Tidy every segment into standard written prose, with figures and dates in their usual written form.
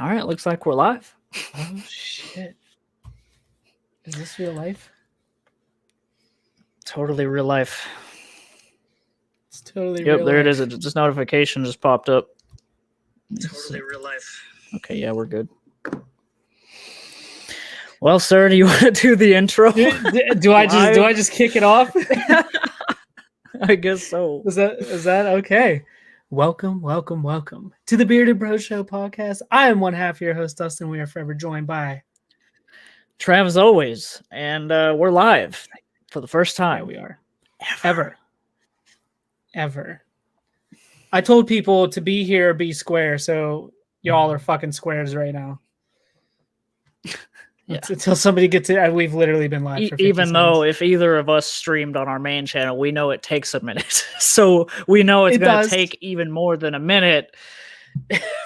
All right, looks like we're live. Oh shit! Is this real life? Totally real life. It's totally real Yep, there life. it is. This notification just popped up. Totally real life. Okay, yeah, we're good. Well, sir, do you want to do the intro? Do I just kick it off? I guess so. Is that okay? Welcome to the Bearded Bro Show podcast. I am one half of your host, Dustin. We are forever joined by Trav, as always, and we're live for the first time. Yeah, we are. Ever. I told people to be here, be square, so y'all are fucking squares right now. Yeah. Until somebody gets it, we've literally been live for 50 even seconds. Though if either of us streamed on our main channel, we know it takes a minute. So we know it's going to take even more than a minute.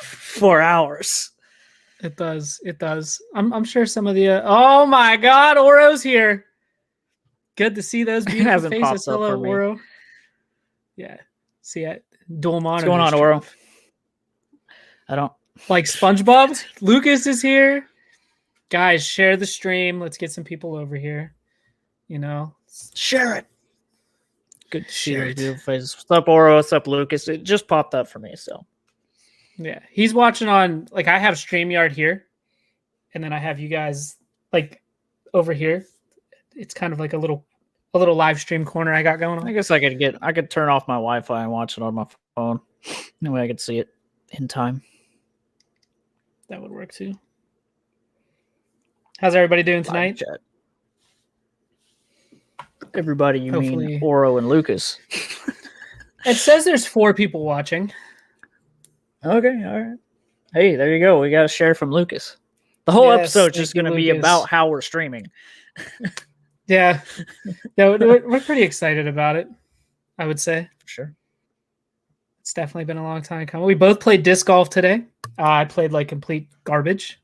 4 hours. It does. I'm sure some of the oh my god, Oro's here. Good to see those beautiful faces. Hello, Oro. Yeah. See it. Dual monitor. What's going on, Oro? I don't like SpongeBob. Lucas is here. Guys, share the stream. Let's get some people over here. You know, share it. Good to see those beautiful faces. What's up, Oro? What's up, Lucas? It just popped up for me, so. Yeah, he's watching on, like, I have StreamYard here, and then I have you guys, like, over here. It's kind of like a little live stream corner I got going on. I guess I could turn off my Wi-Fi and watch it on my phone. That way I could see it in time. That would work, too. How's everybody doing tonight? Everybody, you Hopefully. Mean Oro and Lucas. It says there's 4 people watching. Okay, all right. Hey, there you go. We got a share from Lucas. The whole episode's just going to be about how we're streaming. Yeah. No, we're pretty excited about it, I would say. For sure. It's definitely been a long time coming. We both played disc golf today. I played like complete garbage.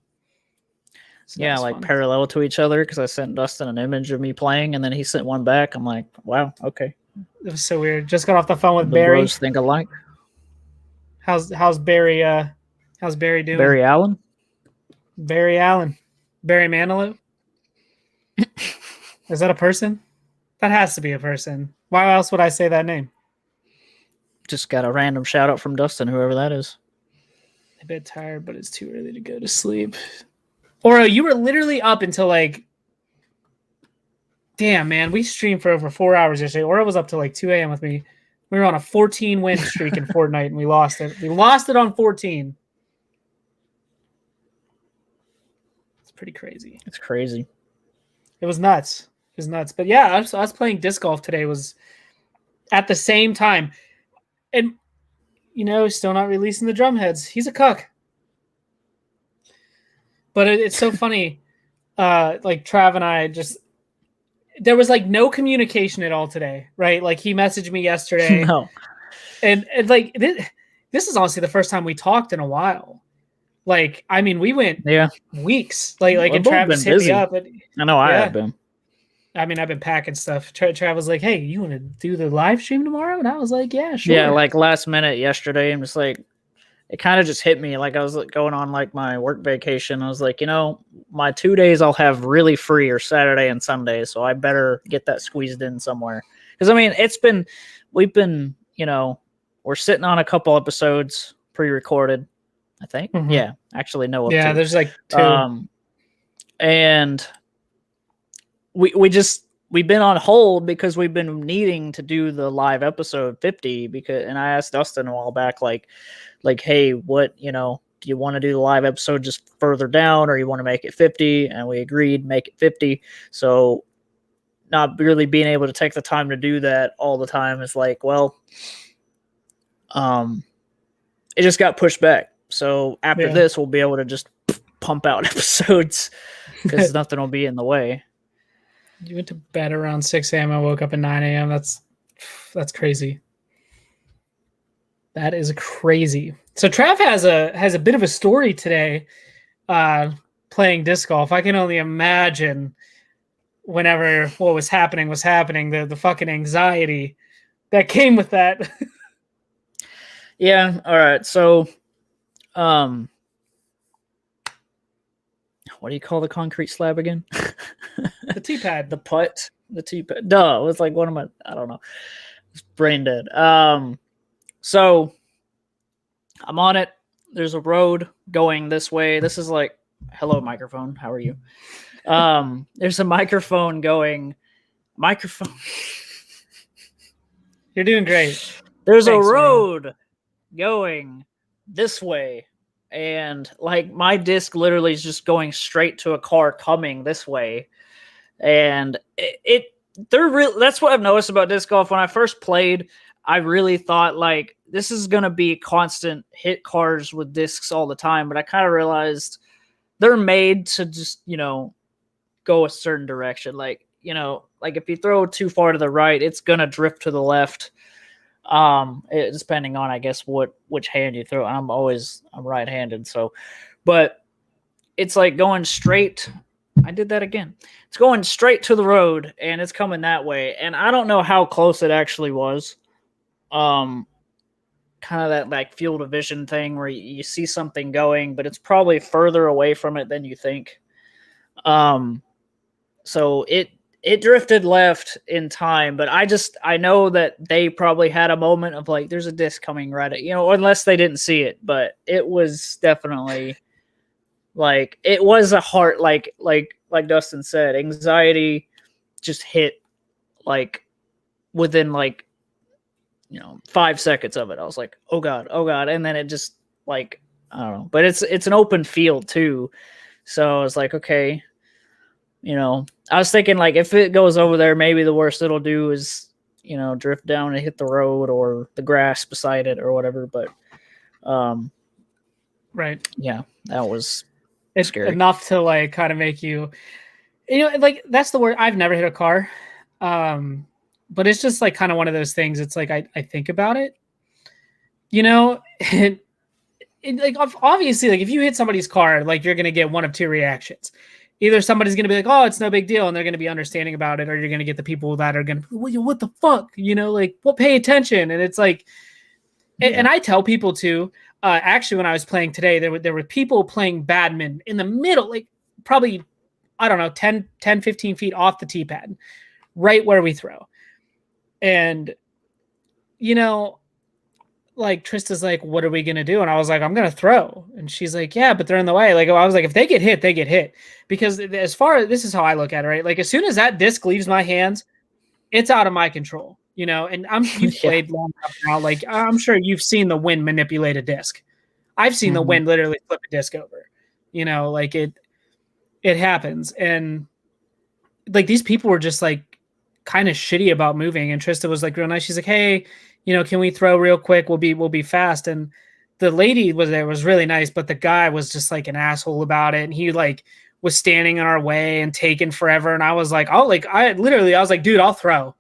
So yeah, like fun. Parallel to each other, because I sent Dustin an image of me playing, and then he sent one back. I'm like, wow, okay. It was so weird. Just got off the phone with Barry. Bros think alike. How's Barry? How's Barry doing? Barry Allen. Barry Manilow. Is that a person? That has to be a person. Why else would I say that name? Just got a random shout out from Dustin, whoever that is. A bit tired, but it's too early to go to sleep. Oro, you were literally up until like, damn, man, we streamed for over 4 hours yesterday. Oro was up till like 2 a.m. with me. We were on a 14-win streak in Fortnite, and we lost it. We lost it on 14. It's pretty crazy. It's crazy. It was nuts. But yeah, us playing disc golf today was at the same time. And, you know, still not releasing the drum heads. He's a cuck. But it's so funny. Like Trav and I there was like no communication at all today, right? Like he messaged me yesterday. No. And like this is honestly the first time we talked in a while. Like, I mean, we went weeks. Like and Travis hit me up. I know I have been. I mean, I've been packing stuff. Trav was like, hey, you want to do the live stream tomorrow? And I was like, yeah, sure. Yeah, like last minute yesterday, I'm just like, it kind of just hit me. Like I was going on like my work vacation. I was like, you know, my 2 days I'll have really free are Saturday and Sunday. So I better get that squeezed in somewhere. Because I mean, we've been, you know, we're sitting on a couple episodes pre-recorded, I think. Mm-hmm. Yeah, actually no. Yeah, there's like 2. And we've been on hold because we've been needing to do the live episode 50 and I asked Dustin a while back, like, hey, what, you know, do you want to do the live episode just further down or you want to make it 50? And we agreed, make it 50. So not really being able to take the time to do that all the time is like, well, it just got pushed back. So after this, we'll be able to just pump out episodes because nothing will be in the way. You went to bed around 6 a.m. I woke up at 9 a.m. That's crazy. That is crazy. So Trav has a bit of a story today playing disc golf. I can only imagine whenever what was happening, the fucking anxiety that came with that. Yeah. All right. So what do you call the concrete slab again? The tee pad. The putt. The tee pad. Duh. It was like one of my, I don't know. It's brain dead. So I'm on it. There's a road going this way. This is like, hello, microphone. How are you? There's a microphone going. Microphone. You're doing great. There's a road going this way. And like my disc literally is just going straight to a car coming this way. And that's what I've noticed about disc golf. When I first played, I really thought like this is going to be constant hit cars with discs all the time. But I kind of realized they're made to just, go a certain direction. Like, like if you throw too far to the right, it's going to drift to the left. Depending on, I guess, which hand you throw. I'm right-handed. So, but it's like going straight. I did that again. It's going straight to the road and it's coming that way. And I don't know how close it actually was. Kind of that like field of vision thing where you see something going, but it's probably further away from it than you think. So it drifted left in time, but I know that they probably had a moment of like, there's a disc coming right at, unless they didn't see it, but it was definitely like, it was a heart, like Dustin said, anxiety just hit like within like, 5 seconds of it. I was like, oh God. And then it just like, I don't know, but it's an open field too. So I was like, okay, I was thinking like if it goes over there, maybe the worst it'll do is, drift down and hit the road or the grass beside it or whatever. But, right. Yeah, that was scary. Enough to like kind of make you, like that's the word. I've never hit a car. But it's just like kind of one of those things. It's like, I think about it, and like obviously like if you hit somebody's car, like you're going to get one of two reactions. Either somebody's going to be like, oh, it's no big deal. And they're going to be understanding about it. Or you're going to get the people that are going to, what the fuck? Like, well, pay attention. And it's like, and I tell people too, actually, when I was playing today, there were people playing badminton in the middle, like probably, I don't know, 10, 15 feet off the tee pad, right where we throw. And, like Trista's like, what are we going to do? And I was like, I'm going to throw. And she's like, yeah, but they're in the way. Like, I was like, if they get hit, they get hit. Because as far as this is how I look at it, right? Like as soon as that disc leaves my hands, it's out of my control, and you've played long enough now. Like I'm sure you've seen the wind manipulate a disc. I've seen the wind literally flip a disc over, like it happens. And like, these people were just like kind of shitty about moving. And Trista was like real nice. She's like, hey, can we throw real quick? We'll be fast. And the lady was really nice, but the guy was just like an asshole about it. And he like was standing in our way and taking forever. And I was like, I was like, dude, I'll throw.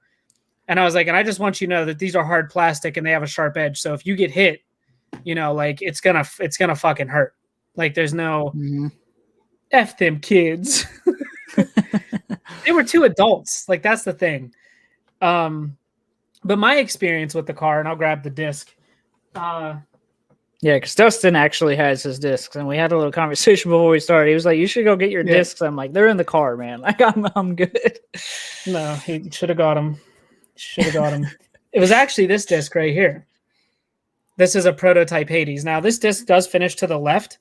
And I was like, and I just want you to know that these are hard plastic and they have a sharp edge. So if you get hit, like it's gonna fucking hurt. Like there's no F them kids. They were two adults. Like that's the thing. But my experience with the car, and I'll grab the disc. Yeah, because Dustin actually has his discs, and we had a little conversation before we started. He was like, "You should go get your discs." I'm like, "They're in the car, man. Like, I'm good." No, he should have got them. It was actually this disc right here. This is a prototype Hades. Now, this disc does finish to the left,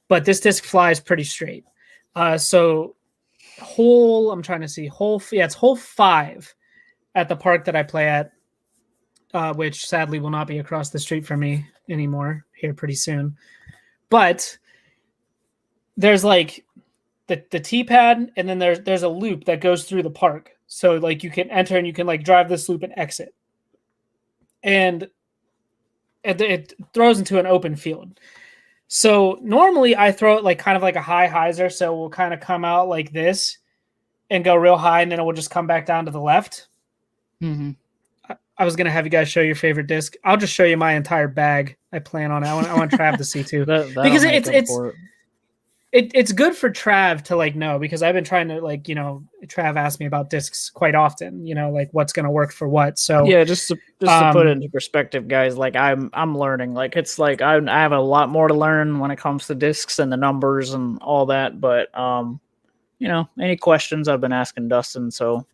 but this disc flies pretty straight. So it's hole 5 at the park that I play at, which sadly will not be across the street from me anymore here pretty soon. But there's like the tee pad, and then there's a loop that goes through the park. So like you can enter and you can like drive this loop and exit. And it throws into an open field. So normally I throw it like kind of like a high hyzer. So we'll kind of come out like this and go real high, and then it will just come back down to the left. Mm-hmm. I was going to have you guys show your favorite disc. I'll just show you my entire bag. I plan on it. I want Trav to see too. Because it's good for Trav to like know, because I've been trying to like, Trav asks me about discs quite often, like what's going to work for what. So yeah, just to put it into perspective, guys, like I'm learning. Like it's like I have a lot more to learn when it comes to discs and the numbers and all that. But any questions, I've been asking Dustin. So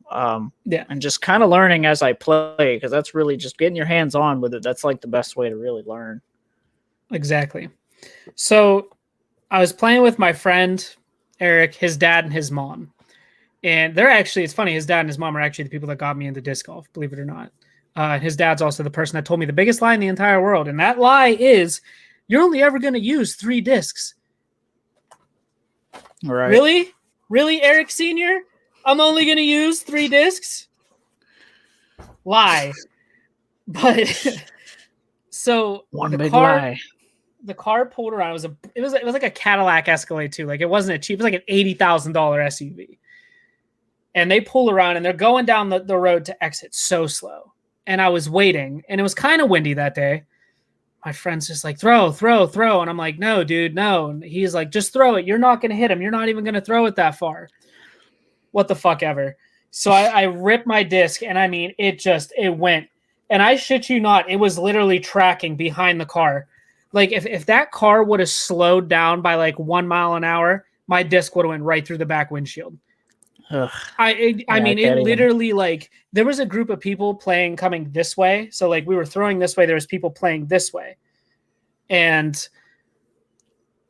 yeah, and just kind of learning as I play, because that's really just getting your hands on with it. That's like the best way to really learn. Exactly. So I was playing with my friend Eric, his dad and his mom. And they're actually, it's funny, his dad and his mom are actually the people that got me into disc golf, believe it or not. His dad's also the person that told me the biggest lie in the entire world. And that lie is, you're only ever going to use 3 discs. Right. Really? Really, Eric Sr.? I'm only going to use 3 discs? Lie. But, so one big lie. The car pulled around. It was like a Cadillac Escalade too. Like it wasn't a cheap. It was like an $80,000 SUV. And they pull around and they're going down the road to exit so slow. And I was waiting, and it was kind of windy that day. My friend's just like, throw. And I'm like, no, dude, no. And he's like, just throw it. You're not going to hit him. You're not even going to throw it that far. What the fuck ever. So I ripped my disc, and I mean, it went. And I shit you not, it was literally tracking behind the car. Like if that car would have slowed down by like 1 mile an hour, my disc would have went right through the back windshield. Ugh. I mean, it literally, like, there was a group of people coming this way. So like we were throwing this way. There was people playing this way. And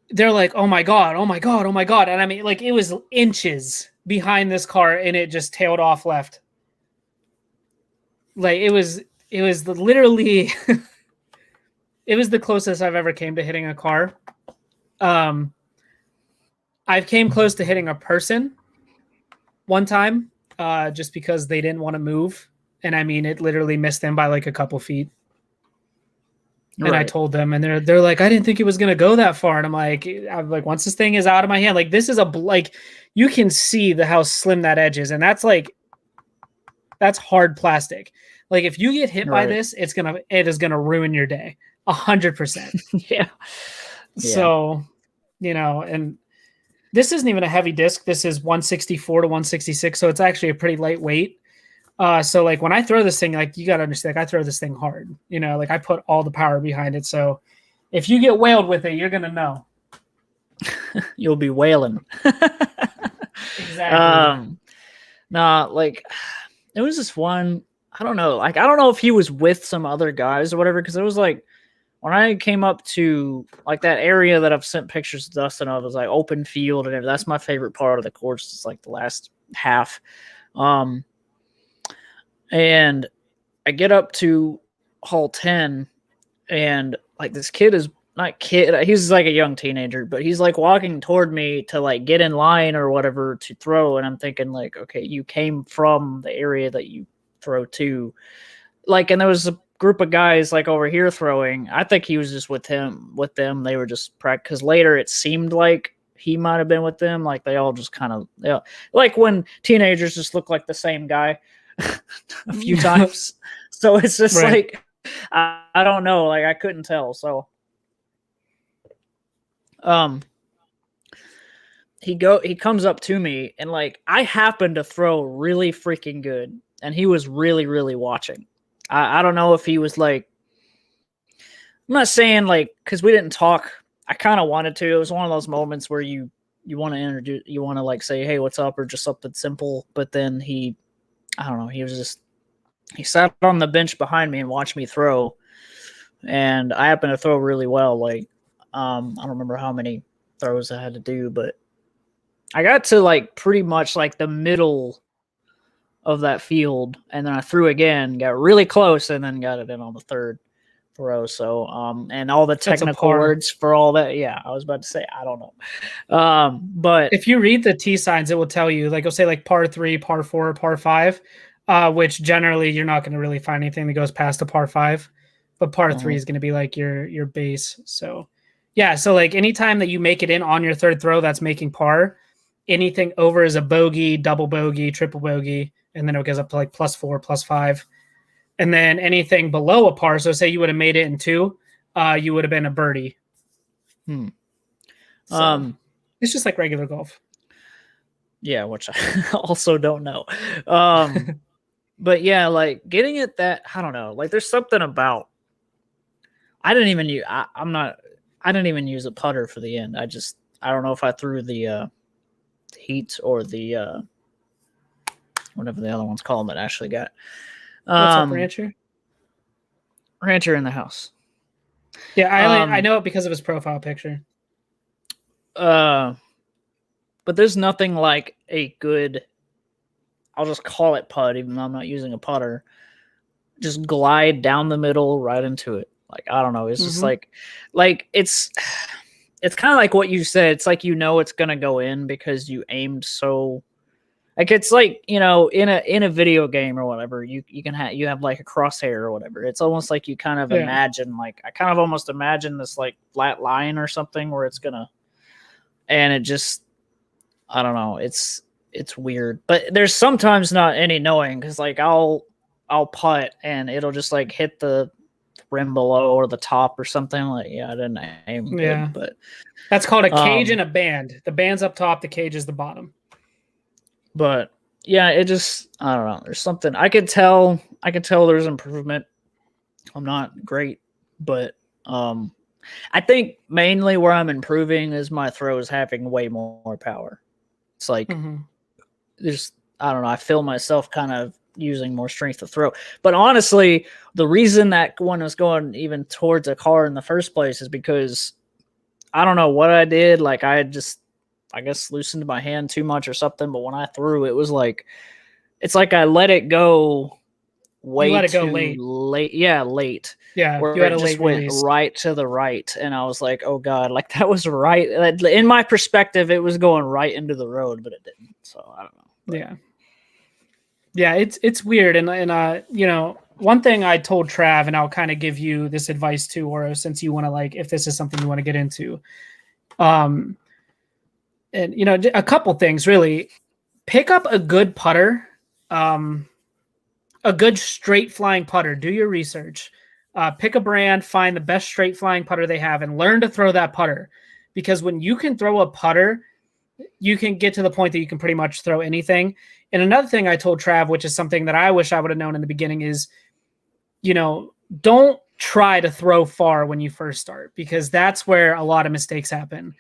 they're like, oh my God. And I mean, like, it was inches behind this car, and it just tailed off left. Like it was literally... It was the closest I've ever came to hitting a car. I've came close to hitting a person one time, just because they didn't want to move. And I mean, it literally missed them by like a couple feet. And I told them, and they're like, I didn't think it was going to go that far. And I'm like, once this thing is out of my hand, like this is you can see how slim that edge is. And that's hard plastic. Like if you get hit by this, it is going to ruin your day. 100%. Yeah. So, and this isn't even a heavy disc. This is 164 to 166. So it's actually a pretty lightweight. So like when I throw this thing, like you got to understand, like I throw this thing hard, like I put all the power behind it. So if you get whaled with it, you're going to know. You'll be wailing. Exactly. Like it was this one, I don't know. Like, I don't know if he was with some other guys or whatever. Cause it was like, when I came up to like that area that I've sent pictures to Dustin of, it was like open field, and that's my favorite part of the course. It's like the last half. And I get up to hole 10, and like this kid is not kid. He's like a young teenager, but he's like walking toward me to like get in line or whatever to throw. And I'm thinking like, okay, you came from the area that you throw to, like, and there was a group of guys like over here throwing. I think he was just with them. They were just practice. Because later it seemed like he might have been with them. Like they all just kind of, like when teenagers just look like the same guy a few times. So it's just like, I don't know. Like I couldn't tell. So, he comes up to me, and like I happened to throw really freaking good, and he was really, really watching. I don't know if he was like, I'm not saying like, because we didn't talk. I kind of wanted to. It was one of those moments where you want to introduce, you want to like say, hey, what's up, or just something simple. But then I don't know, he sat on the bench behind me and watched me throw. And I happened to throw really well. Like, I don't remember how many throws I had to do, but I got to like pretty much like the middle of that field, and then I threw again, got really close, and then got it in on the third throw. So, and all the technical words for all that. Yeah, I was about to say, I don't know. But if you read the T signs, it will tell you, like, it'll say like par 3, par 4, par 5, which generally you're not going to really find anything that goes past a par 5, but par 3 is going to be like your base. So yeah. So like anytime that you make it in on your third throw, that's making par. Anything over is a bogey, double bogey, triple bogey. And then it goes up to like +4, +5. And then anything below a par, so say you would have made it in 2, you would have been a birdie. So. It's just like regular golf. Yeah, which I also don't know. But yeah, like getting it that I don't know. Like there's something about I didn't even use I didn't even use a putter for the end. I don't know if I threw the heat or the whatever the other one's called that Ashley got. What's up, Rancher? Rancher in the house. Yeah, I know it because of his profile picture. But there's nothing like a good, I'll just call it putt, even though I'm not using a putter. Just glide down the middle right into it. Like, I don't know. It's just like it's kind of like what you said. It's like, it's going to go in because you aimed so, like, it's like, in a video game or whatever, you have like a crosshair or whatever. It's almost like you kind of imagine, like, I kind of almost imagine this like flat line or something where it's gonna, and it just, I don't know. It's weird, but there's sometimes not any knowing. Cause like I'll putt and it'll just like hit the rim below or the top or something. Like, I didn't aim good, but that's called a cage and a band. The band's up top, the cage is the bottom. But yeah, it just, I don't know. There's something I could tell there's improvement. I'm not great, but I think mainly where I'm improving is my throws having way more power. It's like there's, I don't know, I feel myself kind of using more strength to throw. But honestly, the reason that one was going even towards a car in the first place is because I don't know what I did. Like I guess loosened my hand too much or something. But when I threw, it was like, it's like I let it go late. Yeah, late. Yeah, where it just went right to the right, and I was like, "Oh God!" Like that was right. In my perspective, it was going right into the road, but it didn't. So I don't know. But. Yeah, it's weird, and one thing I told Trav, and I'll kind of give you this advice too, Oro, since you want to, like, if this is something you want to get into, and a couple things really. Pick up a good putter, a good straight flying putter. Do your research. Pick a brand, find the best straight flying putter they have, and learn to throw that putter. Because when you can throw a putter, you can get to the point that you can pretty much throw anything. And another thing I told Trav, which is something that I wish I would have known in the beginning, is, don't try to throw far when you first start, because that's where a lot of mistakes happen.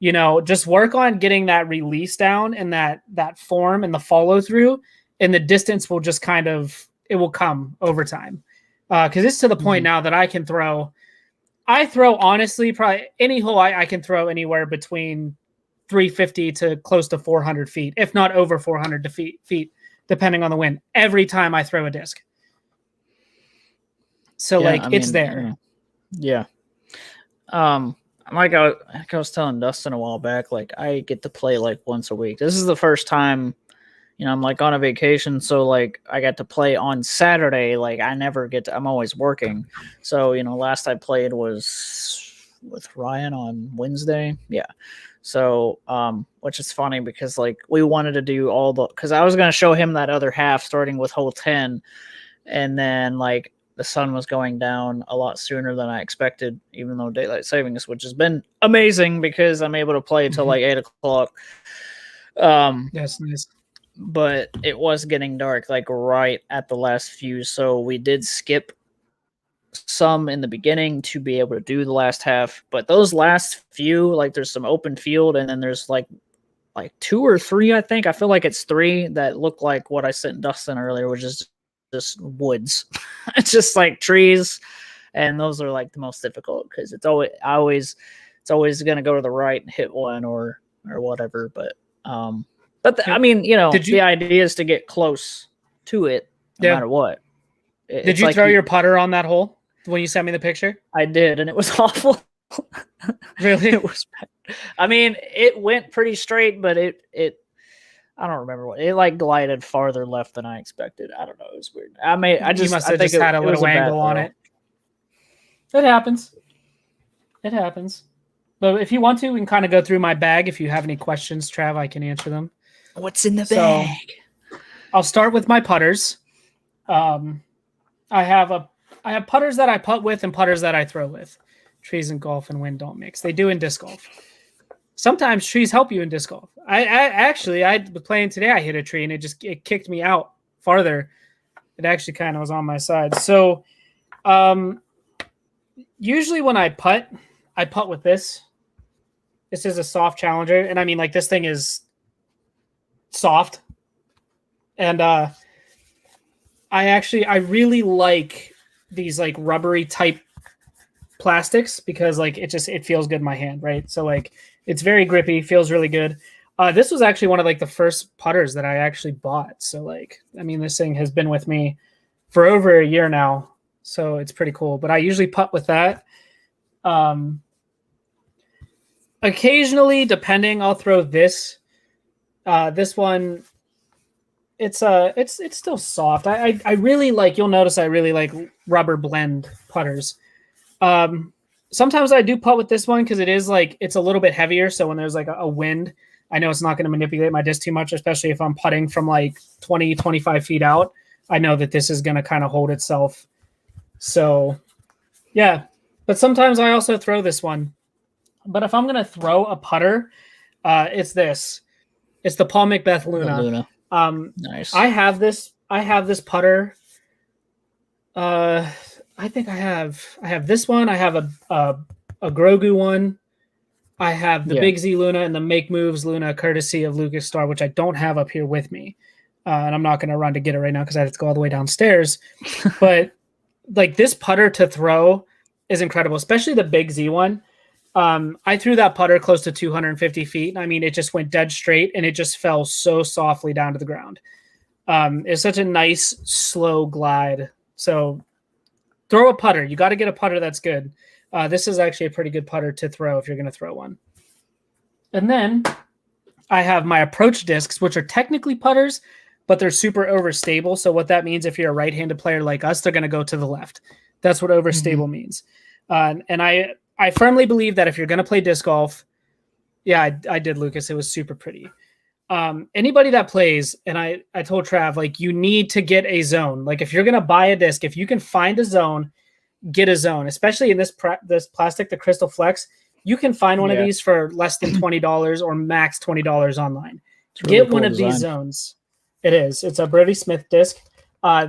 Just work on getting that release down and that form and the follow through, and the distance will just it will come over time. Because it's to the point now that I throw honestly, probably any hole I can throw anywhere between 350 to close to 400 feet, if not over 400 feet, depending on the wind, every time I throw a disc. So it's there. Yeah. Like I was telling Dustin a while back, like I get to play like once a week. This is the first time, I'm like on a vacation. So like I got to play on Saturday. Like I never I'm always working. So, last I played was with Ryan on Wednesday. Yeah. So, which is funny because like we wanted to do cause I was going to show him that other half starting with hole 10. And then like the sun was going down a lot sooner than I expected, even though daylight savings, which has been amazing because I'm able to play till like 8:00. That's nice. But it was getting dark like right at the last few. So we did skip some in the beginning to be able to do the last half, but those last few, like there's some open field and then there's like 2 or 3, I think. I feel like it's 3 that look like what I sent Dustin earlier, which is just woods. It's just like trees, and those are like the most difficult because it's always going to go to the right and hit one or whatever. But I mean, the idea is to get close to it no matter what. Did you throw your putter on that hole when you sent me the picture? I did, and it was awful. Really? It was bad. I mean, it went pretty straight, but it I don't remember what it like glided farther left than I expected. I don't know. It was weird. I must have had a little angle on it. It happens. It happens. But if you want to, we can kind of go through my bag. If you have any questions, Trav, I can answer them. What's in the bag? I'll start with my putters. I have putters that I putt with and putters that I throw with. Trees and golf and wind don't mix. They do in disc golf. sometimes trees help you in disc golf. I actually, I was playing today. I hit a tree and it kicked me out farther. It actually kind of was on my side. So, usually when I putt with this. This is a soft Challenger, and I mean, like, this thing is soft. And I really like these like rubbery type plastics because like it feels good in my hand, right? So like it's very grippy, feels really good. This was actually one of like the first putters that I actually bought. So like, I mean, this thing has been with me for over a year now, so it's pretty cool. But I usually putt with that. Occasionally, depending, I'll throw this. This one, it's still soft. I really like. You'll notice I really like rubber blend putters. Sometimes I do putt with this one because it is like it's a little bit heavier. So when there's like a wind, I know it's not going to manipulate my disc too much, especially if I'm putting from like 20, 25 feet out. I know that this is going to kind of hold itself. So, yeah. But sometimes I also throw this one. But if I'm going to throw a putter, it's this. It's the Paul Macbeth Luna. Nice. I have this putter. I think I have this one. I have a Grogu one. I have the Big Z Luna and the Make Moves Luna, courtesy of Lucas Starr, which I don't have up here with me. And I'm not going to run to get it right now because I have to go all the way downstairs. But like this putter to throw is incredible, especially the Big Z one. I threw that putter close to 250 feet. I mean, it just went dead straight and it just fell so softly down to the ground. It's such a nice, slow glide. So throw a putter. You got to get a putter that's good. This is actually a pretty good putter to throw if you're going to throw one. And then I have my approach discs, which are technically putters, but they're super overstable. So what that means, if you're a right-handed player like us, they're going to go to the left. That's what overstable means. And I firmly believe that if you're going to play disc golf, I did, Lucas. It was super pretty. Anybody that plays, and I told Trav, like, you need to get a zone. Like, if you're going to buy a disc, if you can find a zone, get a zone, especially in this plastic, the Crystal Flex. You can find one of these for less than $20 or max $20 online. Really get one of these zones. It is. It's a Brody Smith disc.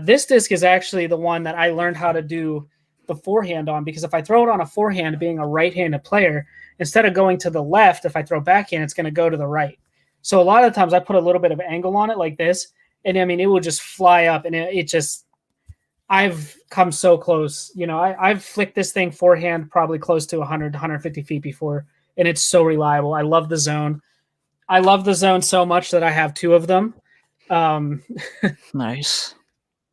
This disc is actually the one that I learned how to do the forehand on, because if I throw it on a forehand, being a right-handed player, instead of going to the left, if I throw backhand, it's going to go to the right. So a lot of times I put a little bit of angle on it like this, and I mean, it will just fly up, and it just, I've come so close. You know, I've flicked this thing forehand probably close to 100, 150 feet before, and it's so reliable. I love the zone. I love the zone so much that I have two of them. Nice.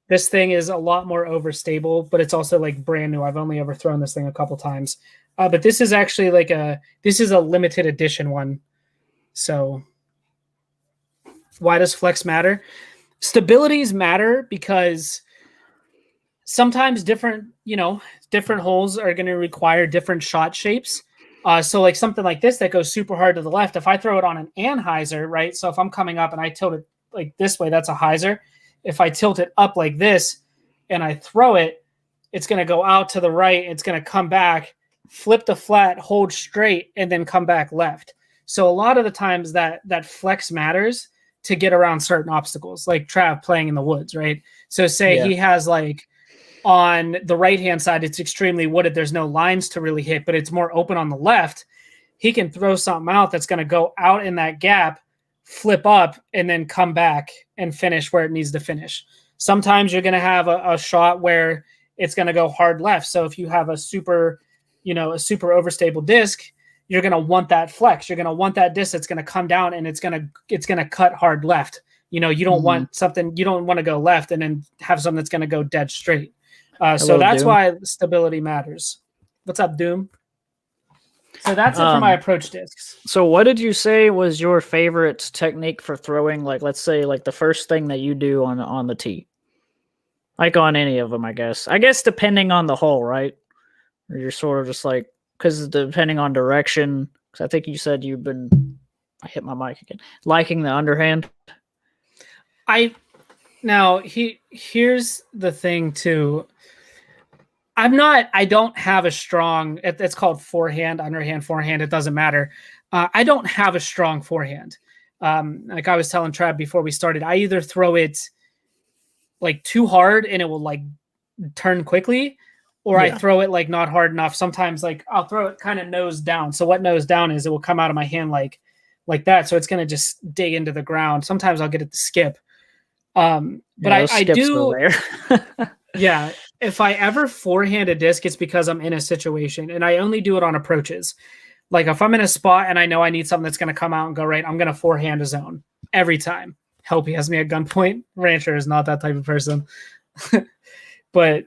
This thing is a lot more overstable, but it's also like brand new. I've only ever thrown this thing a couple times. But this is actually like this is a limited edition one. So why does flex matter? Stabilities matter because sometimes different holes are going to require different shot shapes. So like something like this that goes super hard to the left, if I throw it on an anhyzer, right? So if I'm coming up and I tilt it like this way, that's a hyzer. If I tilt it up like this and I throw it, it's going to go out to the right. It's going to come back, flip the flat, hold straight, and then come back left. So a lot of the times that flex matters to get around certain obstacles, like Trav playing in the woods, right? So say he has like on the right-hand side, it's extremely wooded. There's no lines to really hit, but it's more open on the left. He can throw something out that's going to go out in that gap, flip up, and then come back and finish where it needs to finish. Sometimes you're going to have a shot where it's going to go hard left. So if you have a super overstable disc, you're going to want that flex. You're going to want that disc that's going to come down and it's going to cut hard left. You know, you don't want something, you don't want to go left and then have something that's going to go dead straight. So that's Doom. why stability matters. What's up, Doom? So that's it for my approach discs. So what did you say was your favorite technique for throwing? Like, let's say like the first thing that you do on the tee, like on any of them, I guess depending on the hole, right? Or you're sort of just like, because depending on direction, because I think you said you've been, I hit my mic again, liking the underhand. Here's the thing too. I don't have a strong, it's called forehand, underhand, forehand. It doesn't matter. I don't have a strong forehand. Like I was telling Trav before we started, I either throw it like too hard and it will like turn quickly, or I throw it like not hard enough. Sometimes like I'll throw it kind of nose down. So what nose down is, it will come out of my hand like that. So it's going to just dig into the ground. Sometimes I'll get it to skip. But I do. Yeah. If I ever forehand a disc, it's because I'm in a situation, and I only do it on approaches. Like if I'm in a spot and I know I need something that's going to come out and go right, I'm going to forehand a zone every time. Hope he has me at gunpoint. Rancher is not that type of person. But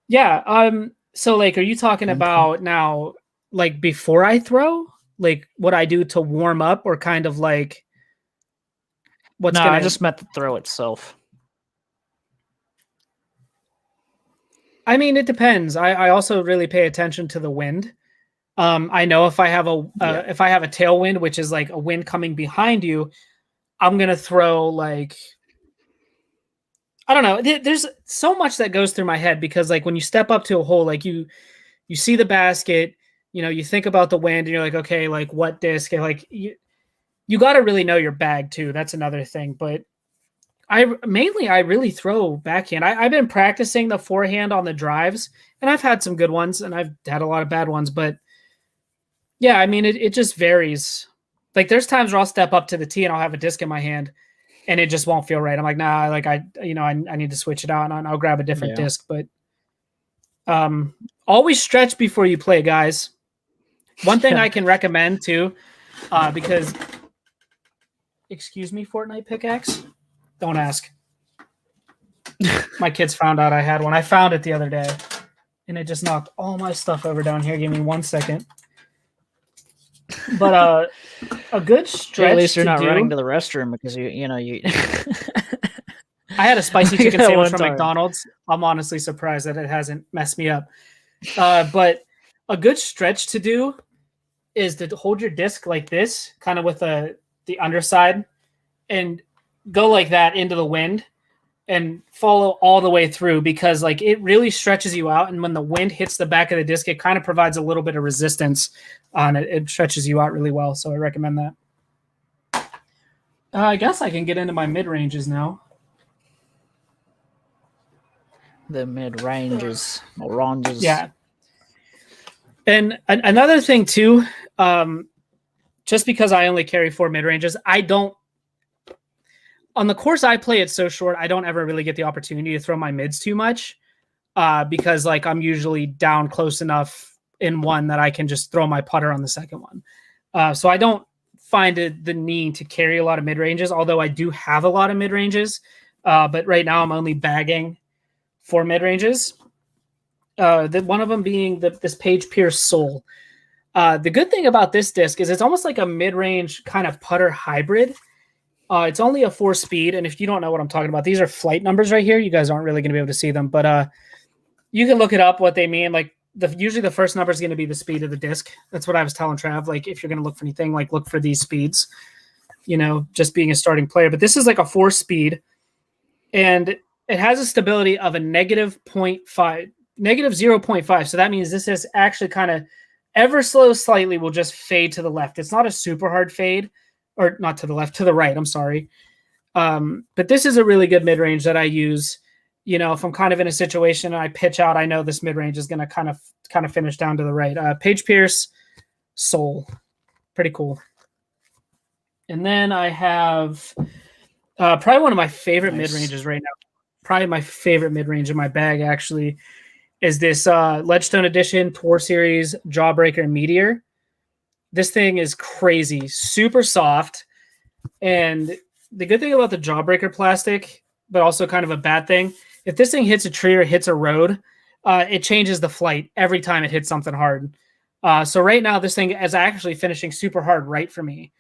yeah. So like, are you talking about now, like before I throw, like what I do to warm up, or kind of like what's I just meant the throw itself. I mean, it depends. I also really pay attention to the wind. I know if I have a tailwind, which is like a wind coming behind you, I'm gonna throw like, I don't know. There's so much that goes through my head, because like when you step up to a hole, like you see the basket, you know, you think about the wind, and you're like, okay, like what disc? And like you got to really know your bag too. That's another thing. But I really throw backhand. I've been practicing the forehand on the drives, and I've had some good ones, and I've had a lot of bad ones. But yeah, I mean, it just varies. Like there's times where I'll step up to the tee and I'll have a disc in my hand, and it just won't feel right. I'm like, nah, like I need to switch it out, and I'll grab a different disc. But always stretch before you play, guys. One thing I can recommend too, because, excuse me, Fortnite pickaxe. Don't ask. My kids found out I had one. I found it the other day, and it just knocked all my stuff over down here. Give me 1 second. But a good stretch. At least you're not running to the restroom because you. I had a spicy chicken sandwich from McDonald's. I'm honestly surprised that it hasn't messed me up. But a good stretch to do is to hold your disc like this, kind of with the underside, and go like that into the wind and follow all the way through, because like it really stretches you out. And when the wind hits the back of the disc, it kind of provides a little bit of resistance on it. It stretches you out really well. So I recommend that. I guess I can get into my mid-ranges now. The mid-ranges. Oranges. Yeah. And another thing too, just because I only carry 4 mid-ranges, on the course I play, it's so short, I don't ever really get the opportunity to throw my mids too much, because like I'm usually down close enough in one that I can just throw my putter on the second one. So I don't find the need to carry a lot of mid-ranges, although I do have a lot of mid-ranges. But right now I'm only bagging 4 mid-ranges. One of them being this Page Pierce Soul. The good thing about this disc is it's almost like a mid-range kind of putter hybrid. It's only a 4-speed, and if you don't know what I'm talking about, these are flight numbers right here. You guys aren't really going to be able to see them, but you can look it up what they mean. Like usually the first number is going to be the speed of the disc. That's what I was telling Trav. Like if you're going to look for anything, like look for these speeds. You know, just being a starting player. But this is like a 4-speed, and it has a stability of a -0.5. So that means this is actually kind of ever so slightly will just fade to the left. It's not a super hard fade. Or not to the left, to the right. I'm sorry. But this is a really good mid-range that I use. You know, if I'm kind of in a situation and I pitch out, I know this mid-range is going to kind of finish down to the right. Page Pierce Soul. Pretty cool. And then I have probably one of my favorite mid-ranges right now. Probably my favorite mid-range in my bag, actually, is this Ledgestone Edition Tour Series Jawbreaker Meteor. This thing is crazy, super soft. And the good thing about the Jawbreaker plastic, but also kind of a bad thing, if this thing hits a tree or hits a road, it changes the flight every time it hits something hard. So right now, this thing is actually finishing super hard right for me,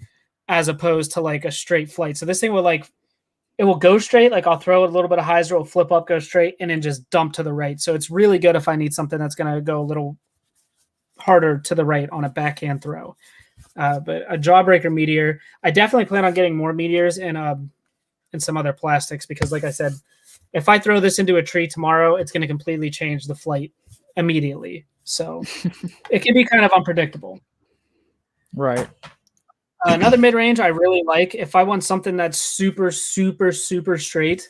as opposed to like a straight flight. So this thing will it will go straight. Like I'll throw it a little bit of hyzer, it'll flip up, go straight, and then just dump to the right. So it's really good if I need something that's going to go a little harder to the right on a backhand throw. But a Jawbreaker Meteor, I definitely plan on getting more Meteors and some other plastics, because like I said, if I throw this into a tree tomorrow, it's going to completely change the flight immediately. So it can be kind of unpredictable. Right. Another mid-range I really like, if I want something that's super, super, super straight,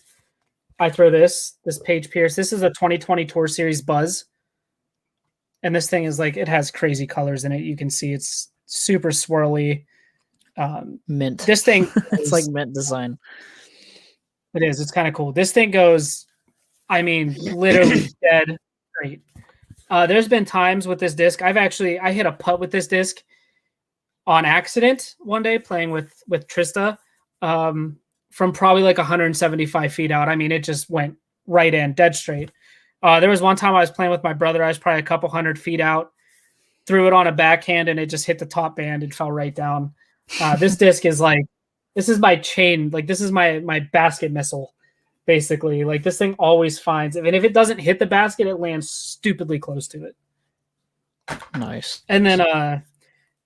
I throw this Page Pierce. This is a 2020 Tour Series Buzz. And this thing is like, it has crazy colors in it. You can see it's super swirly. Mint. This thing It's like mint design. It is. It's kind of cool. This thing goes, I mean, literally dead straight. There's been times with this disc. I hit a putt with this disc on accident one day playing with Trista from probably like 175 feet out. I mean, it just went right in, dead straight. There was one time I was playing with my brother. I was probably a couple 100 feet out, threw it on a backhand, and it just hit the top band and fell right down. This disc is like, this is my chain. Like, this is my basket missile, basically. Like, this thing always finds, and if it doesn't hit the basket, it lands stupidly close to it. Nice. And then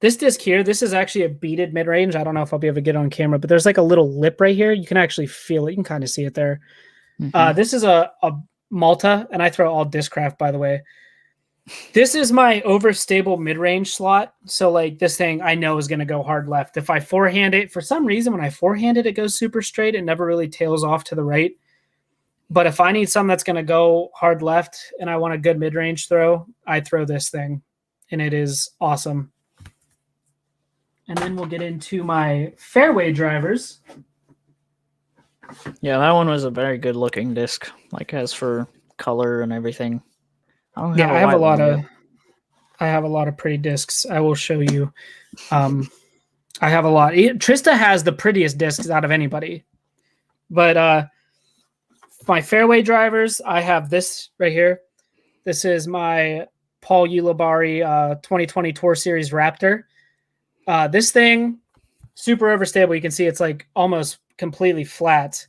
this disc here, this is actually a beaded mid-range. I don't know if I'll be able to get it on camera, but there's like a little lip right here. You can actually feel it. You can kind of see it there. Mm-hmm. This is a Malta, and I throw all Discraft, by the way. This is my overstable mid-range slot. So like this thing I know is going to go hard left. If I forehand it, for some reason, when I forehand it, it goes super straight. It never really tails off to the right. But if I need something that's going to go hard left and I want a good mid-range throw, I throw this thing, and it is awesome. And then we'll get into my Fairway Drivers. Yeah, that one was a very good looking disc, like as for color and everything. I have a lot of pretty discs. I will show you. I have a lot. Trista has the prettiest discs out of anybody. But my Fairway Drivers, I have this right here. This is my Paul Ulibarri 2020 Tour Series Raptor. This thing, super overstable. You can see it's like almost completely flat.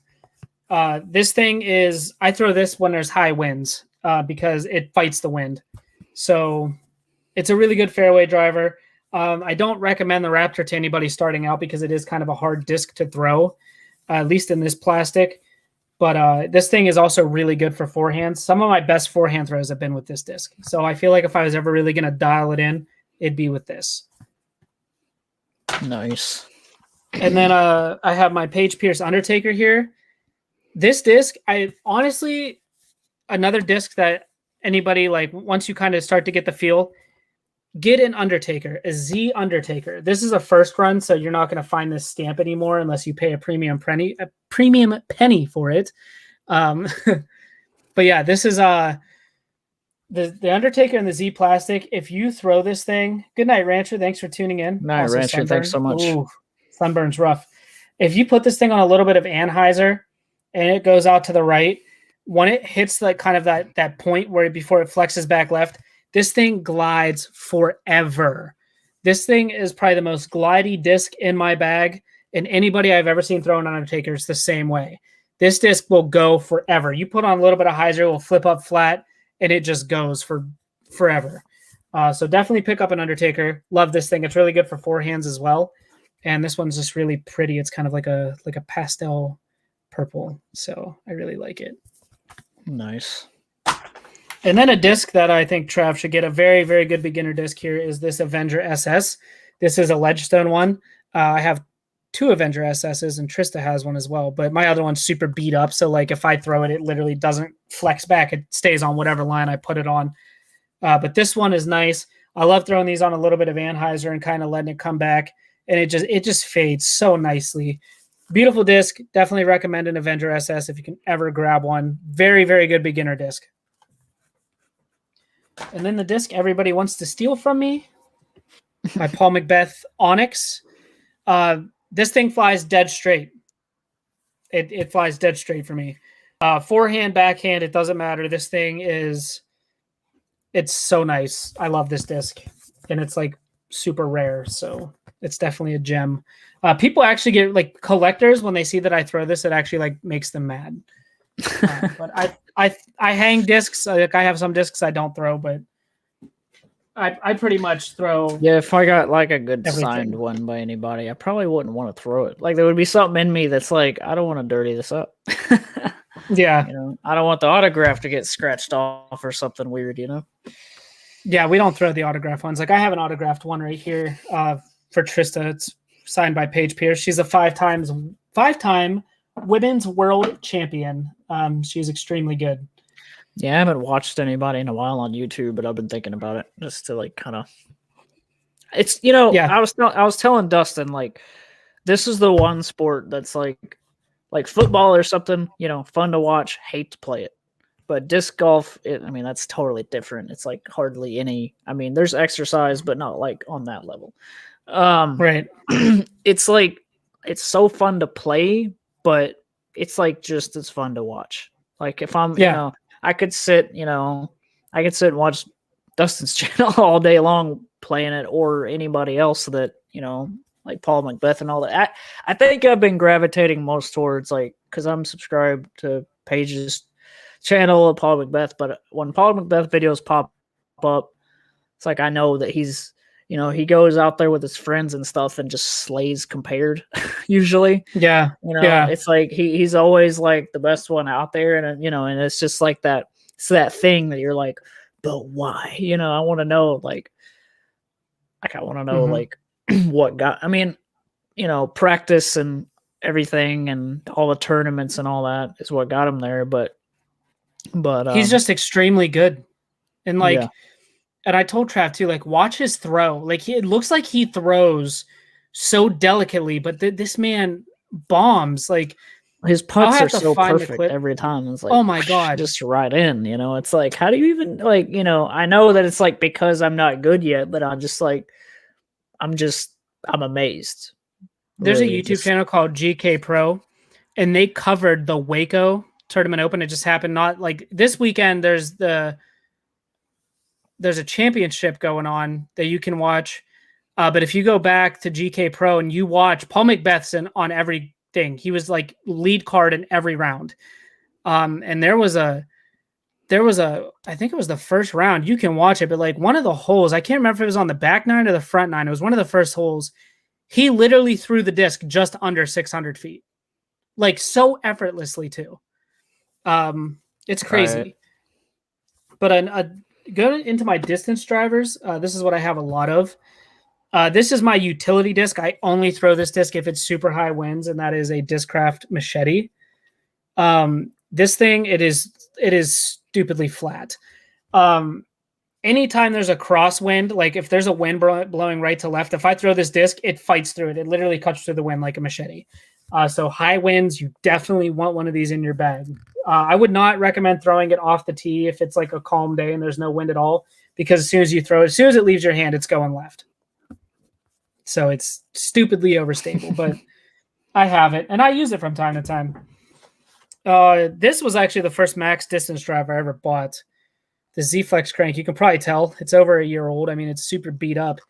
This thing is, I throw this when there's high winds because it fights the wind. So it's a really good fairway driver. I don't recommend the Raptor to anybody starting out because it is kind of a hard disc to throw, at least in this plastic. But this thing is also really good for forehands. Some of my best forehand throws have been with this disc. So I feel like if I was ever really going to dial it in, it'd be with this. Nice. And then I have my Page Pierce Undertaker here. This disc, I honestly, another disc that anybody, like, once you kind of start to get the feel, get an Undertaker, a Z Undertaker. This is a first run, so you're not going to find this stamp anymore unless you pay a premium penny for it. But yeah, this is the Undertaker and the Z plastic. If you throw this thing, good night, Rancher. Thanks for tuning in. Night, also, Rancher. Sunburn. Thanks so much. Ooh, sunburn's rough. If you put this thing on a little bit of Anheuser and it goes out to the right, when it hits like kind of that point where before it flexes back left, this thing glides forever. This thing is probably the most glidey disc in my bag, and anybody I've ever seen throw an Undertaker is the same way. This disc will go forever. You put on a little bit of hyzer, it will flip up flat, and it just goes for forever. So definitely pick up an Undertaker. Love this thing. It's really good for forehands as well. And this one's just really pretty. It's kind of like a pastel purple. So I really like it. Nice. And then a disc that I think Trav should get, a very, very good beginner disc here, is this Avenger Ss. This is a Ledgestone one. I have two Avenger SS's, and Trista has one as well. But my other one's super beat up. So like if I throw it, it literally doesn't flex back. It stays on whatever line I put it on. But this one is nice. I love throwing these on a little bit of Anheuser and kind of letting it come back. And it just fades so nicely. Beautiful disc. Definitely recommend an Avenger Ss if you can ever grab one. Very, very good beginner disc. And then the disc everybody wants to steal from me, my Paul Macbeth Onyx. This thing flies dead straight. It flies dead straight for me. Forehand, backhand, it doesn't matter. This thing it's so nice. I love this disc. And it's like super rare. So it's definitely a gem. People actually get, like, collectors, when they see that I throw this, it actually like makes them mad. But I hang discs. Like, I have some discs I don't throw, but I pretty much throw. Yeah, if I got like a good everything. Signed one by anybody, I probably wouldn't want to throw it. Like, there would be something in me that's like, I don't want to dirty this up. Yeah. You know, I don't want the autograph to get scratched off or something weird, you know? Yeah, we don't throw the autograph ones. Like I have an autographed one right here for Trista. It's signed by Paige Pierce. She's a five-time women's world champion. She's extremely good. Yeah, I haven't watched anybody in a while on YouTube, but I've been thinking about it just to like kind of. It's Yeah. I was telling Dustin like this is the one sport that's like football or something, fun to watch, hate to play it. But disc golf, that's totally different. It's like hardly any. I mean, there's exercise, but not like on that level. Right. It's like it's so fun to play, but it's like just as fun to watch. Like if I'm, I could sit and watch Dustin's channel all day long playing it, or anybody else that like Paul Macbeth and all that. I think I've been gravitating most towards like because I'm subscribed to Paige's channel of Paul Macbeth, but when Paul Macbeth videos pop up, it's like I know that he's he goes out there with his friends and stuff and just slays compared usually. Yeah. It's like he's always like the best one out there, and and it's just like that. It's that thing that you're like, but why? I want to know like I want to know like what got. I mean, practice and everything and all the tournaments and all that is what got him there. But he's just extremely good, and like, and I told Trav too, like, watch his throw. Like, it looks like he throws so delicately, but this man bombs. Like, his putts are so perfect every time. It's like, oh my god, just right in. It's like, how do you even like? I know that it's like because I'm not good yet, but I'm just like, I'm amazed. There's a YouTube channel called GK Pro, and they covered the Waco Tournament Open. It just happened not like this weekend. There's a championship going on that you can watch. But if you go back to GK Pro and you watch Paul Macbeth's on everything, he was like lead card in every round. And there was a, I think it was the first round. You can watch it, but like one of the holes, I can't remember if it was on the back nine or the front nine. It was one of the first holes. He literally threw the disc just under 600 feet, like so effortlessly too. It's crazy. Right. But going into my distance drivers, this is what I have a lot of. This is my utility disc. I only throw this disc if it's super high winds, and that is a Discraft Machete. This thing, it is stupidly flat. Anytime there's a crosswind, like if there's a wind blowing right to left, if I throw this disc, it fights through it. It literally cuts through the wind like a machete. So high winds, you definitely want one of these in your bag. I would not recommend throwing it off the tee if it's like a calm day and there's no wind at all, because as soon as you throw it, as soon as it leaves your hand, it's going left. So it's stupidly overstable, but I have it and I use it from time to time. This was actually the first max distance driver I ever bought. The Z-Flex crank. You can probably tell it's over a year old. I mean, it's super beat up.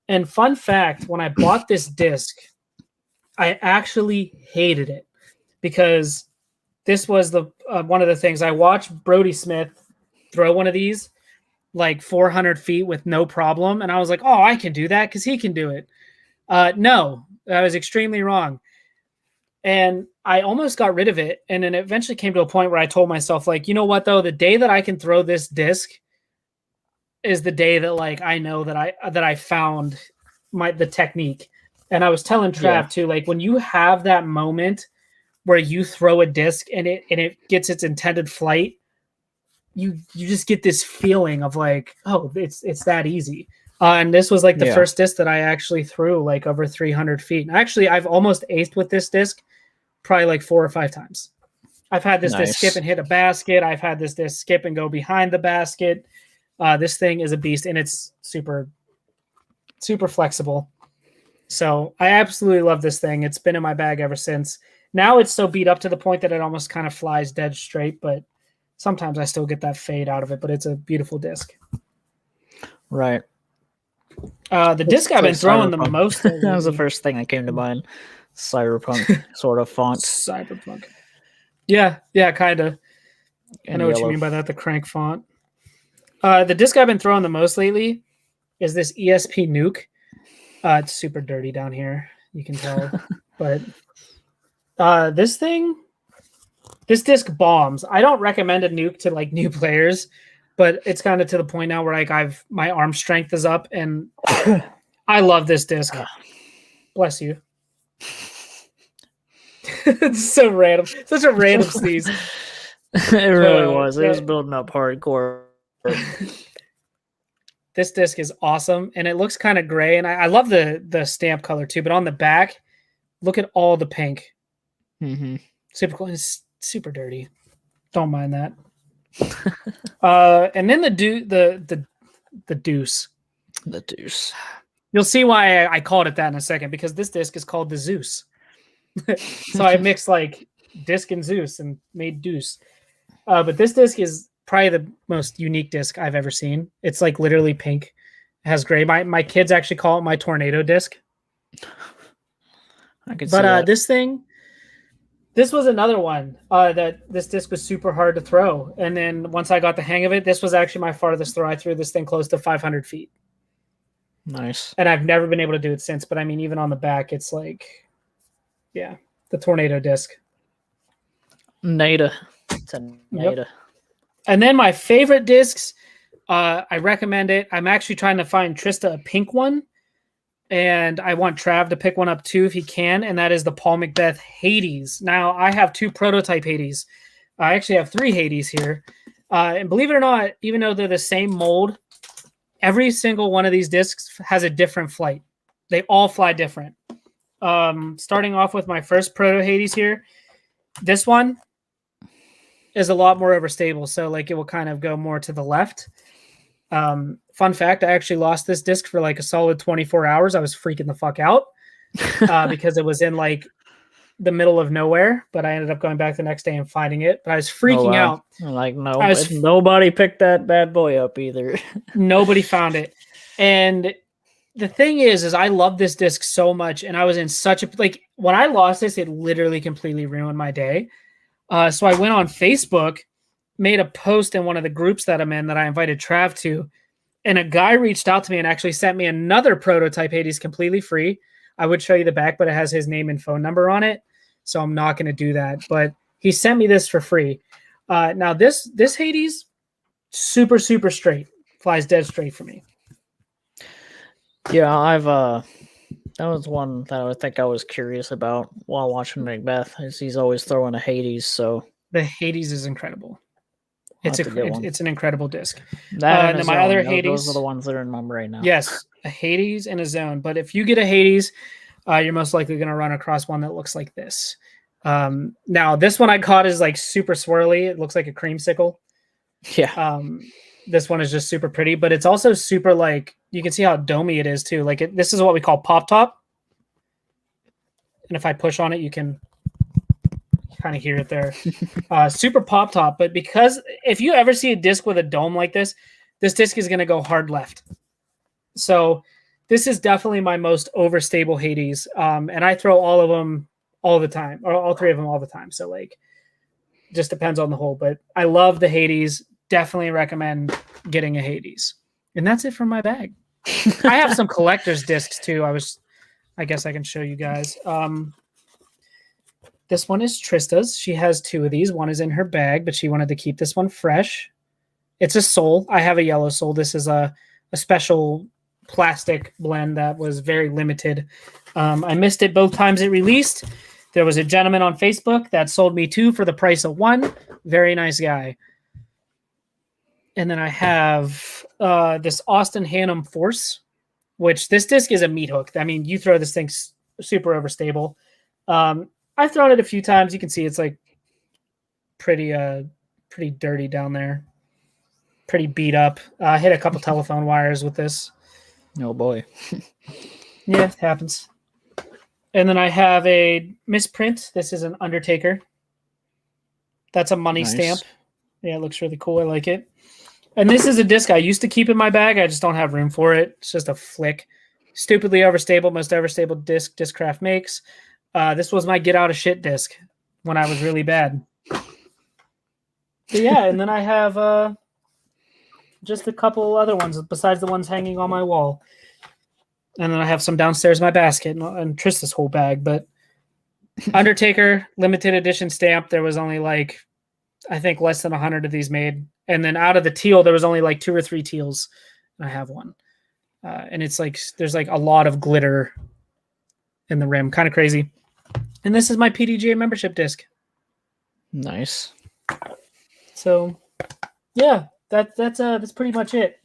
And fun fact, when I bought this disc, I actually hated it because this was the one of the things I watched Brody Smith throw one of these like 400 feet with no problem. And I was like, oh, I can do that because he can do it. No, I was extremely wrong. And I almost got rid of it. And then it eventually came to a point where I told myself, like, you know what, though? The day that I can throw this disc is the day that, like, I know that I found the technique. And I was telling Trav, too, like, when you have that moment where you throw a disc and it gets its intended flight, you just get this feeling of, like, oh, it's that easy. And this was, like, the first disc that I actually threw, like, over 300 feet. And actually, I've almost aced with this disc probably like 4 or 5 times. I've had this disc skip and hit a basket. I've had this disc skip and go behind the basket. This thing is a beast, and it's super, super flexible. So I absolutely love this thing. It's been in my bag ever since. Now it's so beat up to the point that it almost kind of flies dead straight, but sometimes I still get that fade out of it, but it's a beautiful disc. Right. The disc I've been throwing the most. That was the first thing that came to mind. Cyberpunk sort of font. Cyberpunk. Yeah, kind of. I know what you mean by that, the crank font. The disc I've been throwing the most lately is this ESP Nuke. It's super dirty down here, you can tell. But this thing, This disc bombs. I don't recommend a nuke to like new players, but it's kind of to the point now where like my arm strength is up, and I love this disc. Bless you. It's so random. Such a random sneeze. It really was. It was building up hardcore. This disc is awesome, and it looks kind of gray, and I love the stamp color too. But on the back, look at all the pink. Mm-hmm. Super cool. It's super dirty. Don't mind that. And then the deuce. The deuce. You'll see why I called it that in a second, because this disc is called the Zeus. So I mixed like disc and Zeus and made deuce. But this disc is probably the most unique disc I've ever seen. It's like literally pink. It has gray. My kids actually call it my tornado disc. I could see that. This was another one that this disc was super hard to throw. And then once I got the hang of it, this was actually my farthest throw. I threw this thing close to 500 feet. Nice. And I've never been able to do it since. But I mean, even on the back, it's like, yeah, the tornado disc. Nada. It's a Nada. Yep. And then my favorite discs, I recommend it. I'm actually trying to find Trista a pink one. And I want Trav to pick one up too if he can, and that is the Paul Macbeth Hades. Now, I have 2 prototype Hades. I actually have 3 Hades here. And believe it or not, even though they're the same mold, every single one of these discs has a different flight. They all fly different. Starting off with my first proto Hades here, this one is a lot more overstable, so like it will kind of go more to the left. Fun fact, I actually lost this disc for like a solid 24 hours. I was freaking the fuck out because it was in like the middle of nowhere, but I ended up going back the next day and finding it. But I was freaking out. Like, nobody picked that bad boy up either. Nobody found it. And the thing is I love this disc so much, and I was in such a, like, when I lost this, it literally completely ruined my day. So I went on Facebook, made a post in one of the groups that I'm in that I invited Trav to, and a guy reached out to me and actually sent me another prototype Hades completely free. I would show you the back, but it has his name and phone number on it, so I'm not going to do that. But he sent me this for free. Now this Hades, super, super straight. Flies dead straight for me. Yeah, I've that was one that I think I was curious about while watching Macbeth, is he's always throwing a Hades, so the Hades is incredible. It's an incredible disc. That and then my other Hades. Those are the ones that are in them right now. Yes, a Hades and a Zone. But if you get a Hades, you're most likely going to run across one that looks like this. Now, this one I caught is like super swirly. It looks like a creamsicle. Yeah. This one is just super pretty, but it's also super like, you can see how domey it is too. Like this is what we call pop top. And if I push on it, you can kind of hear it there. Super pop top, but because if you ever see a disc with a dome like this disc is going to go hard left. So this is definitely my most overstable Hades. And I throw all of them all the time, or all 3 of them all the time. So like, just depends on the hole, but I love the Hades. Definitely recommend getting a Hades. And that's it from my bag. I have some collector's discs too. I guess I can show you guys. This one is Trista's. She has 2 of these. One is in her bag, but she wanted to keep this one fresh. It's a soul. I have a yellow soul. This is a special plastic blend that was very limited. I missed it both times it released. There was a gentleman on Facebook that sold me 2 for the price of 1. Very nice guy. And then I have this Austin Hannum Force, which this disc is a meat hook. I mean, you throw this thing super overstable. I've thrown it a few times. You can see it's like pretty dirty down there. Pretty beat up. I hit a couple telephone wires with this. Oh boy. Yeah, it happens. And then I have a misprint. This is an Undertaker. That's a money stamp. Yeah, it looks really cool. I like it. And this is a disc I used to keep in my bag. I just don't have room for it. It's just a flick. Stupidly overstable. Most overstable disc Discraft makes. This was my get out of shit disc when I was really bad. But yeah, and then I have just a couple other ones besides the ones hanging on my wall. And then I have some downstairs in my basket and Trista's whole bag. But Undertaker limited edition stamp. There was only like, I think less than 100 of these made. And then out of the teal, there was only like 2 or 3 teals. And I have one. And it's like, there's like a lot of glitter in the rim. Kind of crazy. And this is my PDGA membership disc. Nice. So yeah, that's pretty much it.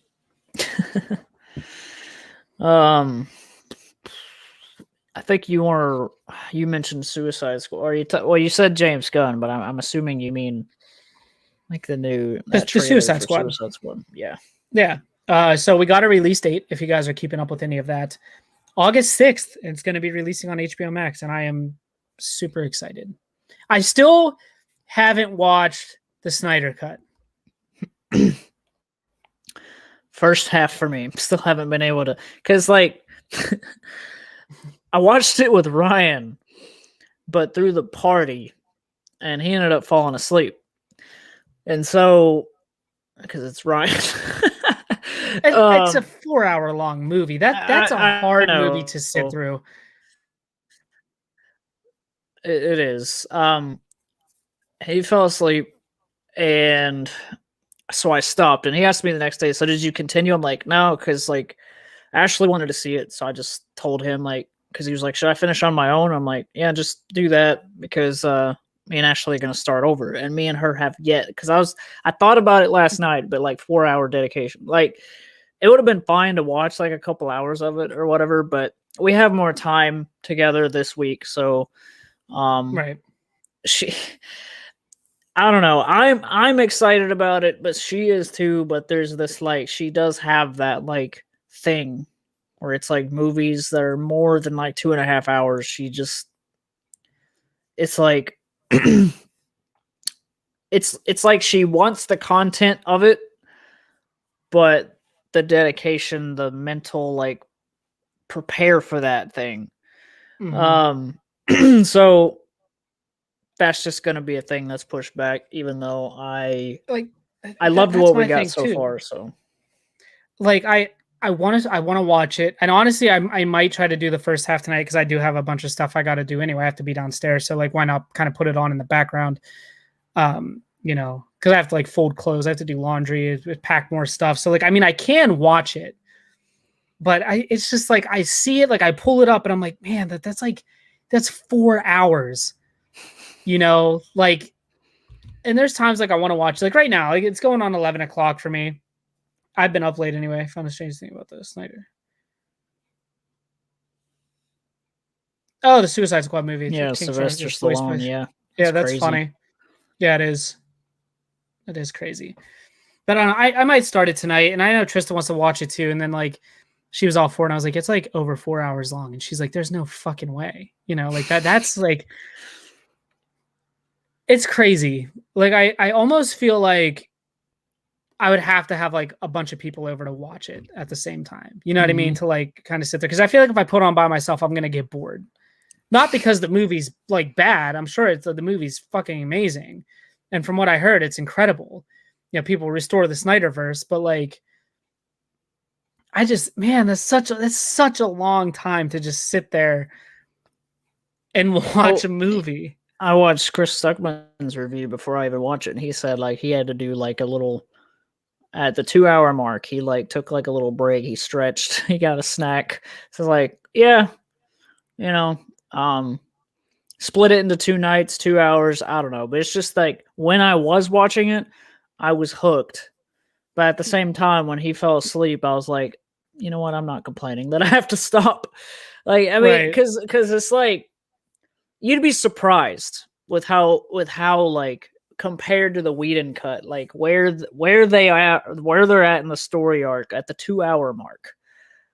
I think you mentioned Suicide Squad, or you said James Gunn, but I'm assuming you mean like the Suicide Squad. Suicide Squad. Yeah. Yeah. So we got a release date if you guys are keeping up with any of that. August 6th, it's going to be releasing on HBO Max, and I am super excited. I still haven't watched the Snyder Cut. First half for me. Still haven't been able to, because like I watched it with Ryan, but through the party, and he ended up falling asleep. And so, because it's Ryan. It's a 4-hour long movie. That's a hard movie to sit through. It is. He fell asleep, and so I stopped. And he asked me the next day, "So did you continue?" I'm like, "No," because like Ashley wanted to see it, so I just told him, like, because he was like, "Should I finish on my own?" I'm like, "Yeah, just do that," because me and Ashley are gonna start over, and me and her have yet. Because I thought about it last night, but like 4-hour dedication, like it would have been fine to watch like a couple hours of it or whatever, but we have more time together this week, so right. I don't know. I'm excited about it, but she is too. But there's this like she does have that like thing where it's like movies that are more than like 2.5 hours. It's like it's like she wants the content of it, but the dedication, the mental like prepare for that thing. Mm-hmm. So that's just going to be a thing that's pushed back, even though I loved what we got so far. So like I want to watch it, and honestly I might try to do the first half tonight because I do have a bunch of stuff I got to do anyway. I have to be downstairs, so like why not kind of put it on in the background, you know, because I have to like fold clothes, I have to do laundry, pack more stuff. So like I mean I can watch it, but it's just like I see it, like I pull it up and I'm like, man, that's 4 hours, you know, like. And there's times like I want to watch, like right now, like it's going on 11 o'clock for me. I've been up late anyway. I found the strange thing about the Snyder. Oh, the Suicide Squad movie. Yeah, Sylvester Stallone. Yeah, yeah, that's crazy. Funny. Yeah, it is. It is crazy. But I might start it tonight, and I know Trista wants to watch it too. And then like she was all for it, and I was like, it's like over 4 hours long, and she's like, there's no fucking way, you know, like that's like. It's crazy. Like I almost feel like I would have to have like a bunch of people over to watch it at the same time. You know what I mean? To like kind of sit there. Because I feel like if I put on by myself, I'm going to get bored. Not because the movie's like bad. I'm sure the movie's fucking amazing. And from what I heard, it's incredible. You know, people restore the Snyderverse, but like, I just, man, that's such a long time to just sit there and watch a movie. I watched Chris Stuckman's review before I even watched it, and he said like he had to do like a little at the 2-hour mark. He like took like a little break. He stretched. He got a snack. So like, yeah, you know, split it into 2 nights, 2 hours. I don't know, but it's just like when I was watching it, I was hooked. But at the same time, when he fell asleep, I was like, you know what? I'm not complaining that I have to stop. Like, I mean, because it's like. You'd be surprised with how like compared to the Whedon cut, like where they're at in the story arc at the 2-hour mark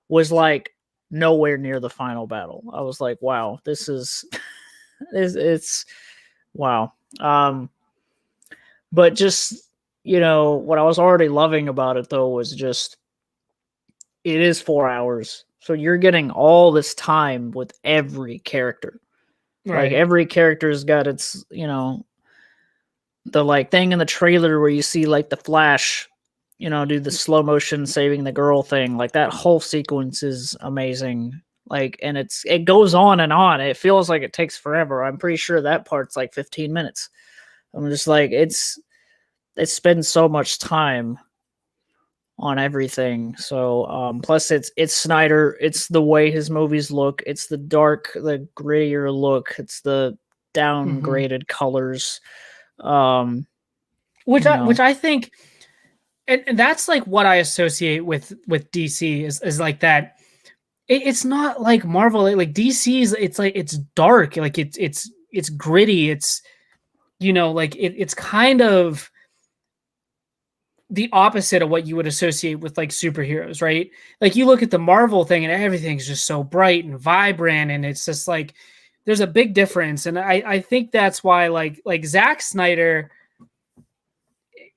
was like nowhere near the final battle. I was like, wow, this is it's wow. But just, you know, what I was already loving about it though was just it is 4 hours. So you're getting all this time with every character. Right. Like every character's got its, you know, the like thing in the trailer where you see like the Flash, you know, do the slow motion saving the girl thing. Like that whole sequence is amazing. Like, and it goes on and on. It feels like it takes forever. I'm pretty sure that part's like 15 minutes. I'm just like, it spends so much time on everything. So plus it's Snyder, it's the way his movies look, it's the dark, the grittier look, it's the downgraded colors. Which I think, and that's like what I associate with DC is like that. It's not like Marvel. Like DC's, it's like it's dark. Like it's gritty. It's like it's kind of the opposite of what you would associate with like superheroes, right? Like you look at the Marvel thing and everything's just so bright and vibrant, and it's just like there's a big difference. And I think that's why like Zack Snyder,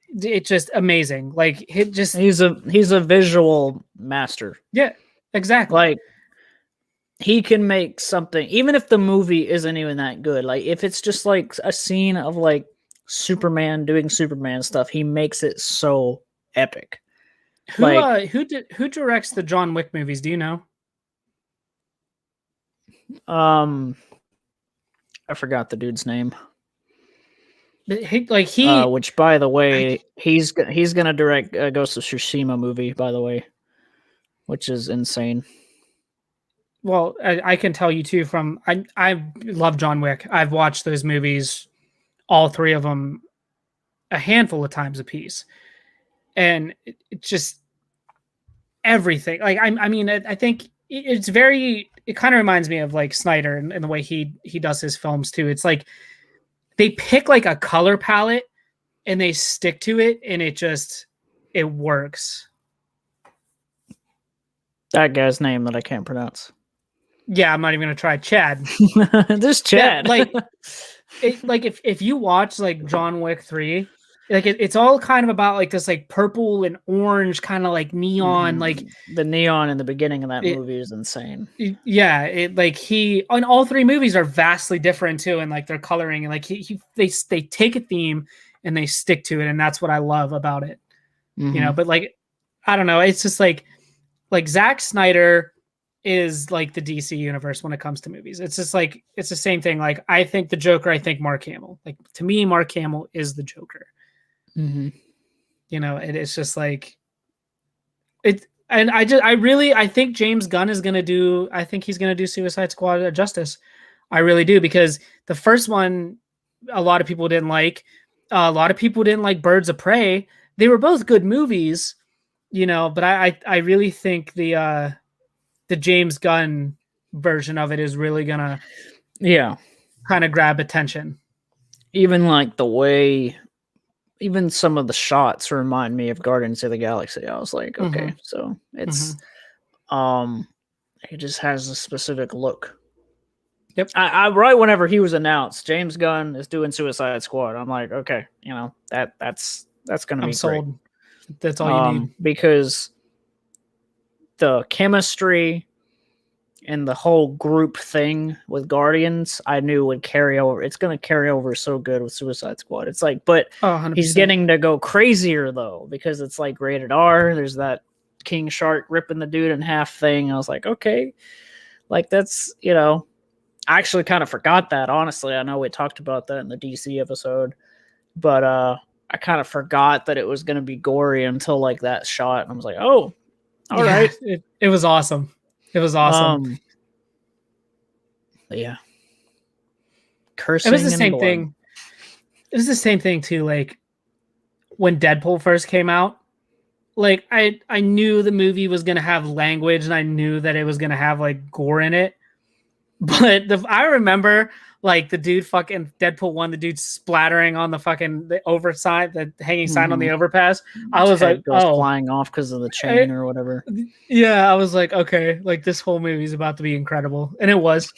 it's just amazing. Like he's a visual master. Yeah, exactly. Like he can make something, even if the movie isn't even that good. Like if it's just like a scene of like Superman doing Superman stuff, he makes it so epic. Who directs the John Wick movies? Do you know? I forgot the dude's name. Which, by the way, he's gonna direct Ghost of Tsushima movie. By the way, which is insane. Well, I can tell you too. I love John Wick. I've watched those movies, all three of them, a handful of times apiece, and it's just everything. Like I mean, I think it's very. It kind of reminds me of like Snyder and the way he does his films too. It's like they pick like a color palette and they stick to it, and it works. That guy's name that I can't pronounce. Yeah, I'm not even gonna try. Chad. Just Chad. Yeah, like if you watch like John Wick 3, like it's all kind of about like this like purple and orange kind of like neon, like the neon in the beginning of that movie is insane. Yeah, he on all three movies are vastly different too, and like their coloring, and like they take a theme and they stick to it, and that's what I love about it. But like I don't know, it's just like Zack Snyder is like the DC universe when it comes to movies. It's just like it's the same thing. Like I think the Joker, I think Mark Hamill. Like to me, Mark Hamill is the Joker. It's just like it. And I think James Gunn is gonna do. I think he's gonna do Suicide Squad justice. I really do, because the first one, a lot of people didn't like. A lot of people didn't like Birds of Prey. They were both good movies, But I really think the James Gunn version of it is really gonna kind of grab attention. Even like the way, even some of the shots remind me of Guardians of the Galaxy. I was like, okay, so it's it just has a specific look. Yep. I right whenever he was announced, James Gunn is doing Suicide Squad. I'm like, okay, that's gonna be sold. Great. That's all you need, because the chemistry and the whole group thing with Guardians, I knew would carry over. It's going to carry over so good with Suicide Squad. It's like, but he's getting to go crazier though, because it's like rated R. There's that King Shark ripping the dude in half thing. I was like, okay, like that's, I actually kind of forgot that, honestly. I know we talked about that in the DC episode, but I kind of forgot that it was going to be gory until like that shot. And I was like, oh, all right. It was awesome. It was awesome. Yeah. Cursing. It was the same thing. It was the same thing too. Like when Deadpool first came out, like I knew the movie was going to have language, and I knew that it was going to have like gore in it. But I remember like the dude fucking Deadpool 1, the dude splattering on the overside, the hanging sign on the overpass. I was like, flying off because of the chain or whatever. Yeah, I was like, okay, like this whole movie is about to be incredible, and it was.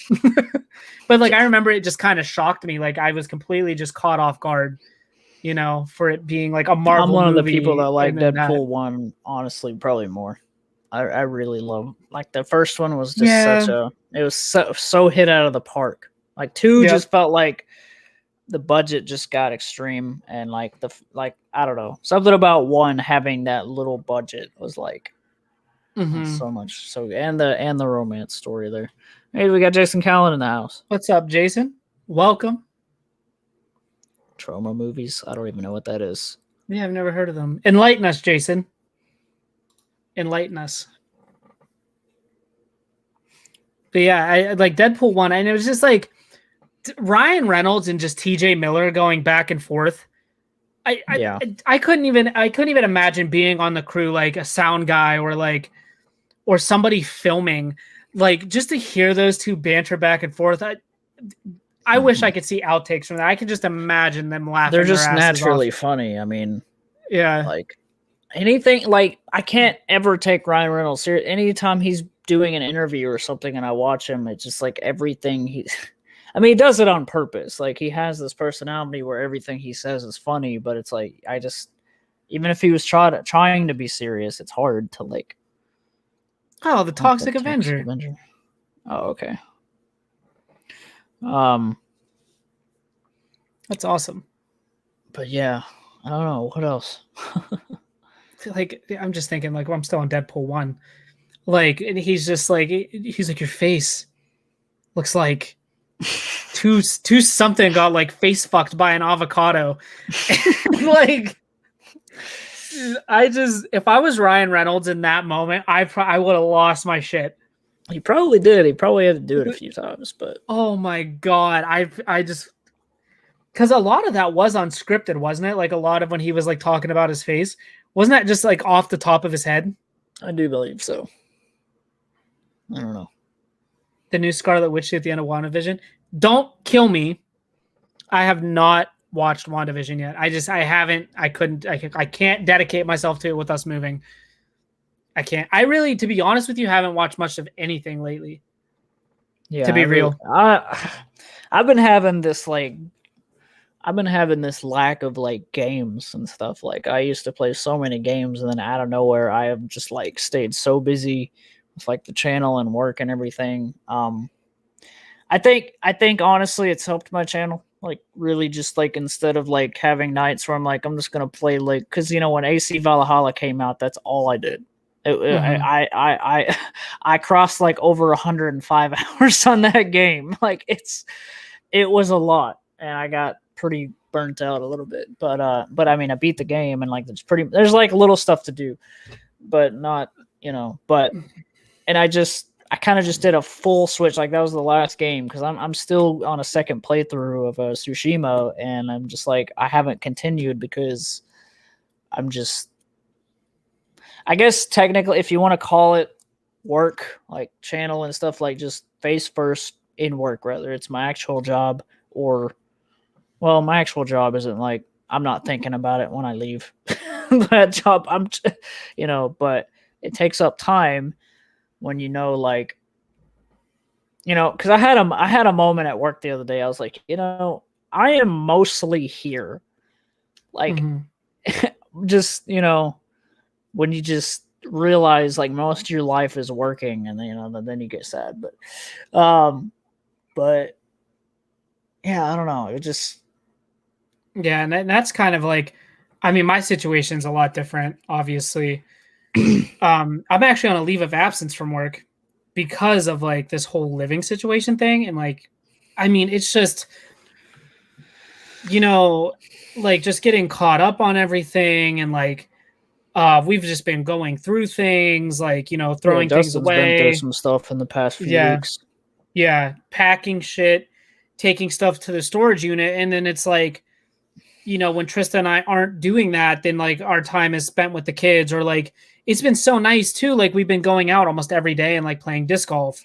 But like I remember it just kind of shocked me. Like I was completely just caught off guard, for it being like a Marvel. I'm one of the movie, people that like Deadpool 1, honestly, probably more. I really love, like, the first one was just it was so hit out of the park. Like 2 just felt like the budget just got extreme, and like I don't know, something about 1 having that little budget was like So much. So and the romance story there. Hey, we got Jason Callan in the house. What's up, Jason? Welcome. Trauma movies. I don't even know what that is. Yeah, I've never heard of them. Enlighten us, Jason. Enlighten us. But yeah, I like Deadpool 1, and it was just like Ryan Reynolds and just TJ Miller going back and forth. I couldn't even imagine being on the crew, like a sound guy or somebody filming, like just to hear those two banter back and forth. I wish I could see outtakes from that. I can just imagine them laughing. They're just naturally funny. I mean, yeah, like anything. Like I can't ever take Ryan Reynolds serious. Anytime he's doing an interview or something, and I watch him, it's just like everything he. I mean, he does it on purpose. Like he has this personality where everything he says is funny, but it's like even if he was trying to be serious, it's hard to like. Oh, the Toxic Avenger. Oh, okay. That's awesome. But yeah, I don't know what else. Like I'm just thinking, like I'm still on Deadpool 1. Like and he's like your face looks like two something got like face fucked by an avocado. Like if I was Ryan Reynolds in that moment, I would have lost my shit. He probably did. He probably had to do it a few times, but oh my god, I just because a lot of that was unscripted, wasn't it? Like a lot of when he was like talking about his face, wasn't that just like off the top of his head? I do believe so. I don't know. The new Scarlet Witch at the end of WandaVision. Don't kill me. I have not watched WandaVision yet. I can't dedicate myself to it with us moving. I can't. I really, to be honest with you, haven't watched much of anything lately. Yeah. To be real. I've been having this lack of like games and stuff. Like I used to play so many games, and then out of nowhere I have just like stayed so busy with like the channel and work and everything. I think honestly it's helped my channel. Like really just like instead of like having nights where I'm like, I'm just gonna play like because when AC Valhalla came out, that's all I did. I crossed like over 105 hours on that game. Like it was a lot, and I got pretty burnt out a little bit. But I mean I beat the game, and like there's like little stuff to do, but not but and I kind of just did a full switch. Like that was the last game because I'm still on a second playthrough of Tsushima, and I'm just like I haven't continued because I'm just. I guess technically, if you want to call it work, like channel and stuff, like just face first in work, whether it's my actual job or, well, my actual job isn't like I'm not thinking about it when I leave that job. But it takes up time when like, because I had a moment at work the other day. I was like, I am mostly here, like, just when you just realize like most of your life is working, and then you get sad. But yeah, I don't know. It just and that's kind of like, I mean, my situation's a lot different, obviously. I'm actually on a leave of absence from work because of like this whole living situation thing, and like, I mean, it's just like just getting caught up on everything, and like. We've just been going through things like, throwing things away. Been through some stuff in the past few weeks. Yeah. Packing shit, taking stuff to the storage unit. And then it's like, when Trista and I aren't doing that, then like our time is spent with the kids, or like, it's been so nice too. Like we've been going out almost every day and like playing disc golf.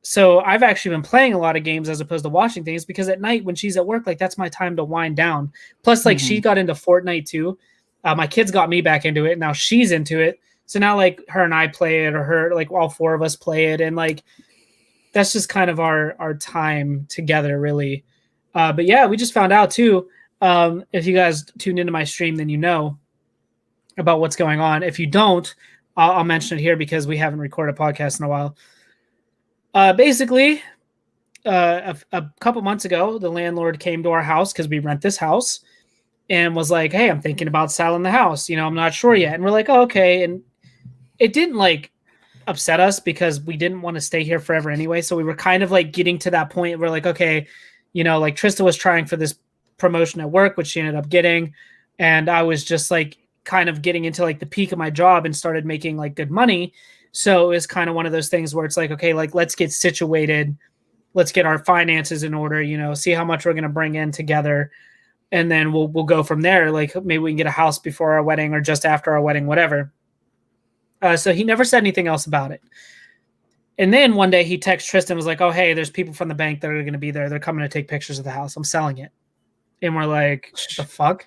So I've actually been playing a lot of games as opposed to watching things, because at night when she's at work, like that's my time to wind down. Plus like she got into Fortnite too. My kids got me back into it. Now she's into it. So now like her and I play it, or her, like all four of us play it. And like, that's just kind of our time together really. But yeah, we just found out too. If you guys tuned into my stream, then about what's going on. If you don't, I'll mention it here because we haven't recorded a podcast in a while. Basically, a couple months ago, the landlord came to our house because we rent this house, and was like, "Hey, I'm thinking about selling the house. I'm not sure yet." And we're like, "Oh, okay." it didn't like upset us because we didn't want to stay here forever anyway. So we were kind of like getting to that point where like, okay, you know, like Trista was trying for this promotion at work, which she ended up getting. And I was just like kind of getting into like the peak of my job and started making like good money. So it was kind of one of those things where it's like, okay, like let's get situated. Let's get our finances in order, you know, see how much we're going to bring in together. And then we'll go from there. Like maybe we can get a house before our wedding or just after our wedding, whatever. So he never said anything else about it. And then one day he texted Tristan, was like, oh, hey, there's people from the bank that are going to be there. They're coming to take pictures of the house. I'm selling it. And we're like, the fuck?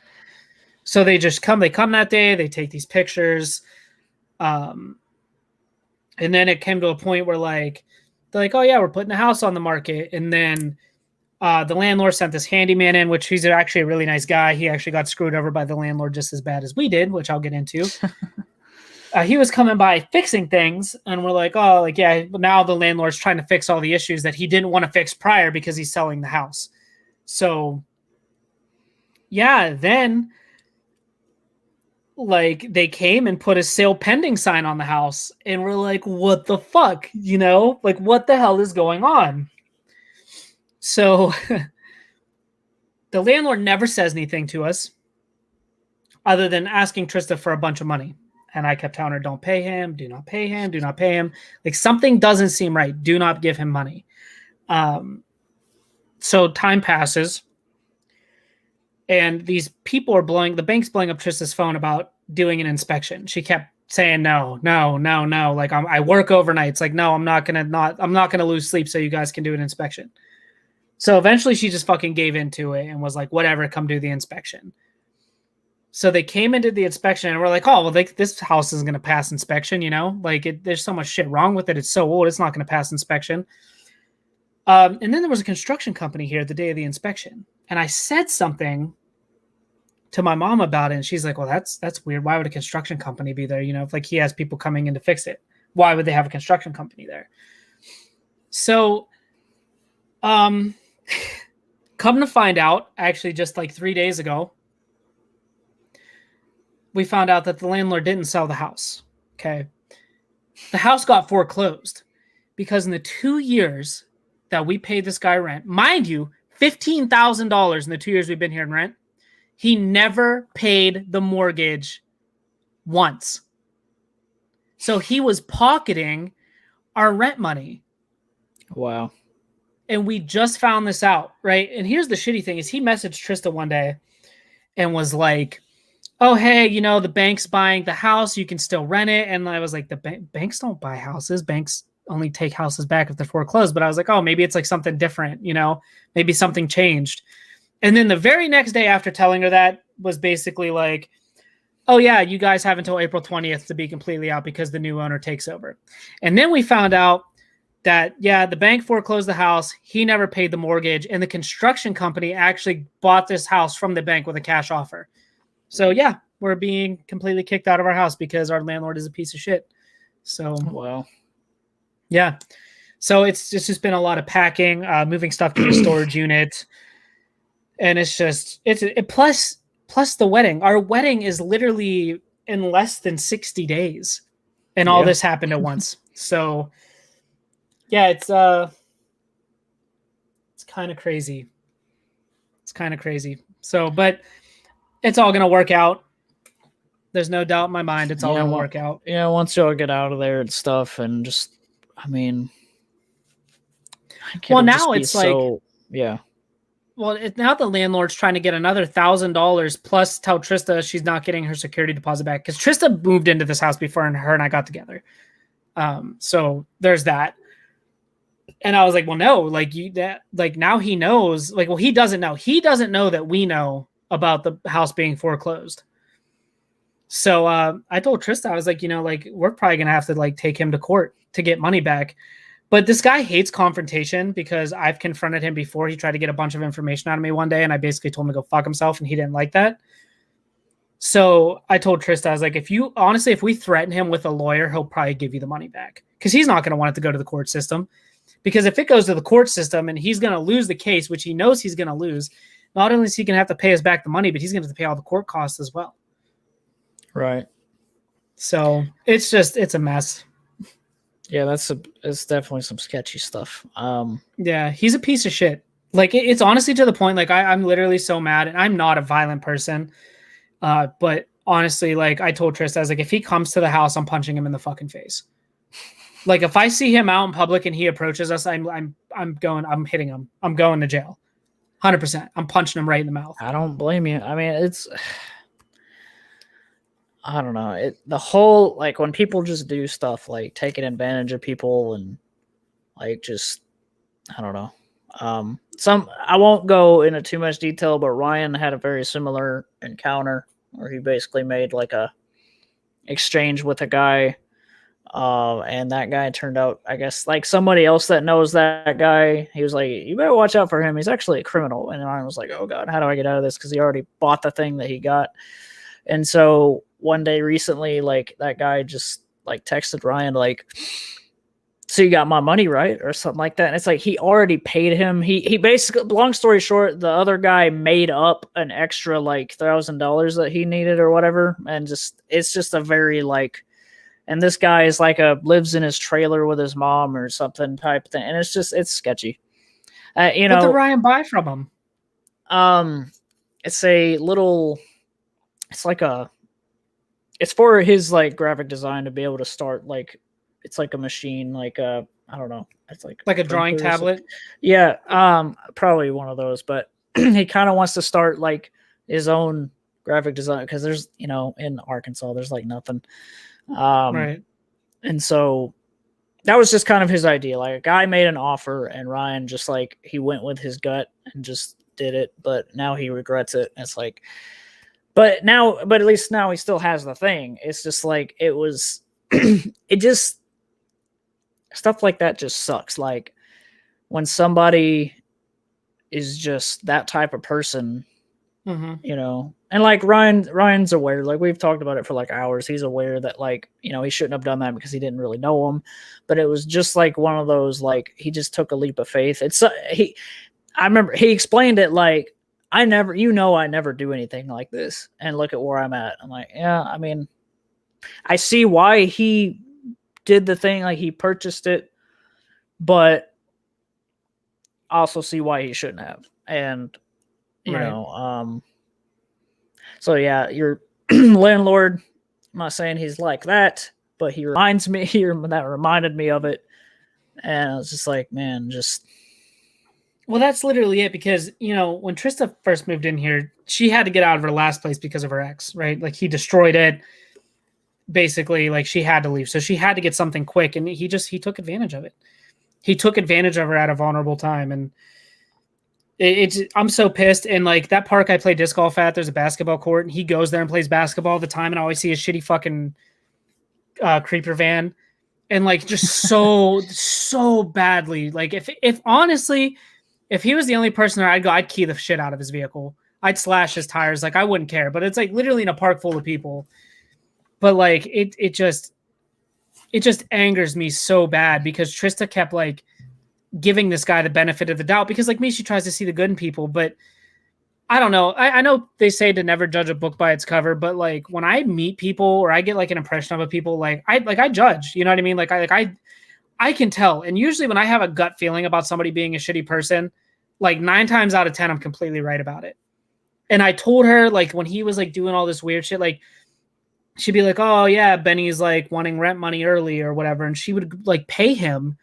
So they just come. They come that day. They take these pictures. And then it came to a point where like, they're like, oh, yeah, we're putting the house on the market. And then the landlord sent this handyman in, which he's actually a really nice guy. He actually got screwed over by the landlord just as bad as we did, which I'll get into. He was coming by fixing things. And we're like, oh, like, yeah, now the landlord's trying to fix all the issues that he didn't want to fix prior because he's selling the house. So, yeah, then like they came and put a sale pending sign on the house and we're like, what the fuck, you know, like what the hell is going on? So the landlord never says anything to us other than asking Trista for a bunch of money. And I kept telling her, don't pay him, do not pay him, do not pay him. Like something doesn't seem right. Do not give him money. So time passes. And these people are the bank's blowing up Trista's phone about doing an inspection. She kept saying, no. Like I work overnight. It's like, no, I'm not going to lose sleep so you guys can do an inspection. So eventually she just fucking gave into it and was like, whatever, come do the inspection. So they came and did the inspection and we're like, oh, well, this house isn't going to pass inspection. You know, like there's so much shit wrong with it. It's so old. It's not going to pass inspection. And then there was a construction company here the day of the inspection. And I said something to my mom about it. And she's like, well, that's weird. Why would a construction company be there? You know, if like he has people coming in to fix it, why would they have a construction company there? So, come to find out, actually just like 3 days ago, we found out that the landlord didn't sell the house. Okay. The house got foreclosed because in the 2 years that we paid this guy rent, mind you, $15,000 in the 2 years we've been here in rent, he never paid the mortgage once. So he was pocketing our rent money. Wow. And we just found this out, right? And here's the shitty thing is he messaged Trista one day and was like, oh, hey, you know, the bank's buying the house. You can still rent it. And I was like, the banks don't buy houses. Banks only take houses back if they're foreclosed. But I was like, oh, maybe it's like something different, you know, maybe something changed. And then the very next day after telling her that was basically like, oh, yeah, you guys have until April 20th to be completely out because the new owner takes over. And then we found out that, yeah, the bank foreclosed the house. He never paid the mortgage. And the construction company actually bought this house from the bank with a cash offer. So, yeah, we're being completely kicked out of our house because our landlord is a piece of shit. So, wow. Yeah. So it's just been a lot of packing, moving stuff to the storage unit. And it's just, plus the wedding. Our wedding is literally in less than 60 days. And all this happened at once. So, yeah, it's kind of crazy. It's kind of crazy. So, but it's all going to work out. There's no doubt in my mind it's all going to work out. Yeah, once y'all get out of there and stuff and just, I mean... Well, now it's so, like... Yeah. Well, now the landlord's trying to get another $1,000 plus tell Trista she's not getting her security deposit back. Because Trista moved into this house before and her and I got together. So there's that. And I was like, well, no, like now he knows. Like, well, he doesn't know. He doesn't know that we know about the house being foreclosed. So I told Trista, I was like, you know, like we're probably gonna have to like take him to court to get money back. But this guy hates confrontation because I've confronted him before. He tried to get a bunch of information out of me one day, and I basically told him to go fuck himself, and he didn't like that. So I told Trista, I was like, if we threaten him with a lawyer, he'll probably give you the money back because he's not going to want it to go to the court system. Because if it goes to the court system and he's going to lose the case, which he knows he's going to lose, not only is he going to have to pay us back the money, but he's going to have to pay all the court costs as well. Right. So it's a mess. Yeah, it's definitely some sketchy stuff. Yeah, he's a piece of shit. Like it's honestly to the point, like I'm literally so mad, and I'm not a violent person. But honestly, like I told Trista, I was like, if he comes to the house, I'm punching him in the fucking face. Like if I see him out in public and he approaches us, I'm hitting him. I'm going to jail. 100%. I'm punching him right in the mouth. I don't blame you. I mean, I don't know. The whole, like, when people just do stuff like taking advantage of people and like just, I don't know. I won't go into too much detail, but Ryan had a very similar encounter where he basically made like a exchange with a guy. And that guy turned out, I guess, like somebody else that knows that guy. He was like, "You better watch out for him. He's actually a criminal." And Ryan was like, "Oh God, how do I get out of this?" Because he already bought the thing that he got. And so one day recently, like that guy just like texted Ryan like, "So you got my money, right?" or something like that. And it's like he already paid him. He basically, long story short, the other guy made up an extra like $1,000 that he needed or whatever, and it's just a very like. And this guy is like lives in his trailer with his mom or something type thing. And it's sketchy. What did Ryan buy from him? It's a little, it's for his like graphic design to be able to start like, it's like a machine, like I don't know. It's like a drawing tablet. Yeah. Probably one of those, but he kind of wants to start like his own graphic design because there's, in Arkansas, there's like nothing. Right. And so that was just kind of his idea. Like a guy made an offer and Ryan just like, he went with his gut and just did it, but now he regrets it. It's like, but at least now he still has the thing. It's just like, it was, it just, stuff like that just sucks. Like when somebody is just that type of person, and like Ryan's aware, like we've talked about it for like hours. He's aware that like, he shouldn't have done that because he didn't really know him, but it was just like one of those, like he just took a leap of faith. I remember he explained it like, I never do anything like this and look at where I'm at. I'm like, yeah, I mean, I see why he did the thing, like he purchased it, but I also see why he shouldn't have. And so yeah, your landlord, I'm not saying he's like that, but he reminds me here, that reminded me of it. And I was just like, man, well, that's literally it. Because, when Trista first moved in here, she had to get out of her last place because of her ex, right? Like he destroyed it. Basically, like she had to leave. So she had to get something quick. And he took advantage of it. He took advantage of her at a vulnerable time. And I'm so pissed. And like that park I play disc golf at, there's a basketball court, and he goes there and plays basketball all the time. And I always see a shitty fucking creeper van, and like just so badly. Like if honestly, if he was the only person there, I'd key the shit out of his vehicle. I'd slash his tires. Like I wouldn't care. But it's like literally in a park full of people. But like it just angers me so bad because Trista kept like giving this guy the benefit of the doubt, because like me, she tries to see the good in people, but I don't know. I know they say to never judge a book by its cover, but like when I meet people or I get like an impression of a people, I judge, you know what I mean? I can tell. And usually when I have a gut feeling about somebody being a shitty person, like 9 times out of 10, I'm completely right about it. And I told her, like, when he was like doing all this weird shit, like she'd be like, "Oh yeah, Benny's like wanting rent money early or whatever." And she would like pay him.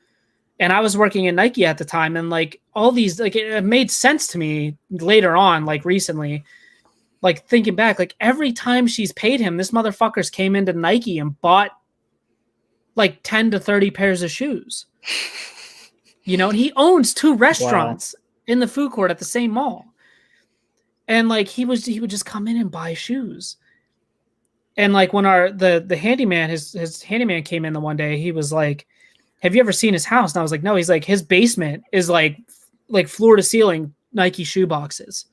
And I was working in Nike at the time, and like all these, like it made sense to me later on, like recently, like thinking back, like every time she's paid him, this motherfucker's came into Nike and bought like 10 to 30 pairs of shoes. And he owns 2 restaurants in the food court at the same mall. And like he would just come in and buy shoes. And like when the handyman, his handyman came in the one day, he was like, "Have you ever seen his house?" And I was like, "No." He's like, "His basement is like floor to ceiling Nike shoe boxes."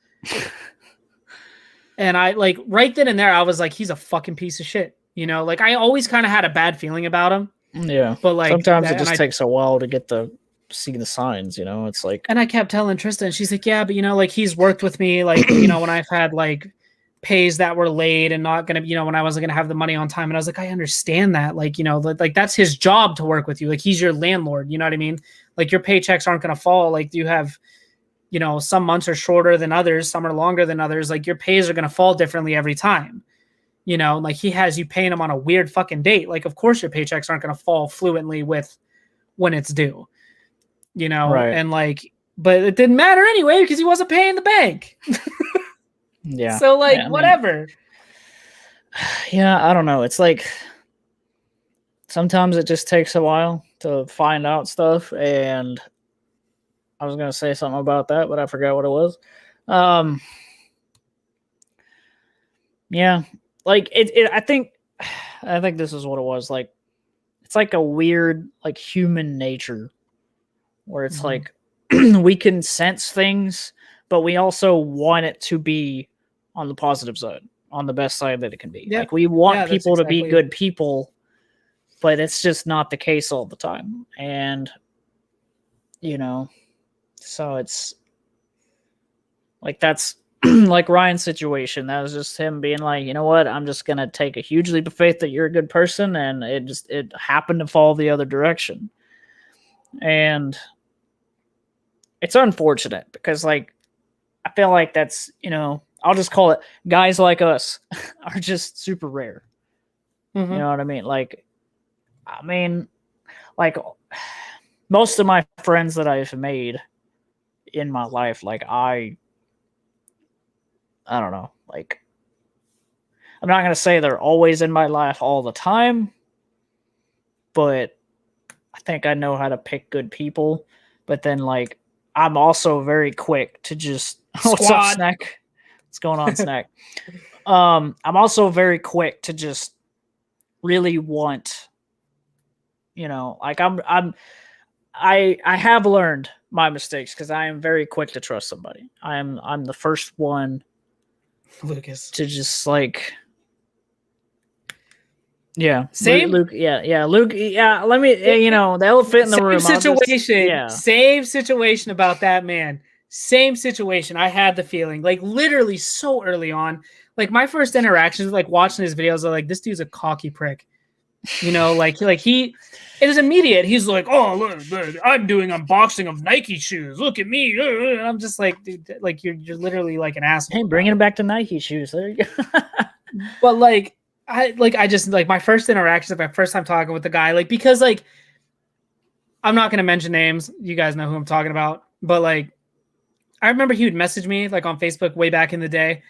And I like right then and there, I was like, he's a fucking piece of shit. Like I always kind of had a bad feeling about him. Yeah. But like sometimes it just takes a while to get see the signs, it's like. And I kept telling Tristan, she's like, "Yeah, but like he's worked with me, like, when I've had like pays that were late and not going to, when I wasn't going to have the money on time. And I was like, I understand that. Like, like that's his job to work with you. Like he's your landlord. You know what I mean? Like your paychecks aren't going to fall. Like you have, some months are shorter than others. Some are longer than others. Like your pays are going to fall differently every time. Like he has you paying him on a weird fucking date. Like, of course your paychecks aren't going to fall fluently with when it's due, Right. and like, but it didn't matter anyway, because he wasn't paying the bank. Yeah. So like, Yeah, whatever. Yeah. I don't know. It's like, sometimes it just takes a while to find out stuff. And I was going to say something about that, but I forgot what it was. Yeah. Like I think this is what it was. Like, it's like a weird, like human nature where it's like, we can sense things, but we also want it to be on the positive side, on the best side that it can be. Yeah. Like we want people to be exactly good people, but it's just not the case all the time. And, so it's like, that's like Ryan's situation. That was just him being like, you know what? I'm just going to take a huge leap of faith that you're a good person. And it happened to fall the other direction. And it's unfortunate because, like, I feel like that's, I'll just call it guys like us are just super rare. Mm-hmm. You know what I mean? Like, most of my friends that I've made in my life, like, I don't know, like, I'm not going to say they're always in my life all the time, but I think I know how to pick good people. But then, like, I'm also very quick to just what's up, Snack? What's going on, Snack? I'm also very quick to just really want, like I have learned my mistakes because I am very quick to trust somebody. I'm the first one, Lucas, to just like. Yeah. Same. Luke. Yeah. Luke. Yeah. Let me. The elephant in the room. Same situation about that man. Same situation. I had the feeling, like, literally so early on, like my first interactions, like watching his videos, are like, this dude's a cocky prick. It was immediate. He's like, oh, look, I'm doing unboxing of Nike shoes. Look at me. And I'm just like, dude, like you're literally like an asshole. Hey, bringing it back to Nike shoes. There you go. But like, I just like my first interaction, my first time talking with the guy, like, because like, I'm not going to mention names. You guys know who I'm talking about. But like, I remember he would message me like on Facebook way back in the day.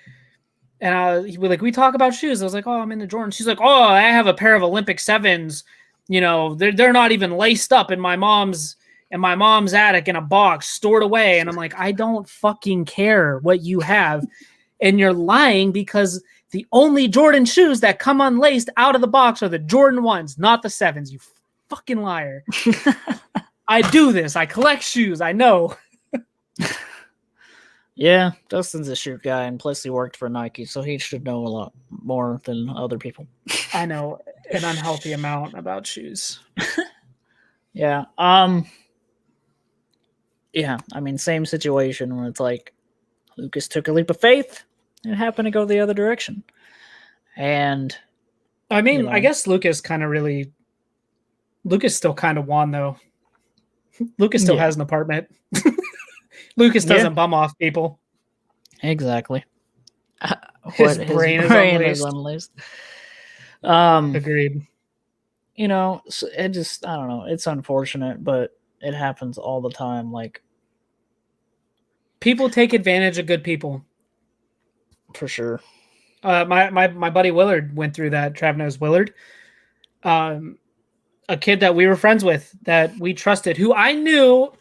And he would, like, we talk about shoes. I was like, oh, I'm into Jordan. She's like, oh, I have a pair of Olympic 7s. They're not even laced up in my mom's attic in a box stored away. And I'm like, I don't fucking care what you have. And you're lying, because the only Jordan shoes that come unlaced out of the box are the Jordan 1s, not the 7s. You fucking liar. I do this. I collect shoes. I know. Yeah, Dustin's a shoe guy, and plus he worked for Nike, so he should know a lot more than other people. I know an unhealthy amount about shoes. Yeah. Yeah, I mean, same situation where it's like Lucas took a leap of faith and happened to go the other direction. And I mean, I guess Lucas still kind of won, though. Lucas still has an apartment. Lucas doesn't bum off people. Exactly. His brain is unlaced. Agreed. It just, I don't know. It's unfortunate, but it happens all the time. Like, people take advantage of good people. For sure. My buddy Willard went through that. Trav knows Willard. A kid that we were friends with, that we trusted, who I knew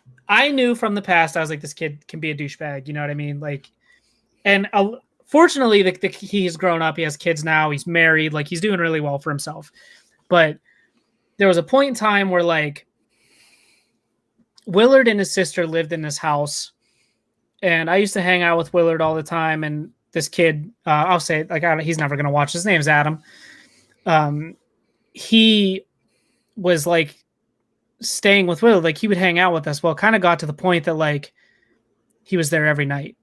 from the past. I was like, this kid can be a douchebag. You know what I mean? Like, and fortunately, he's grown up. He has kids now. He's married. Like, he's doing really well for himself. But there was a point in time where, like, Willard and his sister lived in this house, and I used to hang out with Willard all the time. And this kid, I'll say it, like, he's never going to watch. His name's Adam. He was like staying with Willard. Like, he would hang out with us. Well, it kind of got to the point that, like, he was there every night.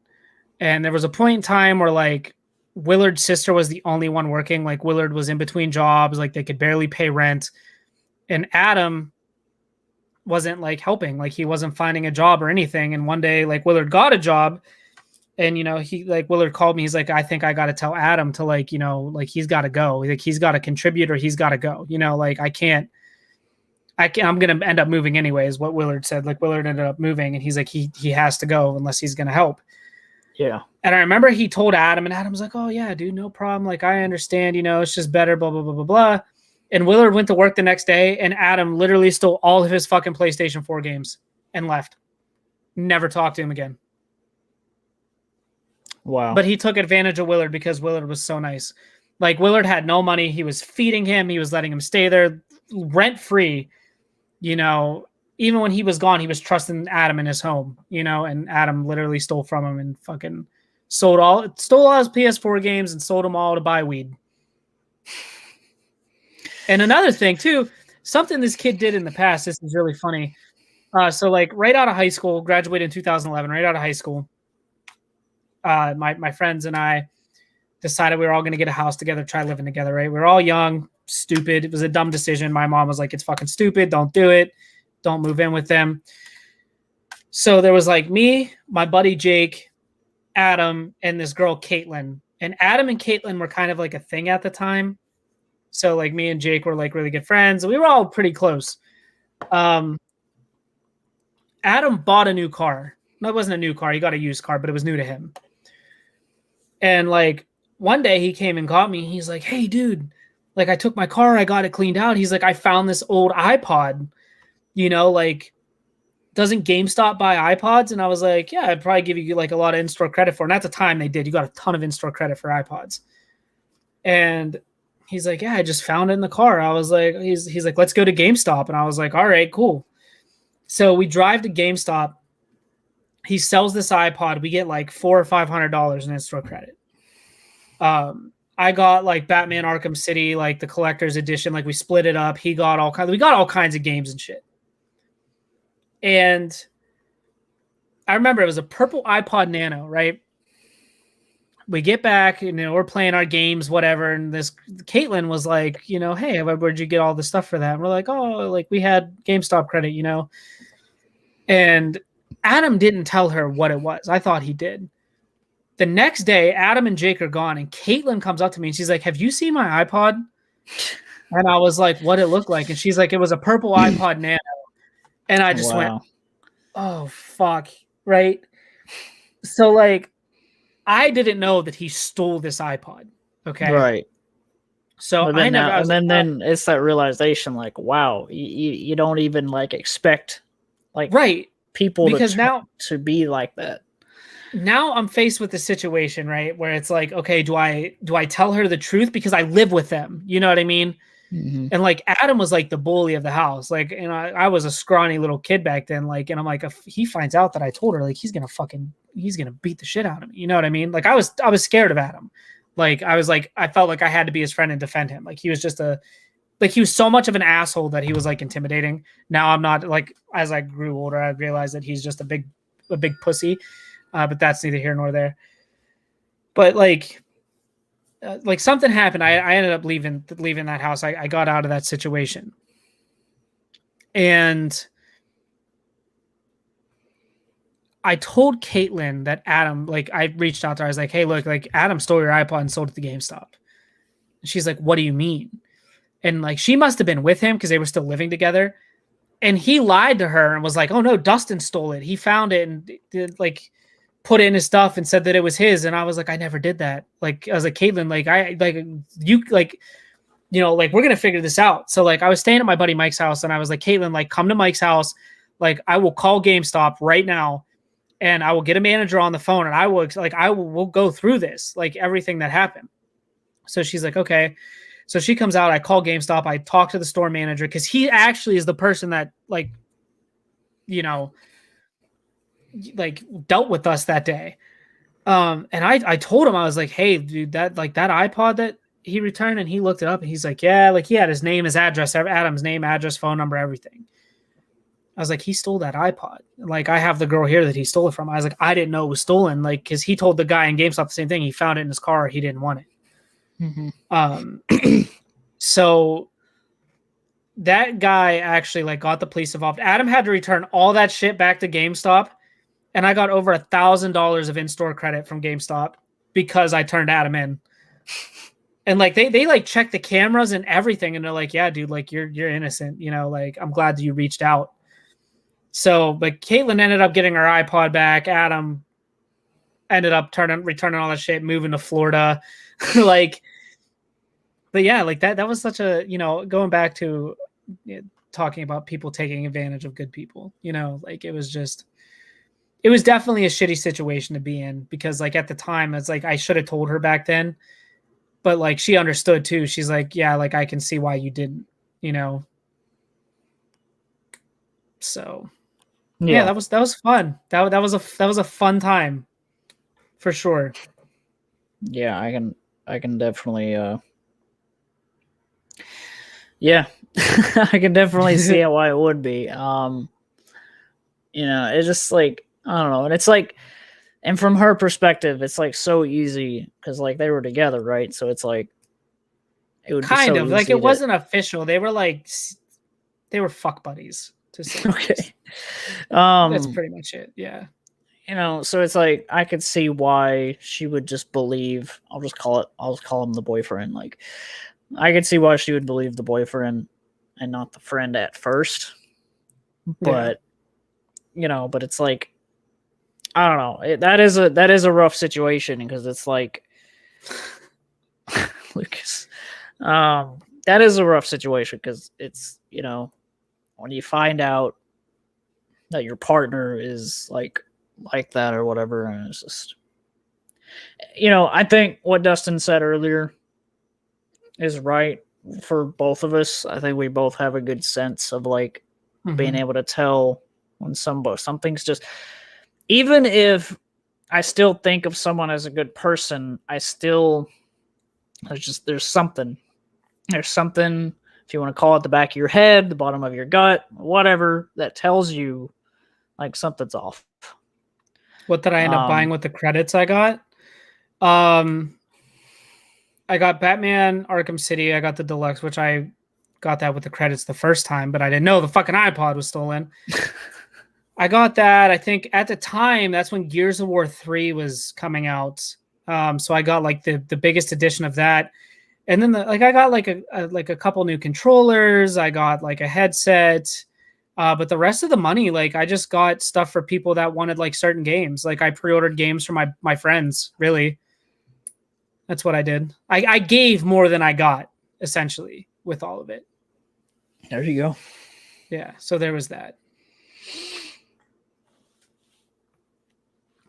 And there was a point in time where, like, Willard's sister was the only one working. Like Willard was in between jobs, like they could barely pay rent. And Adam wasn't like helping, like he wasn't finding a job or anything. And one day, like Willard got a job, and Willard called me. He's like, I think I got to tell Adam to like he's got to go. Like he's got to contribute or he's got to go. Like I can't. I'm gonna end up moving anyways. What Willard said. Like Willard ended up moving, and he's like he has to go unless he's gonna help. Yeah. And I remember he told Adam, and Adam's like, oh yeah, dude, no problem. Like I understand. It's just better. Blah blah blah blah blah. And Willard went to work the next day, and Adam literally stole all of his fucking PlayStation 4 games and left. Never talked to him again. Wow. But he took advantage of Willard because Willard was so nice. Like Willard had no money. He was feeding him. He was letting him stay there rent free. Even when he was gone, he was trusting Adam in his home, and Adam literally stole from him and fucking stole all his PS4 games and sold them all to buy weed. And another thing too, something this kid did in the past, this is really funny. So like right out of high school, graduated in 2011, right out of high school, my friends and I decided we were all going to get a house together, try living together, right? We were all young, stupid. It was a dumb decision. My mom was like, it's fucking stupid. Don't do it. Don't move in with them. So there was like me, my buddy Jake, Adam, and this girl, Caitlin. And Adam and Caitlin were kind of like a thing at the time. So like me and Jake were like really good friends. We were all pretty close. Adam bought a new car. No, it wasn't a new car. He got a used car, but it was new to him. And like one day he came and got me. He's like, hey, dude, like I took my car. I got it cleaned out. He's like, I found this old iPod, like doesn't GameStop buy iPods? And I was like, yeah, I'd probably give you like a lot of in-store credit for it. And at the time they did. You got a ton of in-store credit for iPods. And he's like, yeah, I just found it in the car. I was like, he's like, let's go to GameStop. And I was like, all right, cool. So we drive to GameStop. He sells this iPod. We get like $400 or $500 in in-store credit. I got like Batman Arkham City, like the collector's edition. Like we split it up. We got all kinds of games and shit. And I remember it was a purple iPod Nano, right? We get back, we're playing our games, whatever. And this Caitlin was like, hey, where'd you get all the stuff for that? And we're like, oh, like we had GameStop credit, And Adam didn't tell her what it was. I thought he did. The next day, Adam and Jake are gone, and Caitlin comes up to me and she's like, have you seen my iPod? And I was like, what it looked like? And she's like, it was a purple iPod Nano. And I just went, oh, fuck. Right. So like, I didn't know that he stole this iPod. Okay. Right. So then it's that realization, like, wow, you don't even like expect like right people because now to be like that. Now I'm faced with the situation, right, where it's like, okay, do I tell her the truth because I live with them? You know what I mean? Mm-hmm. And like Adam was like the bully of the house, like, and I was a scrawny little kid back then, like, and I'm like, if he finds out that I told her, like, he's gonna beat the shit out of me. You know what I mean? Like I was scared of Adam. Like I felt like I had to be his friend and defend him. Like he was just he was so much of an asshole that he was like intimidating. Now I'm not, like, as I grew older, I realized that he's just a big pussy. But that's neither here nor there. But like something happened. I ended up leaving that house. I got out of that situation. And I told Caitlin that Adam, like, I reached out to her. I was like, hey, look, like Adam stole your iPod and sold it to GameStop. And she's like, what do you mean? And like, she must have been with him because they were still living together. And he lied to her and was like, oh no, Dustin stole it. He found it and did, like, put in his stuff and said that it was his. And I was like, I never did that. Like, I was like, Caitlin, like, we're going to figure this out. So like, I was staying at my buddy Mike's house and I was like, Caitlin, like, come to Mike's house. Like, I will call GameStop right now and I will get a manager on the phone and we'll go through this, like everything that happened. So she's like, okay. So she comes out, I call GameStop. I talk to the store manager because he actually is the person that, like, like dealt with us that day. And I told him, I was like, hey, dude, that iPod that he returned, and he looked it up and he's like, yeah, like he had his name, his address, Adam's name, address, phone number, everything. I was like, he stole that iPod. Like, I have the girl here that he stole it from. I was like, I didn't know it was stolen. Like, because he told the guy in GameStop the same thing. He found it in his car. He didn't want it. Mm-hmm. So that guy actually like got the police involved. Adam had to return all that shit back to GameStop, and I got over $1,000 of in-store credit from GameStop because I turned Adam in. And like they like check the cameras and everything, and they're like, yeah, dude, like you're innocent, you know, like I'm glad that you reached out. So, but Caitlin ended up getting her iPod back. Adam ended up returning all that shit, moving to Florida. Like, but yeah, like that was such a, you know, going back to talking about people taking advantage of good people, you know, like it was definitely a shitty situation to be in, because like at the time it's like I should have told her back then, but like she understood too. She's like, yeah, like I can see why you didn't, you know. So yeah, that was fun. That was a fun time for sure. Yeah, I can definitely yeah. I can definitely see why it would be. You know, it's just like, I don't know, and it's like, and from her perspective, it's like so easy because like they were together, right? So it's like it would kind be so of like it easy wasn't official. They were fuck buddies to say. Okay. That's pretty much it. Yeah. You know, so it's like I could see why she would just believe. I'll just call him the boyfriend. Like, I could see why she would believe the boyfriend and not the friend at first. But you know, but it's like, I don't know. That is a rough situation because it's like Lucas. That is a rough situation because it's, you know, when you find out that your partner is like that or whatever, and it's just, you know, I think what Dustin said earlier is right for both of us. I think we both have a good sense of like being able to tell when something's just, even if I still think of someone as a good person, there's something, if you want to call it the back of your head, the bottom of your gut, whatever, that tells you like something's off. What did I end up buying with the credits I got? I got Batman Arkham City. I got the deluxe, which I got that with the credits the first time, but I didn't know the fucking iPod was stolen. I got that. I think at the time, that's when Gears of War 3 was coming out. So I got like the biggest edition of that. And then I got like a couple new controllers. I got like a headset. But the rest of the money, like I just got stuff for people that wanted like certain games. Like I pre-ordered games for my friends, really. That's what I did. I gave more than I got, essentially, with all of it. There you go. Yeah, so there was that.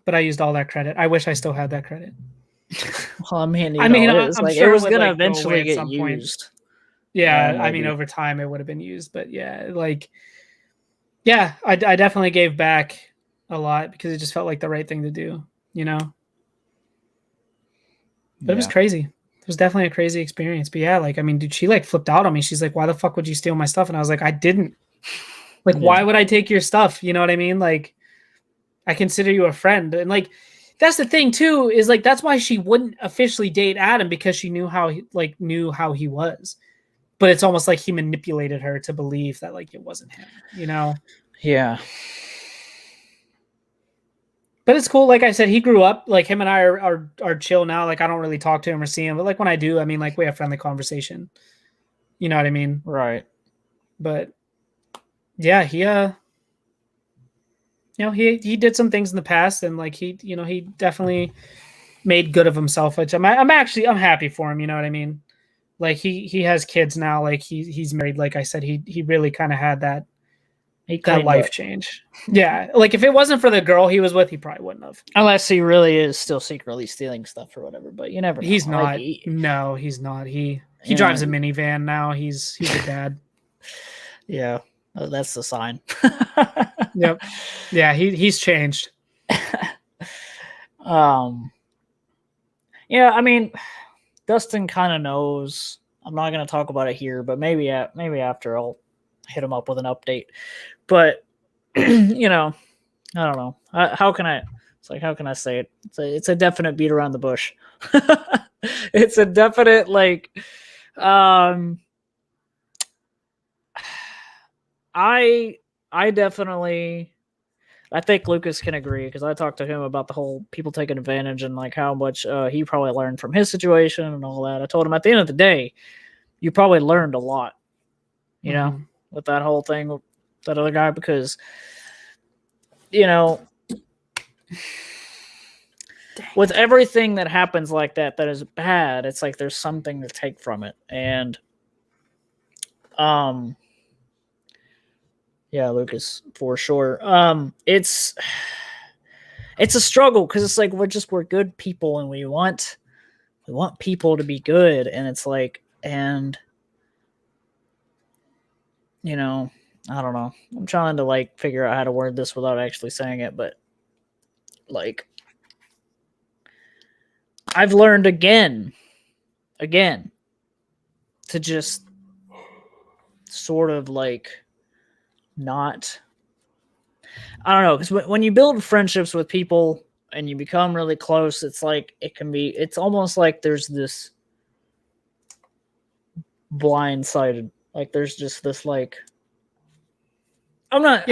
But I used all that credit. I wish I still had that credit. Well, I mean, I'm like, sure it was would, gonna like, eventually go get used. Point. Yeah, maybe. I mean, over time it would have been used, but yeah, like, yeah, I definitely gave back a lot because it just felt like the right thing to do, you know. But it was crazy. It was definitely a crazy experience. But yeah, like, I mean, dude, she like flipped out on me. She's like, "Why the fuck would you steal my stuff?" And I was like, "I didn't. Like, why would I take your stuff? You know what I mean? Like, I consider you a friend." And like, that's the thing too, is like that's why she wouldn't officially date Adam, because she knew how he was. But it's almost like he manipulated her to believe that like it wasn't him, you know? Yeah. But it's cool. Like I said, he grew up. Like him and I are chill now. Like I don't really talk to him or see him, but like when I do, I mean, like we have friendly conversation. You know what I mean? Right. But yeah, he he did some things in the past, and like he definitely made good of himself, which I'm happy for him. You know what I mean? Like he has kids now. Like he's married. Like I said, he really kind of had that life change. Yeah, like if it wasn't for the girl he was with, he probably wouldn't have. Unless he really is still secretly stealing stuff or whatever, but you never know. He's not. No, he's not. He drives a minivan now. He's a dad. Yeah, that's the sign. Yep. Yeah, he's changed. Yeah, I mean, Dustin kind of knows. I'm not going to talk about it here, but maybe after I'll hit him up with an update. But you know, I don't know. How can I? It's like, how can I say it? It's a definite beat around the bush. It's a definite like. I definitely. I think Lucas can agree because I talked to him about the whole people taking advantage and like how much he probably learned from his situation and all that. I told him at the end of the day, you probably learned a lot, you know, with that whole thing with that other guy because, you know, with everything that happens like that is bad, it's like there's something to take from it. And, yeah, Lucas, for sure. It's a struggle because it's like we're good people and we want people to be good, and it's like, and you know, I don't know. I'm trying to like figure out how to word this without actually saying it, but like I've learned again to just sort of like not, I don't know, because when you build friendships with people and you become really close, it's like it's almost like there's this blindsided, like there's just this like, I'm not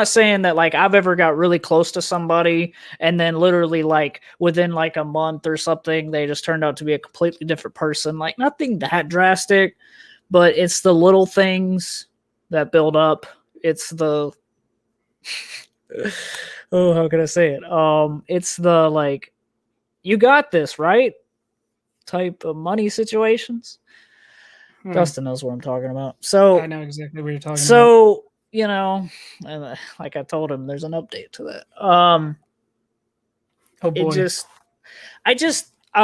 saying that like I've ever got really close to somebody and then literally like within like a month or something they just turned out to be a completely different person. Like nothing that drastic, but it's the little things that build up. It's the oh, how can I say it? It's the like, you got this, right? Type of money situations. Dustin knows what I'm talking about. So I know exactly what you're talking about. So, you know, and like I told him, there's an update to that. Oh boy. I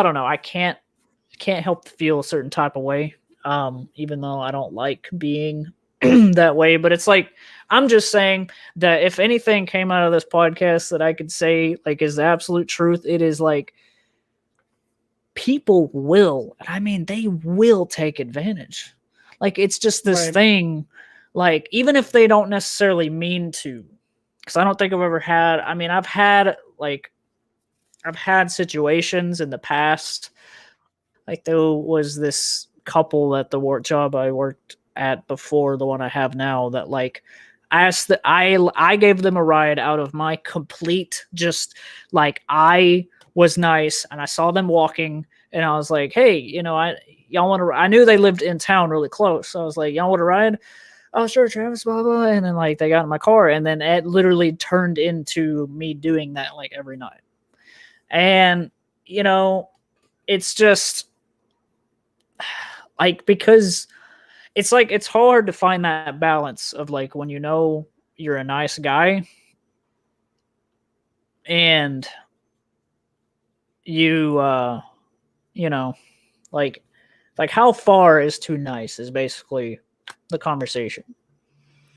don't know. I can't help to feel a certain type of way. Even though I don't like being that way, but it's like, I'm just saying that if anything came out of this podcast that I could say like is the absolute truth, it is like people will, and I mean they will take advantage. Like it's just this thing, like even if they don't necessarily mean to, because I don't think I've ever had, I mean I've had situations in the past, like there was this couple at the work job I worked at before the one I have now that like I gave them a ride out of my complete, just like I was nice and I saw them walking and I was like, hey, you know, y'all want to, I knew they lived in town really close. So I was like, y'all want to ride? Oh, sure, Travis, blah, blah. And then like they got in my car and then it literally turned into me doing that like every night. And, you know, it's just like, because it's like, it's hard to find that balance of like when you know you're a nice guy and you, you know, like how far is too nice is basically the conversation.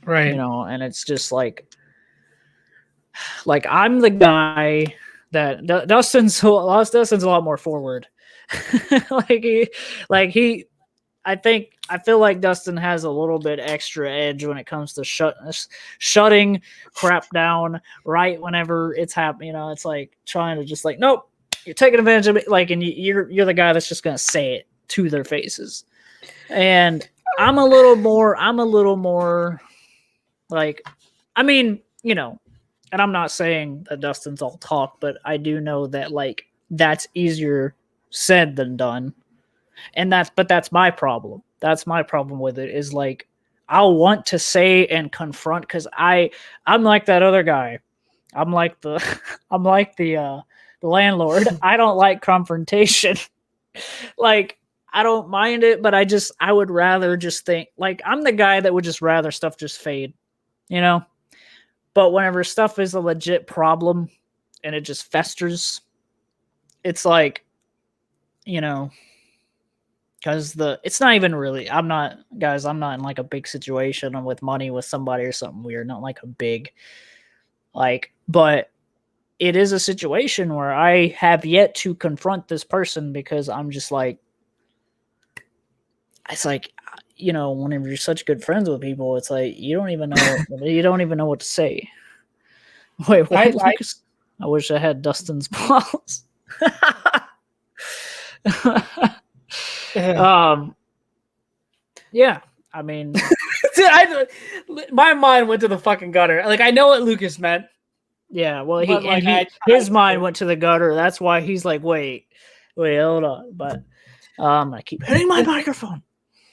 Right. You know, and it's just like I'm the guy that Dustin's a lot more forward. I feel like Dustin has a little bit extra edge when it comes to shutting crap down right whenever it's happening. You know, it's like trying to just like, nope, you're taking advantage of it. Like, and you're the guy that's just gonna say it to their faces. And I'm a little more like, I mean, you know, and I'm not saying that Dustin's all talk, but I do know that like that's easier said than done. And that's my problem. That's my problem with it is like, I'll want to say and confront because I'm like that other guy. I'm like the landlord. I don't like confrontation. Like, I don't mind it, but I would rather just think like I'm the guy that would just rather stuff just fade, you know? But whenever stuff is a legit problem and it just festers, it's like, you know, because it's not even really, I'm not in like a big situation. I'm with money with somebody or something weird, not like a big, like, but it is a situation where I have yet to confront this person because I'm just like, it's like, you know, whenever you're such good friends with people, it's like you don't even know what to say. Wait, what, Lucas? I wish I had Dustin's balls. Yeah, I mean, my mind went to the fucking gutter. Like, I know what Lucas meant. Yeah, well, his mind went to the gutter. That's why he's like, wait, hold on. But I keep hitting my microphone.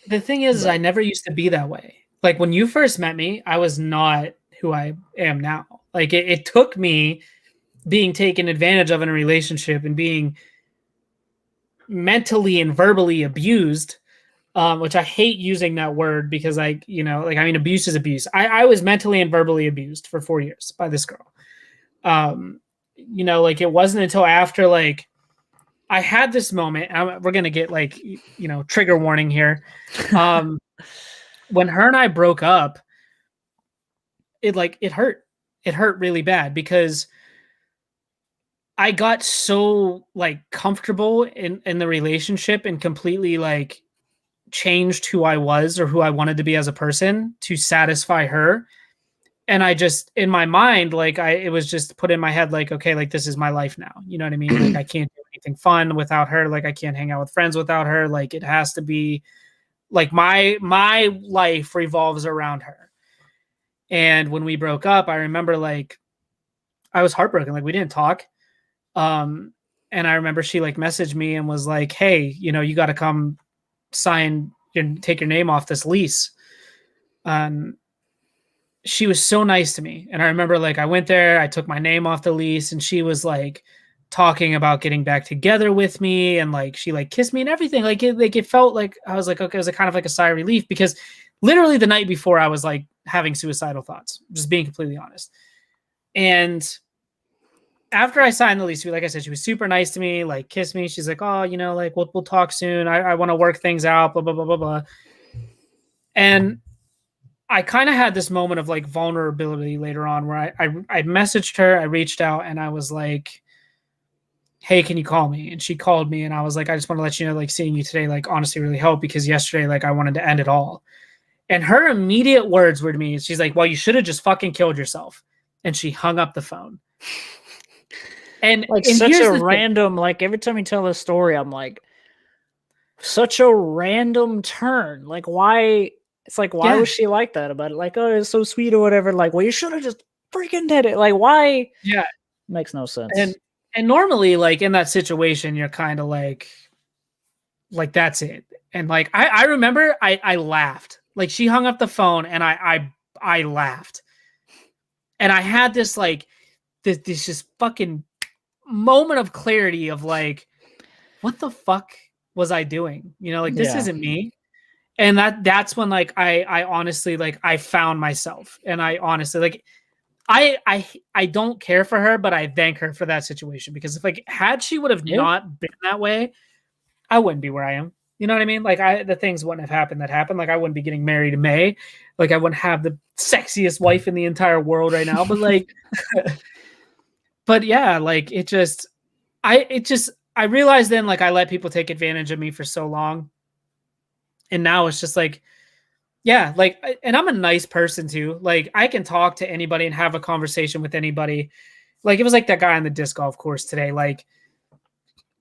The thing is, I never used to be that way. Like, when you first met me, I was not who I am now. Like, it took me being taken advantage of in a relationship and being mentally and verbally abused, which I hate using that word because abuse is abuse. I was mentally and verbally abused for 4 years by this girl. It wasn't until after, like, I had this moment, we're going to get, like, trigger warning here. When her and I broke up, it hurt. It hurt really bad because I got so, like, comfortable in the relationship and completely, like, changed who I was or who I wanted to be as a person to satisfy her. And I just, in my mind, like, it was just put in my head, like, okay, like, this is my life now. You know what I mean? Like, I can't do anything fun without her. Like, I can't hang out with friends without her. Like, it has to be, like, my life revolves around her. And when we broke up, I remember, like, I was heartbroken. Like, we didn't talk. And I remember she, like, messaged me and was like, hey, you got to come sign and take your name off this lease. She was so nice to me. And I remember, like, I went there, I took my name off the lease, and she was, like, talking about getting back together with me. And, like, she, like, kissed me and everything. It felt like, I was like, okay, it was kind of like a sigh of relief because literally the night before I was, like, having suicidal thoughts, just being completely honest. And after I signed the lease, like I said, she was super nice to me, like, kissed me. She's like, oh, like, we'll talk soon. I want to work things out, blah, blah, blah, blah, blah. And I kind of had this moment of, like, vulnerability later on where I messaged her, I reached out, and I was like, hey, can you call me? And she called me, and I was like, I just want to let you know, like, seeing you today, like, honestly really helped because yesterday, like, I wanted to end it all. And her immediate words were to me, she's like, well, you should have just fucking killed yourself. And she hung up the phone. And, like, such a random, like, every time you tell this story, I'm like, such a random turn. Like, why? It's like, why was she like that about it? Like, oh, it's so sweet or whatever. Like, well, you should have just freaking did it. Like, why? Yeah. Makes no sense. And normally, like, in that situation, you're kind of like, that's it. And, like, I remember I laughed. Like, she hung up the phone and I laughed. And I had this, like, this just fucking moment of clarity of, like, what the fuck was I doing? Like, this isn't me. And that's when, like, I honestly, like, I found myself. And I honestly, like, I don't care for her, but I thank her for that situation because if, like, had she would have not been that way, I wouldn't be where I am. You know what I mean? Like, the things wouldn't have happened that happened. Like, I wouldn't be getting married in May. Like, I wouldn't have the sexiest wife in the entire world right now. But, like, but yeah, like, I realized then, like, I let people take advantage of me for so long. And now it's just like, yeah, like, and I'm a nice person too. Like, I can talk to anybody and have a conversation with anybody. Like, it was like that guy on the disc golf course today. Like,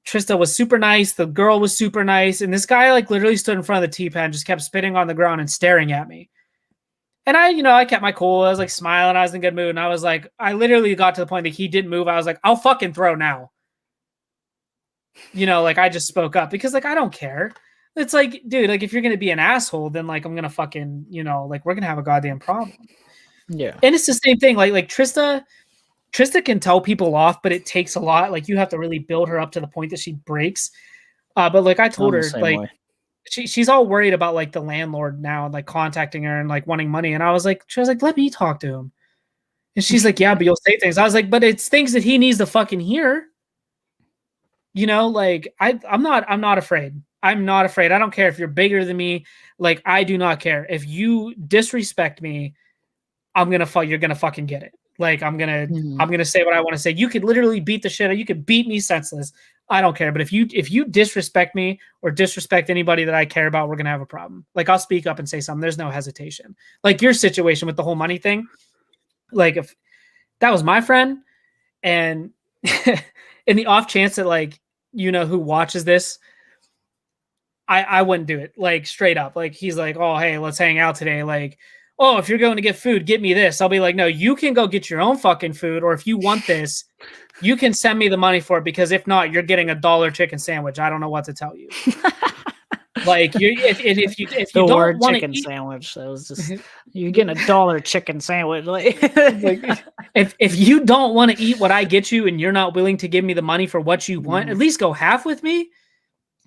Trista was super nice. The girl was super nice. And this guy, like, literally stood in front of the tee pad, just kept spitting on the ground and staring at me. And I kept my cool. I was, like, smiling. I was in a good mood. And I was like, I literally got to the point that he didn't move. I was like, I'll fucking throw now. Like, I just spoke up because, like, I don't care. It's like, dude, like, if you're going to be an asshole, then, like, I'm going to fucking, like, we're going to have a goddamn problem. Yeah. And it's the same thing. Like Trista can tell people off, but it takes a lot. Like, you have to really build her up to the point that she breaks. But, like, I told her, like, she's all worried about, like, the landlord now and, like, contacting her and, like, wanting money. And she was like, let me talk to him. And she's like, yeah, but you'll say things. I was like, but it's things that he needs to fucking hear. Like, I'm not afraid. I'm not afraid. I don't care if you're bigger than me. Like, I do not care. If you disrespect me, you're going to fucking get it. Like I'm gonna say what I want to say. You could literally beat the shit out. You could beat me senseless. I don't care. But if you disrespect me or disrespect anybody that I care about, we're gonna have a problem. Like I'll speak up and say something. There's no hesitation. Like your situation with the whole money thing. Like if that was my friend, and in the off chance that like who watches this, I wouldn't do it. Like straight up. Like he's like, oh hey, let's hang out today. Like, oh, if you're going to get food, get me this. I'll be like, no, you can go get your own fucking food, or if you want this, you can send me the money for it, because if not, you're getting $1 chicken sandwich. I don't know what to tell you. Like if you the don't word want chicken to eat, sandwich, that was just you're getting $1 chicken sandwich. Like if you don't want to eat what I get you and you're not willing to give me the money for what you want, at least go half with me.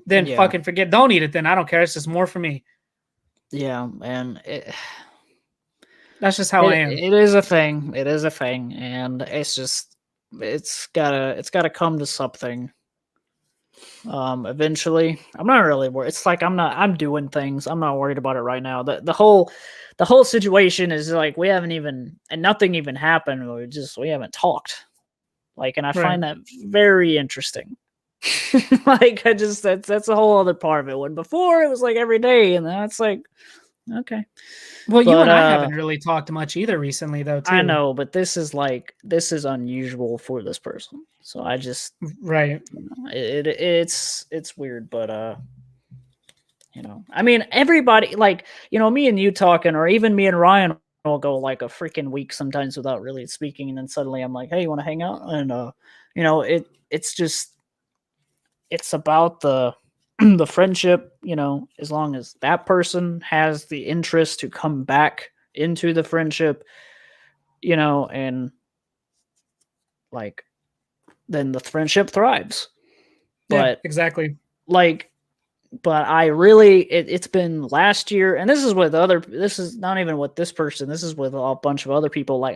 Then fucking forget. Don't eat it. Then I don't care. It's just more for me. Yeah, and that's just how I am. It is a thing. It is a thing, and it's gotta come to something. Eventually, I'm not really worried. It's like I'm doing things. I'm not worried about it right now. The whole situation is like we haven't even, and nothing even happened. We haven't talked. Like, and I find that very interesting. Like that's a whole other part of it. When before it was like every day, and now it's like, okay. Well, you and I haven't really talked much either recently, though. Too. I know, but this is unusual for this person. So I just it's weird, but I mean, everybody, like, me and you talking, or even me and Ryan will go like a freaking week sometimes without really speaking, and then suddenly I'm like, hey, you want to hang out? And it's about the the friendship, as long as that person has the interest to come back into the friendship, and like then the friendship thrives. But exactly. Like, but I really, it's been last year, and this is not even with this person. This is with a bunch of other people. Like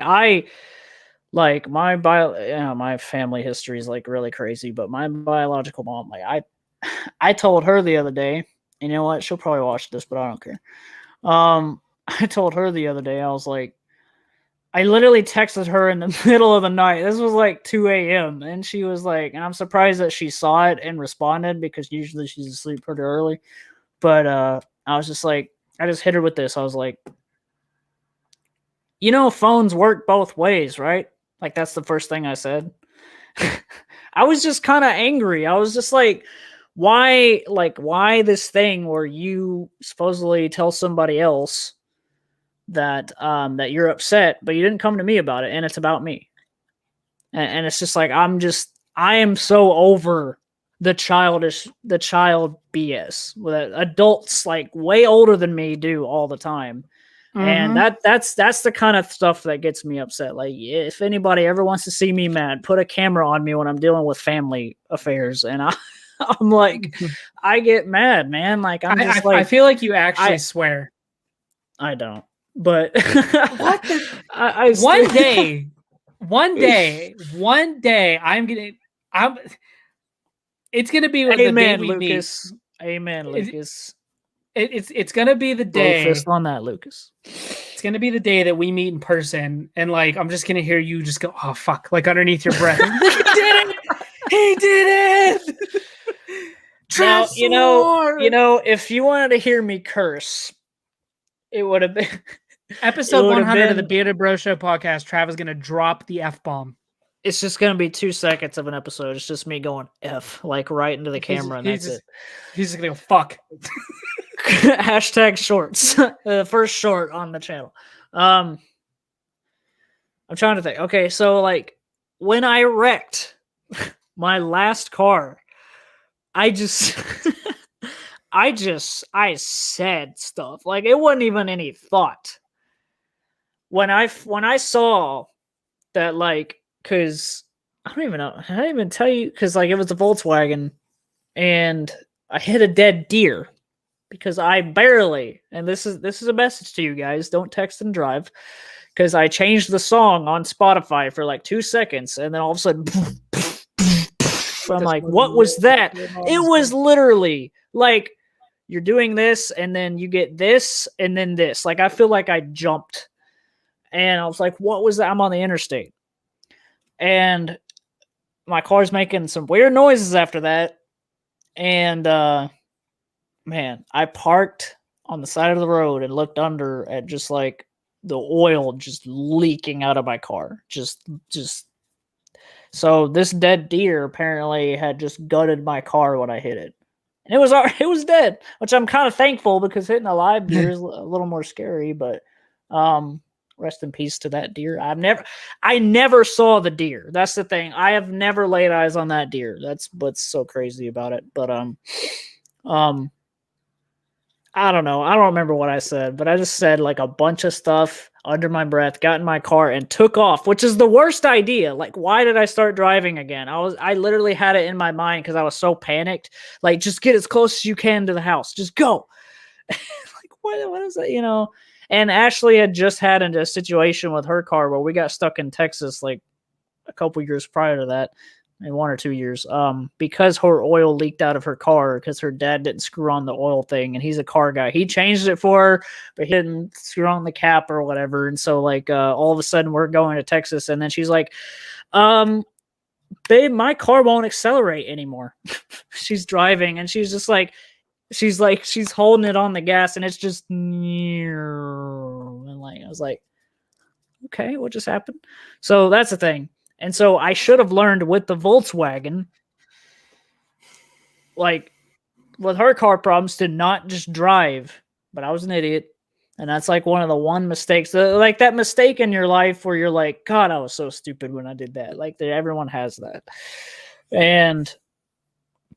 my family history is like really crazy, but my biological mom, like I told her the other day, and you know what? She'll probably watch this, but I don't care. I told her the other day, I was like, I literally texted her in the middle of the night. This was like 2 a.m. And she was like, and I'm surprised that she saw it and responded, because usually she's asleep pretty early. But I was just like, I just hit her with this. I was like, phones work both ways, right? Like, that's the first thing I said. I was just kind of angry. I was just like, why this thing where you supposedly tell somebody else that that you're upset, but you didn't come to me about it, and it's about me. And it's just like, I am so over the child BS that adults like way older than me do all the time. And that's the kind of stuff that gets me upset. Like, if anybody ever wants to see me mad, put a camera on me when I'm dealing with family affairs, and I'm like, I get mad, man. Like, I feel like you actually swear. I don't. But what the? One day, it's gonna be the day we Lucas. meet. Amen, Lucas. It's gonna be the day. Blow fist on that, Lucas. It's gonna be the day that we meet in person, and like I'm just gonna hear you just go, "Oh fuck!" like underneath your breath. He did it! He did it! Now, if you wanted to hear me curse, it would have been episode 100 of the Bearded Bro Show podcast. Trav is gonna drop the F-bomb. It's just gonna be 2 seconds of an episode. It's just me going F, like right into the camera, and that's it. He's just gonna go fuck. Hashtag shorts. The first short on the channel. I'm trying to think. Okay, so like when I wrecked my last car, I said stuff. Like, it wasn't even any thought. When I saw that, like, because I don't even know. I didn't even tell you, because like it was a Volkswagen, and I hit a dead deer because I barely. And this is a message to you guys: don't text and drive, because I changed the song on Spotify for like 2 seconds, and then all of a sudden, I'm like, what was that? It was literally like, you're doing this, and then you get this, and then this. Like, I feel like I jumped. And I was like, what was that? I'm on the interstate. And my car's making some weird noises after that. And man, I parked on the side of the road and looked under at just like the oil just leaking out of my car. Just so this dead deer apparently had just gutted my car when I hit it. And it was dead, which I'm kind of thankful because hitting a live deer is a little more scary, but rest in peace to that deer. I never saw the deer. That's the thing. I have never laid eyes on that deer. That's what's so crazy about it. But I don't know. I don't remember what I said, but I just said like a bunch of stuff under my breath, got in my car and took off, which is the worst idea. Like, why did I start driving again? I literally had it in my mind because I was so panicked. Like, just get as close as you can to the house. Just go. Like, what is that? You know? And Ashley had just had a situation with her car where we got stuck in Texas like a couple years prior to that. In 1 or 2 years, because her oil leaked out of her car because her dad didn't screw on the oil thing, and he's a car guy. He changed it for her, but he didn't screw on the cap or whatever. And so, like, all of a sudden, we're going to Texas, and then she's like, "Babe, my car won't accelerate anymore." She's driving, and she's holding it on the gas, and it's just and like I was like, "Okay, what just happened?" So that's the thing. And so I should have learned with the Volkswagen, like with her car problems, to not just drive. But I was an idiot. And that's like one of the mistakes, like that mistake in your life where you're like, God, I was so stupid when I did that. Like everyone has that.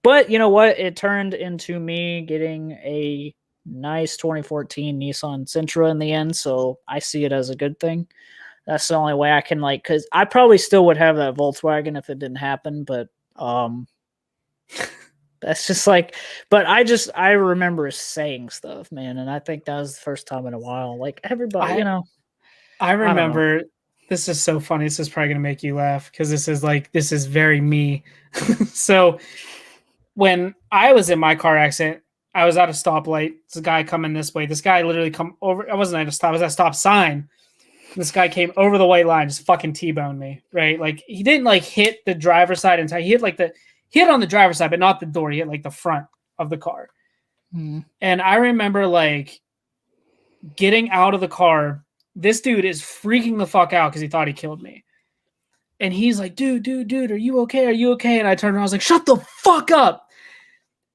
But you know what? It turned into me getting a nice 2014 Nissan Sentra in the end. So I see it as a good thing. That's the only way I can because I probably still would have that Volkswagen if it didn't happen, but that's just like, but I remember saying stuff, man, and I think that was the first time in a while. Like everybody, I remember this is so funny. This is probably gonna make you laugh because this is very me. So when I was in my car accident, I was at a stoplight. There's a guy coming this way. This guy literally come over. I wasn't at a stop. I was at a stop sign. This guy came over the white line, just fucking T-boned me, right? Like he didn't like hit the driver's side entirely. He hit on the driver's side, but not the door. He hit like the front of the car. And I remember like getting out of the car. This dude is freaking the fuck out because he thought he killed me. And he's like, dude, are you okay? Are you okay? And I turned around, I was like, shut the fuck up.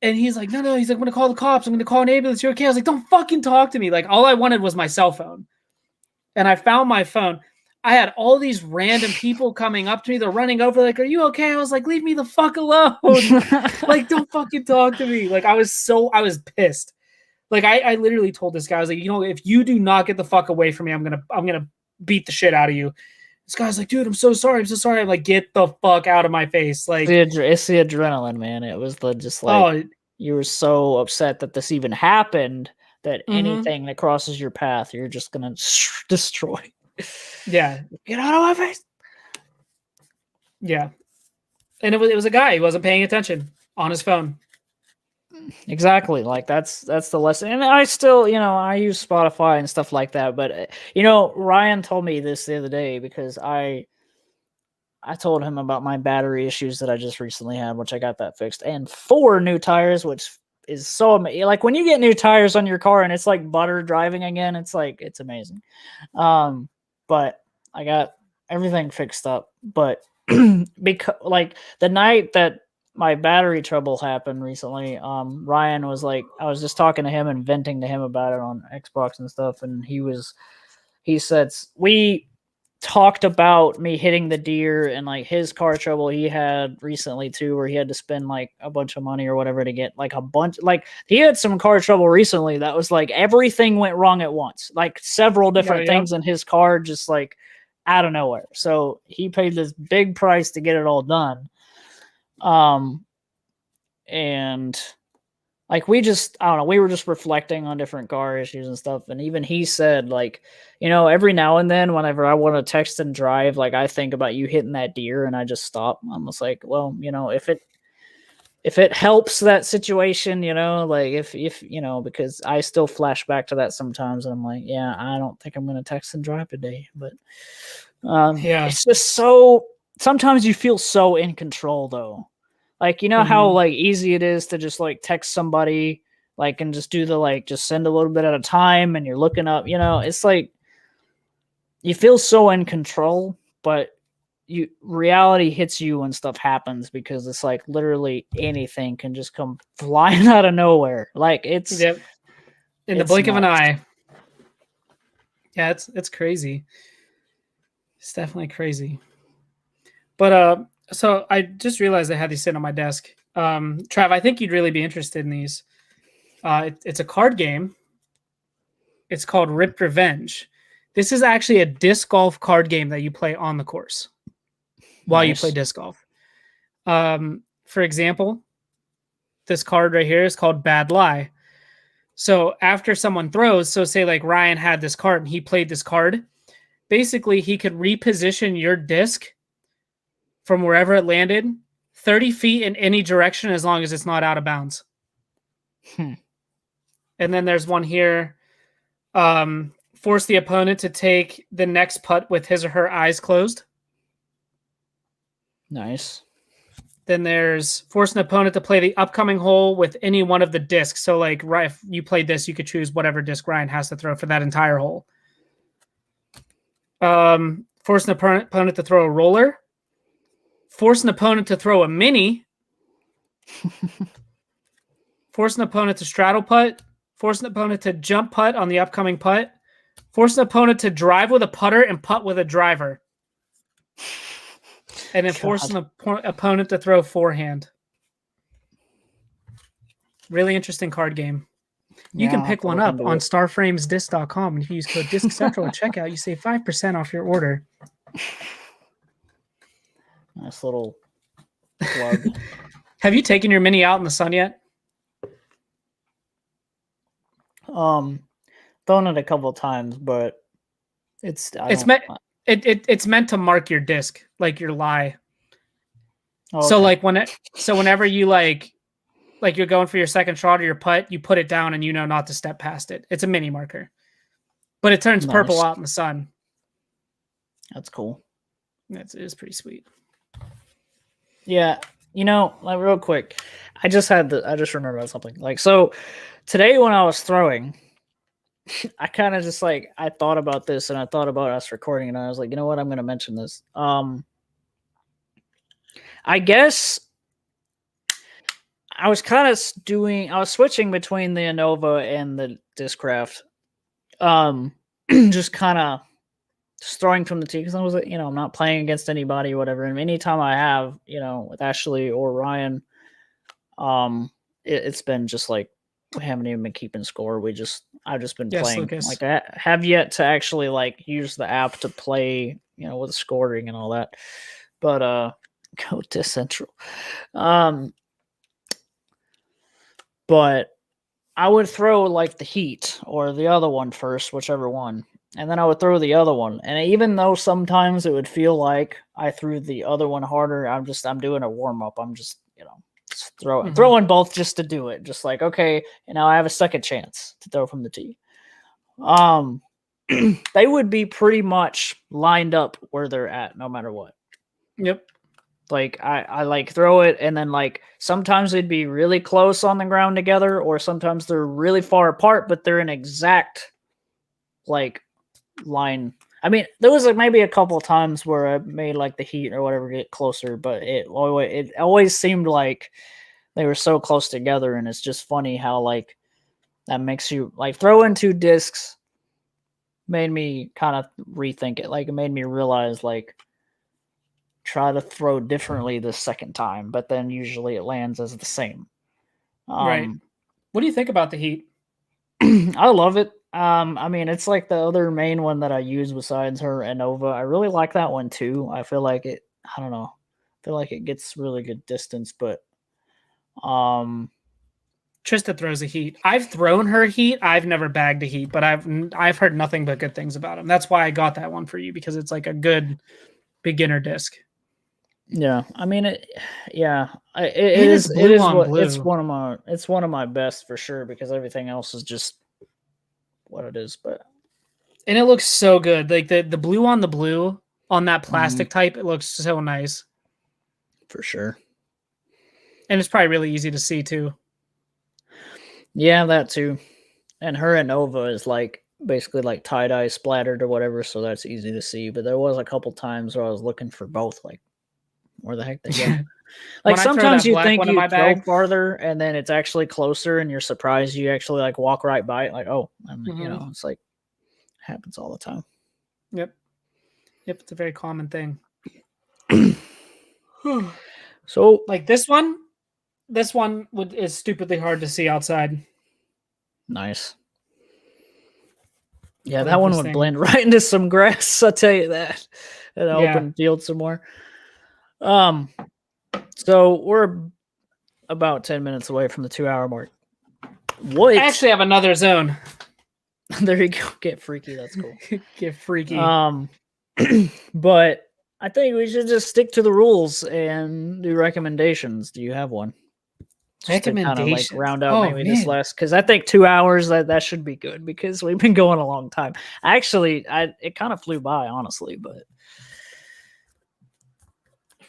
And he's like, no. He's like, I'm going to call the cops. I'm going to call an ambulance. You're okay? I was like, don't fucking talk to me. Like all I wanted was my cell phone. And I found my phone. I had all these random people coming up to me. They're running over like, are you okay? I was like, leave me the fuck alone. Like, don't fucking talk to me. Like, I was pissed. Like, I literally told this guy, I was like, if you do not get the fuck away from me, I'm going to beat the shit out of you. This guy's like, dude, I'm so sorry. I'm like, get the fuck out of my face. Like, it's the adrenaline, man. It was you were so upset that this even happened that anything that crosses your path, you're just going to destroy. Yeah. Get out of my face. Yeah. And it was a guy. He wasn't paying attention on his phone. Exactly. Like that's the lesson. And I still, I use Spotify and stuff like that. But, Ryan told me this the other day because I told him about my battery issues that I just recently had, which I got that fixed, and 4 new tires, which is so amazing. Like when you get new tires on your car and it's like butter driving again, it's amazing. But I got everything fixed up. But because like the night that my battery trouble happened recently, Ryan was like, I was just talking to him and venting to him about it on Xbox and stuff, and he said we talked about me hitting the deer and like his car trouble he had recently too, where he had to spend like a bunch of money or whatever to get like a bunch, like he had some car trouble recently that was like everything went wrong at once, like several different things in his car just like out of nowhere. So he paid this big price to get it all done. And like we were just reflecting on different car issues and stuff, and even he said like, every now and then whenever I want to text and drive, like I think about you hitting that deer and I just stop. I'm just like, well, if it helps that situation, like if because I still flash back to that sometimes, and I'm like, yeah, I don't think I'm gonna text and drive today, but Yeah. it's just so. Sometimes you feel so in control, though. Like how like easy it is to just like text somebody, like and just do the like just send a little bit at a time, and you're looking up. It's like you feel so in control, but reality hits you when stuff happens because it's like literally anything can just come flying out of nowhere. Like it's in the blink of an eye. Yeah, it's crazy. It's definitely crazy. But so I just realized I had these sitting on my desk. Trav, I think you'd really be interested in these. It's a card game. It's called Ripped Revenge. This is actually a disc golf card game that you play on the course while you play disc golf. For example, this card right here is called Bad Lie. So after someone throws, so say like Ryan had this card and he played this card, basically he could reposition your disc from wherever it landed 30 feet in any direction as long as it's not out of bounds. And then there's one here. Force the opponent to take the next putt with his or her eyes closed. Nice. Then there's force an opponent to play the upcoming hole with any one of the discs. So like if you played this, you could choose whatever disc Ryan has to throw for that entire hole. Force an opponent to throw a roller. Force an opponent to throw a mini. Force an opponent to straddle putt. Force an opponent to jump putt on the upcoming putt. Force an opponent to drive with a putter and putt with a driver. And then force an opponent to throw forehand. Really interesting card game. You can pick one up on starframesdisc.com. And if you use code DiscCentral at checkout, you save 5% off your order. Nice little plug. Have you taken your mini out in the sun yet? Thrown it a couple of times, but it's meant to mark your disc, like your lie. Oh, so like whenever you like you're going for your second shot or your putt, you put it down and you know not to step past it. It's a mini marker, but it turns purple out in the sun. That's cool. It is pretty sweet. Yeah, like real quick, I just remembered something. Like so, today when I was throwing, I kind of just like I thought about this and I thought about us recording and I was like, you know what, I'm going to mention this. I guess I was switching between the Innova and the Discraft. Just kind of throwing from the tee because I was like, I'm not playing against anybody or whatever. And anytime I have, with Ashley or Ryan, it's been just like we haven't even been keeping score. I've just been playing. Lucas. Like I have yet to actually like use the app to play, with scoring and all that. But go to Central. But I would throw like the Heat or the other one first, whichever one. And then I would throw the other one. And even though sometimes it would feel like I threw the other one harder, I'm doing a warm up. I'm just, throwing both just to do it. Just like, okay, I have a second chance to throw from the tee. They would be pretty much lined up where they're at no matter what. Yep. Like I like throw it and then like sometimes they'd be really close on the ground together or sometimes they're really far apart, but they're an exact like line. I mean, there was like maybe a couple of times where I made like the Heat or whatever get closer, but it always seemed like they were so close together. And it's just funny how like that makes you like throwing two discs made me kind of rethink it. Like it made me realize like try to throw differently the second time, but then usually it lands as the same. Right. What do you think about the Heat? I love it. I mean, it's like the other main one that I use besides her Innova. I really like that one too. I feel like it. I don't know. I feel like it gets really good distance, but Trista throws a Heat. I've thrown her Heat. I've never bagged a Heat, but I've heard nothing but good things about him. That's why I got that one for you because it's like a good beginner disc. Yeah, I mean it. Yeah, it And it's is. It blue is on what blue. it's one of my best for sure because everything else is just what it is. But And it looks so good. Like the blue on the blue on that plastic type, it looks so nice. for sure. And it's probably really easy to see too. Yeah, that too. And her Nova is like basically like tie dye splattered or whatever, so that's easy to see. But there was a couple times where I was looking for both, like where the heck they go. Like When I throw sometimes that you black think one in you my go bag, farther and then it's actually closer and you're surprised you actually like walk right by it, like, oh, and you know, it's like happens all the time. Yep. Yep, it's a very common thing. So Like this one is stupidly hard to see outside. nice. Yeah, I that love one this would thing. blend right into some grass, I'll tell you that. An Yeah. open field somewhere. So we're about 10 minutes away from the 2-hour mark. What? I actually have another zone. There you go. Get freaky. That's cool. Get freaky. But I think we should just stick to the rules and do recommendations. Do you have one? Just to kind of like Recommendations. round out maybe this man. last, because I think 2 hours that should be good because we've been going a long time. Actually, it kind of flew by, honestly, but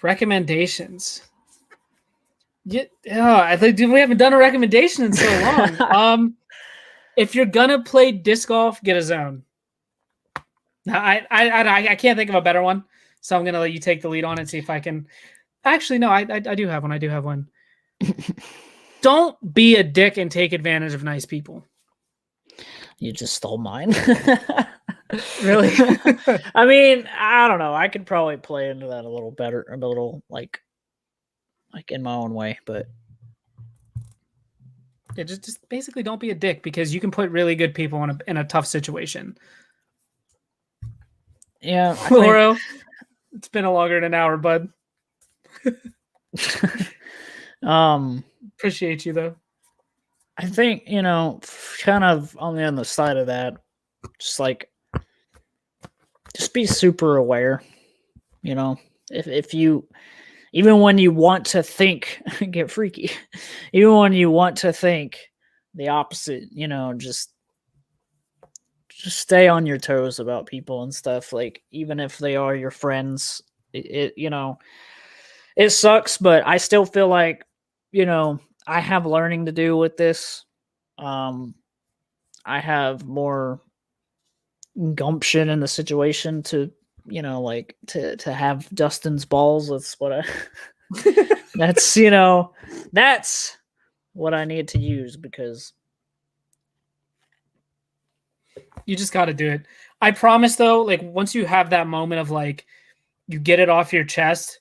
Recommendations. Yeah, I think we haven't done a recommendation in so long. If you're gonna play disc golf, get a zone. Now, I can't think of a better one, so I'm gonna let you take the lead on it and see if I can. Actually, no, I do have one. I do have one. Don't be a dick and take advantage of nice people. you just stole mine. Really? I mean, I don't know. I could probably play into that a little better, a little like in my own way, but Yeah, just basically don't be a dick because you can put really good people in a tough situation. yeah, Lauro, it's been a longer than an hour, bud. Appreciate you though. I think, you know, kind of on the other side of that, just like just be super aware. You know, if you even when you want to think get freaky, even when you want to think the opposite, you know, just stay on your toes about people and stuff. Like even if they are your friends, it you know, it sucks, but I still feel like, you know, I have learning to do with this. I have more gumption in the situation to, you know, like to have Dustin's balls. That's what I that's, you know, that's what I need to use because you just got to do it. I promise though, like once you have that moment of like you get it off your chest.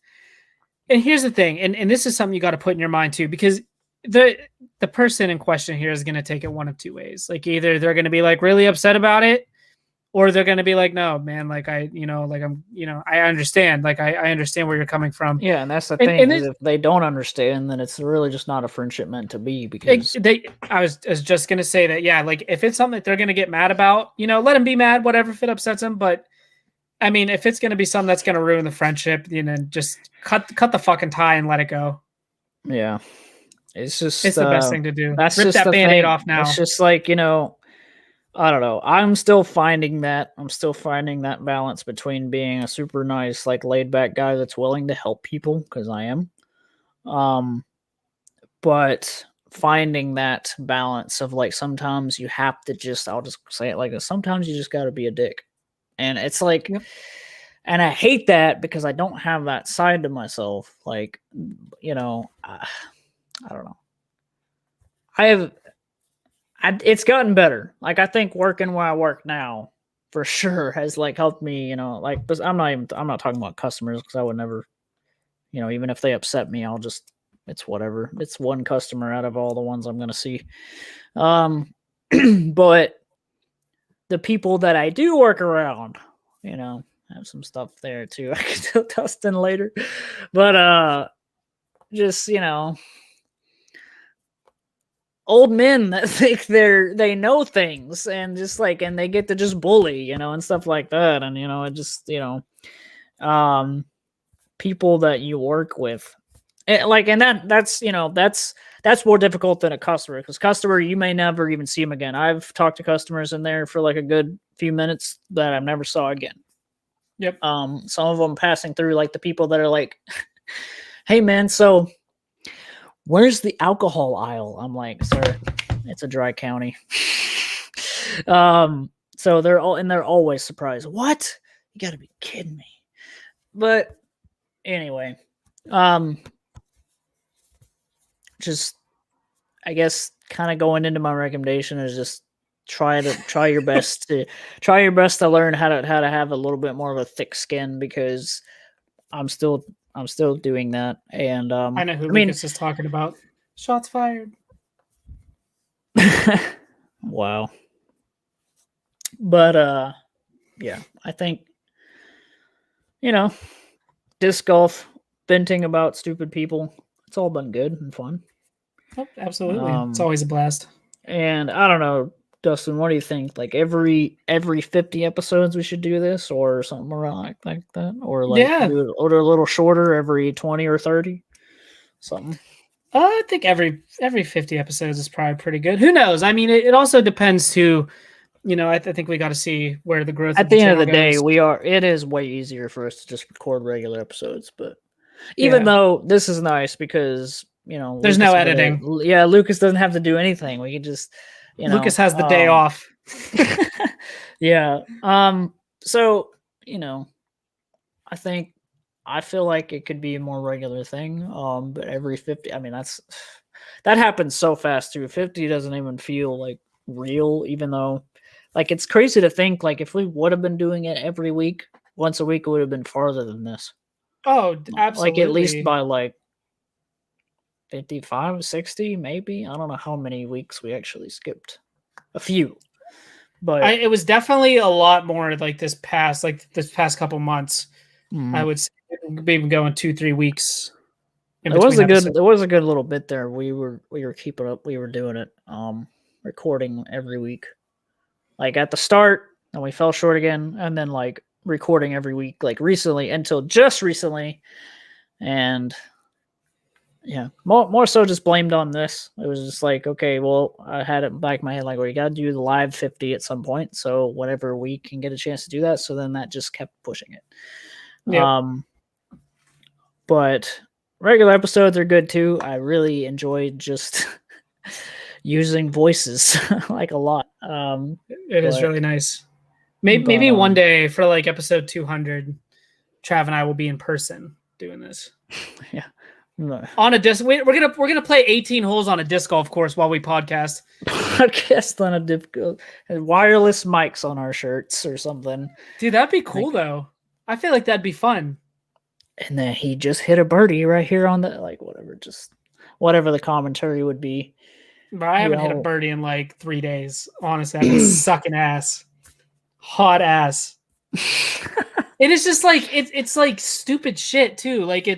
And here's the thing, and this is something you got to put in your mind too, because the person in question here is going to take it one of two ways. Like either they're going to be like really upset about it, or they're going to be like, no, man, like I understand. Like I understand where you're coming from. yeah, and that's the thing. Is if they don't understand, then it's really just not a friendship meant to be. Because I was just going to say that, yeah, like if it's something that they're going to get mad about, you know, let them be mad, whatever, if it upsets them. But I mean, if it's going to be something that's going to ruin the friendship, you know, just cut the fucking tie and let it go. Yeah, it's the best thing to do. That's Rip just that the Band-Aid thing. off now. It's just like, you know, I don't know. I'm still finding that balance between being a super nice, like laid back guy that's willing to help people because I am, but finding that balance of like sometimes you have to just, I'll just say it like this, sometimes you just got to be a dick. And it's like, Yep. And I hate that because I don't have that side to myself. Like, you know, I don't know. It's gotten better. Like, I think working where I work now for sure has like helped me, you know, like, but I'm not talking about customers because I would never, you know, even if they upset me, it's whatever. It's one customer out of all the ones I'm going to see. But the people that I do work around, you know, have some stuff there too. I can tell Dustin later, but just, you know, old men that think they know things and just like, and they get to just bully, you know, and stuff like that. And, you know, it just, you know, people that you work with. And that's that's more difficult than a customer, because customer, you may never even see them again. I've talked to customers in there for like a good few minutes that I never saw again. Yep. Some of them passing through, like the people that are like, hey man, so where's the alcohol aisle? I'm like, sir, it's a dry county. So they're always surprised. What? You gotta be kidding me. But anyway, just, I guess, kind of going into my recommendation is just try your best to learn how to have a little bit more of a thick skin, because I'm still doing that. And I know who Lucas is talking about. Shots fired. Wow. But yeah, I think, disc golf, venting about stupid people, it's all been good and fun. Oh, absolutely. It's always a blast. And I don't know, Dustin, what do you think? Like every 50 episodes we should do this, or something around like that? Or like do it a little shorter, every 20 or 30? Something. I think every 50 episodes is probably pretty good. Who knows? I mean, it also depends to, I think we got to see where the growth at the end of the day, it is way easier for us to just record regular episodes. But even though this is nice because, there's no editing. Lucas doesn't have to do anything. We can just, Lucas has the day off. Yeah. So, I feel like it could be a more regular thing. But every 50, I mean, that happens so fast too. 50 doesn't even feel like real, even though, like, it's crazy to think, like, if we would have been doing it every week, once a week, it would have been farther than this. Oh, absolutely. Like, at least by like 55, 60, maybe. I don't know how many weeks we actually skipped. A few. But it was definitely a lot more like this past couple months. I would say maybe going 2-3 weeks. It was a good little bit there. We were keeping up. We were doing it, recording every week. Like at the start, and we fell short again, and then like recording every week, like recently, until just recently. And yeah, more so just blamed on this. It was just like, okay, well, I had it back in my head, like, well, you got to do the live 50 at some point. So whenever we can get a chance to do that. So then that just kept pushing it. Yep. But regular episodes are good too. I really enjoyed just using voices like a lot. It is really nice. Maybe one day for like episode 200, Trav and I will be in person doing this. Yeah. On a disc, we're gonna play 18 holes on a disc golf course while we podcast. Podcast on a disc golf, wireless mics on our shirts or something. Dude, that'd be cool though. I feel like that'd be fun. And then he just hit a birdie right here on the, like, whatever the commentary would be. But I haven't hit a birdie in like 3 days. Honestly, I've been sucking ass, hot ass. It is just like it's like stupid shit too. Like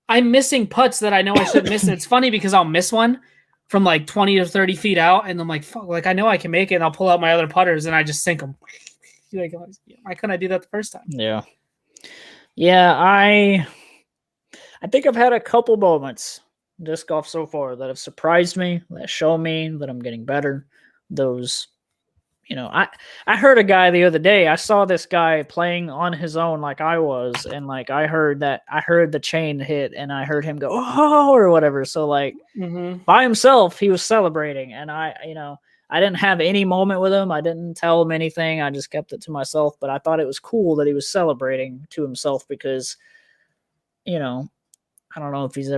I'm missing putts that I know I shouldn't miss. It's funny because I'll miss one from like 20 to 30 feet out, and I'm like, fuck, like I know I can make it, and I'll pull out my other putters and I just sink them. Like, why couldn't I do that the first time? Yeah. I think I've had a couple moments in disc golf so far that have surprised me, that show me that I'm getting better. Those, I heard a guy the other day. I saw this guy playing on his own like I was, and like I heard the chain hit, and I heard him go, oh, or whatever. So like by himself, he was celebrating, and I didn't have any moment with him. I didn't tell him anything. I just kept it to myself. But I thought it was cool that he was celebrating to himself because, I don't know if he's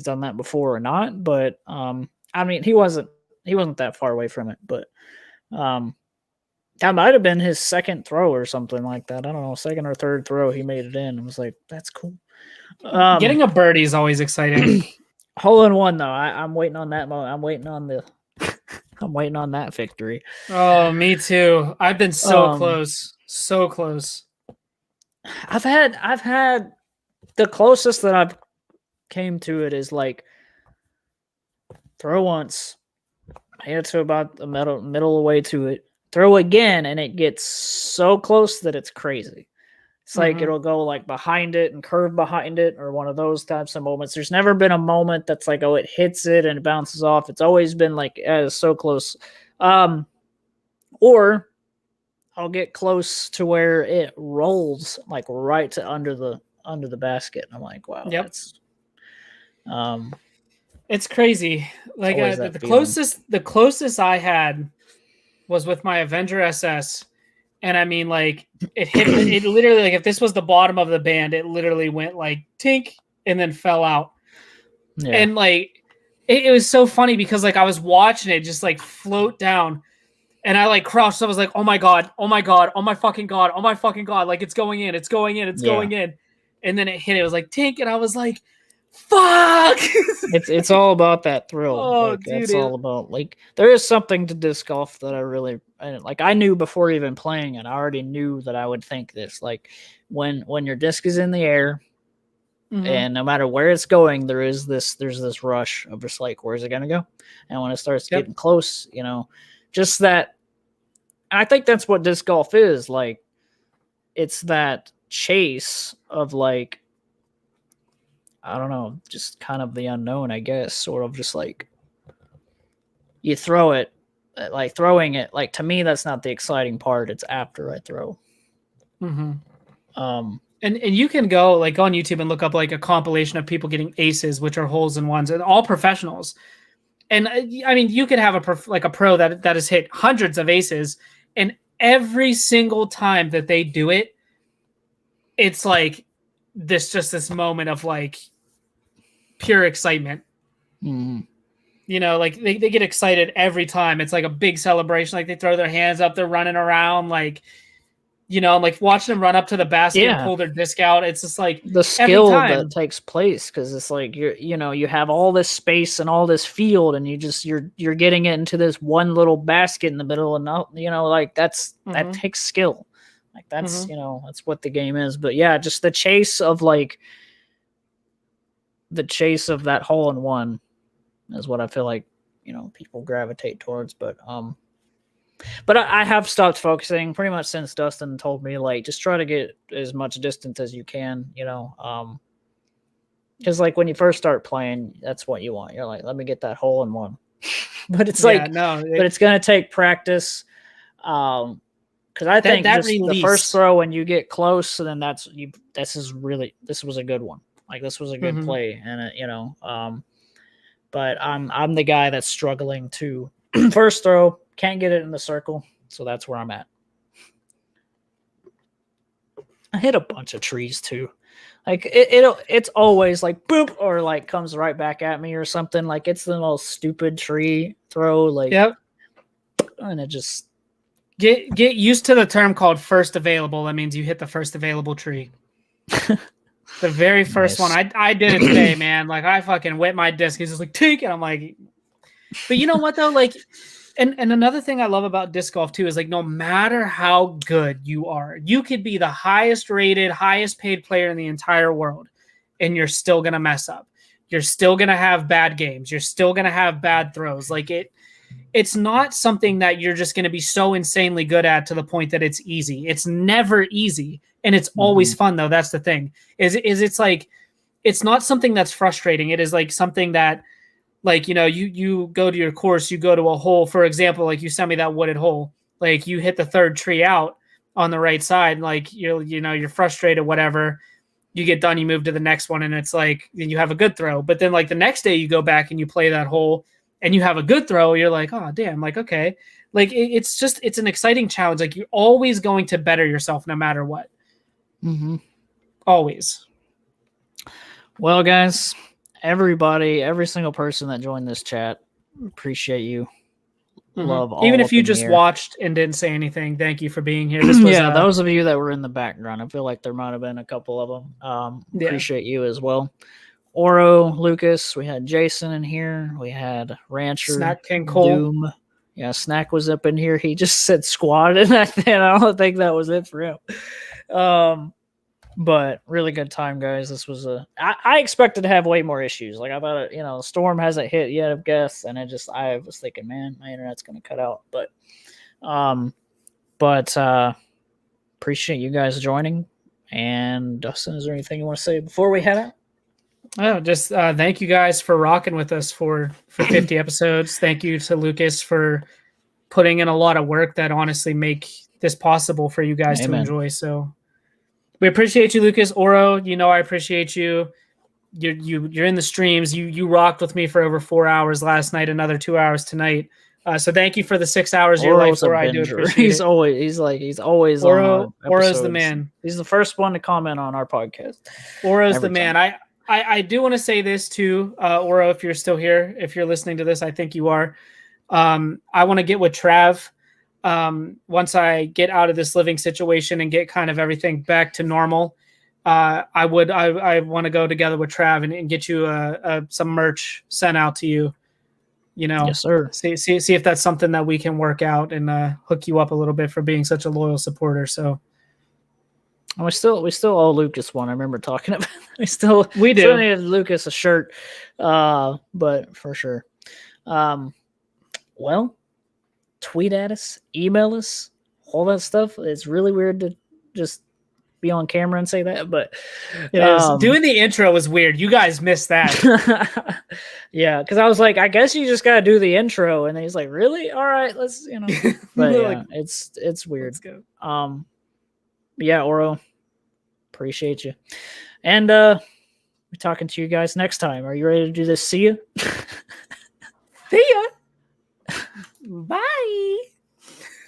done that before or not. But I mean, he wasn't that far away from it. But that might have been his second throw or something like that. I don't know, second or third throw he made it in. I was like, that's cool. Getting a birdie is always exciting. Hole in one though. I'm waiting on that moment. I'm waiting on that victory. Oh, me too. I've been so close. So close. I've had the closest that I've came to it is like throw once, I get to about the middle of the way to it, throw again, and it gets so close that it's crazy. It's like it'll go like behind it and curve behind it, or one of those types of moments. There's never been a moment that's like, oh, it hits it and it bounces off. It's always been like, it's so close. Or I'll get close to where it rolls like right to under the basket. And I'm like, wow, that's it's crazy. Like the closest I had was with my Avenger Ss. And I mean, like, it hit it literally, like, if this was the bottom of the band, it literally went like tink and then fell out. Yeah. And like, it was so funny because like I was watching it just like float down, and I like crouched. I was like, oh my God, oh my God, oh my fucking God, oh my fucking God. Like, it's going in, it's going in, it's going in. And then it hit, it was like tink. And I was like, fuck. It's all about that thrill. Oh, like, dude, it's all about, like, there is something to disc golf that I knew before even playing it. I already knew that I would think this, like, when your disc is in the air, and no matter where it's going, there's this rush of just like, where's it gonna go? And when it starts getting close, just that. And I think that's what disc golf is like. It's that chase of, like, I don't know, just kind of the unknown, I guess, sort of just like you throw it, like throwing it, like, to me, that's not the exciting part. It's after I throw. And you can go like on YouTube and look up like a compilation of people getting aces, which are holes in ones, and all professionals. And I mean, you could have a pro that has hit hundreds of aces, and every single time that they do it, it's like this moment of like pure excitement. Like they get excited every time. It's like a big celebration. Like they throw their hands up, they're running around, like, like watching them run up to the basket and pull their disc out. It's just like the skill that takes place, because it's like you have all this space and all this field, and you're getting it into this one little basket in the middle, and like that takes skill. Like that's that's what the game is. But yeah, just the chase of that hole in one is what I feel like people gravitate towards. But I have stopped focusing pretty much since Dustin told me, like, just try to get as much distance as you can, because like when you first start playing, that's what you want. You're like, let me get that hole in one. But it's but it's gonna take practice. Because I think the first throw, when you get close, then this was a good one. Like, this was a good play, and but I'm the guy that's struggling to first throw, can't get it in the circle, so that's where I'm at. I hit a bunch of trees too. Like it's always like boop, or like comes right back at me or something. Like, it's the most stupid tree throw. Like, and it just get used to the term called first available. That means you hit the first available tree. The very first one. I did it today, man. Like, I fucking wet my disc. He's just like, take it. I'm like, but you know what though? Like, and another thing I love about disc golf too is, like, no matter how good you are, you could be the highest rated, highest paid player in the entire world, and you're still going to mess up. You're still going to have bad games. You're still going to have bad throws. Like, it's not something that you're just going to be so insanely good at to the point that it's easy. It's never easy. And it's always fun though. That's the thing it's like, it's not something that's frustrating. It is like something that, like, you go to your course, you go to a hole, for example, like you sent me that wooded hole, like you hit the third tree out on the right side. Like, you're frustrated, whatever. You get done, you move to the next one, and it's like, you have a good throw. But then like the next day you go back and you play that hole and you have a good throw. You're like, oh damn, like, okay. Like, it's an exciting challenge. Like, you're always going to better yourself no matter what. Always. Well, guys, everybody, every single person that joined this chat, appreciate you. Love all. Even if you just watched and didn't say anything, thank you for being here. This was, those of you that were in the background, I feel like there might have been a couple of them. Appreciate you as well. Oro, Lucas, we had Jason in here, we had Rancher, Snack King Cole. Doom. Yeah, Snack was up in here. He just said squad, and I don't think that was it for him. But really good time, guys. This was I expected to have way more issues. Like, I thought, the storm hasn't hit yet, I guess, and I was thinking, man, my internet's gonna cut out. But appreciate you guys joining, And Dustin, is there anything you want to say before we head out? Oh, just thank you guys for rocking with us for 50 episodes. Thank you to Lucas for putting in a lot of work that honestly make this possible for you guys to enjoy. So we appreciate you, Lucas. Oro, you know I appreciate you. You're in the streams. You rocked with me for over 4 hours last night, another 2 hours tonight. So thank you for the 6 hours of your life where I do appreciate he's it. He's always Oro's on the man. He's the first one to comment on our podcast. Oro's the man. I do want to say this too, Oro, if you're still here, if you're listening to this, I think you are. I want to get with Trav once I get out of this living situation and get kind of everything back to normal. I want to go together with Trav and get you some merch sent out to you. You know, yes, sir. See if that's something that we can work out and hook you up a little bit for being such a loyal supporter. So. And we still owe Lucas one. I remember talking about we do still need Lucas a shirt, but for sure. Well, tweet at us, email us, all that stuff. It's really weird to just be on camera and say that, but doing the intro was weird. You guys missed that. Yeah, because I was like, I guess you just gotta do the intro, and then he's like, really? All right, let's But yeah, it's weird. Let's go. Yeah, Oro, appreciate you. And we're talking to you guys next time. Are you ready to do this? See ya. See ya. Bye.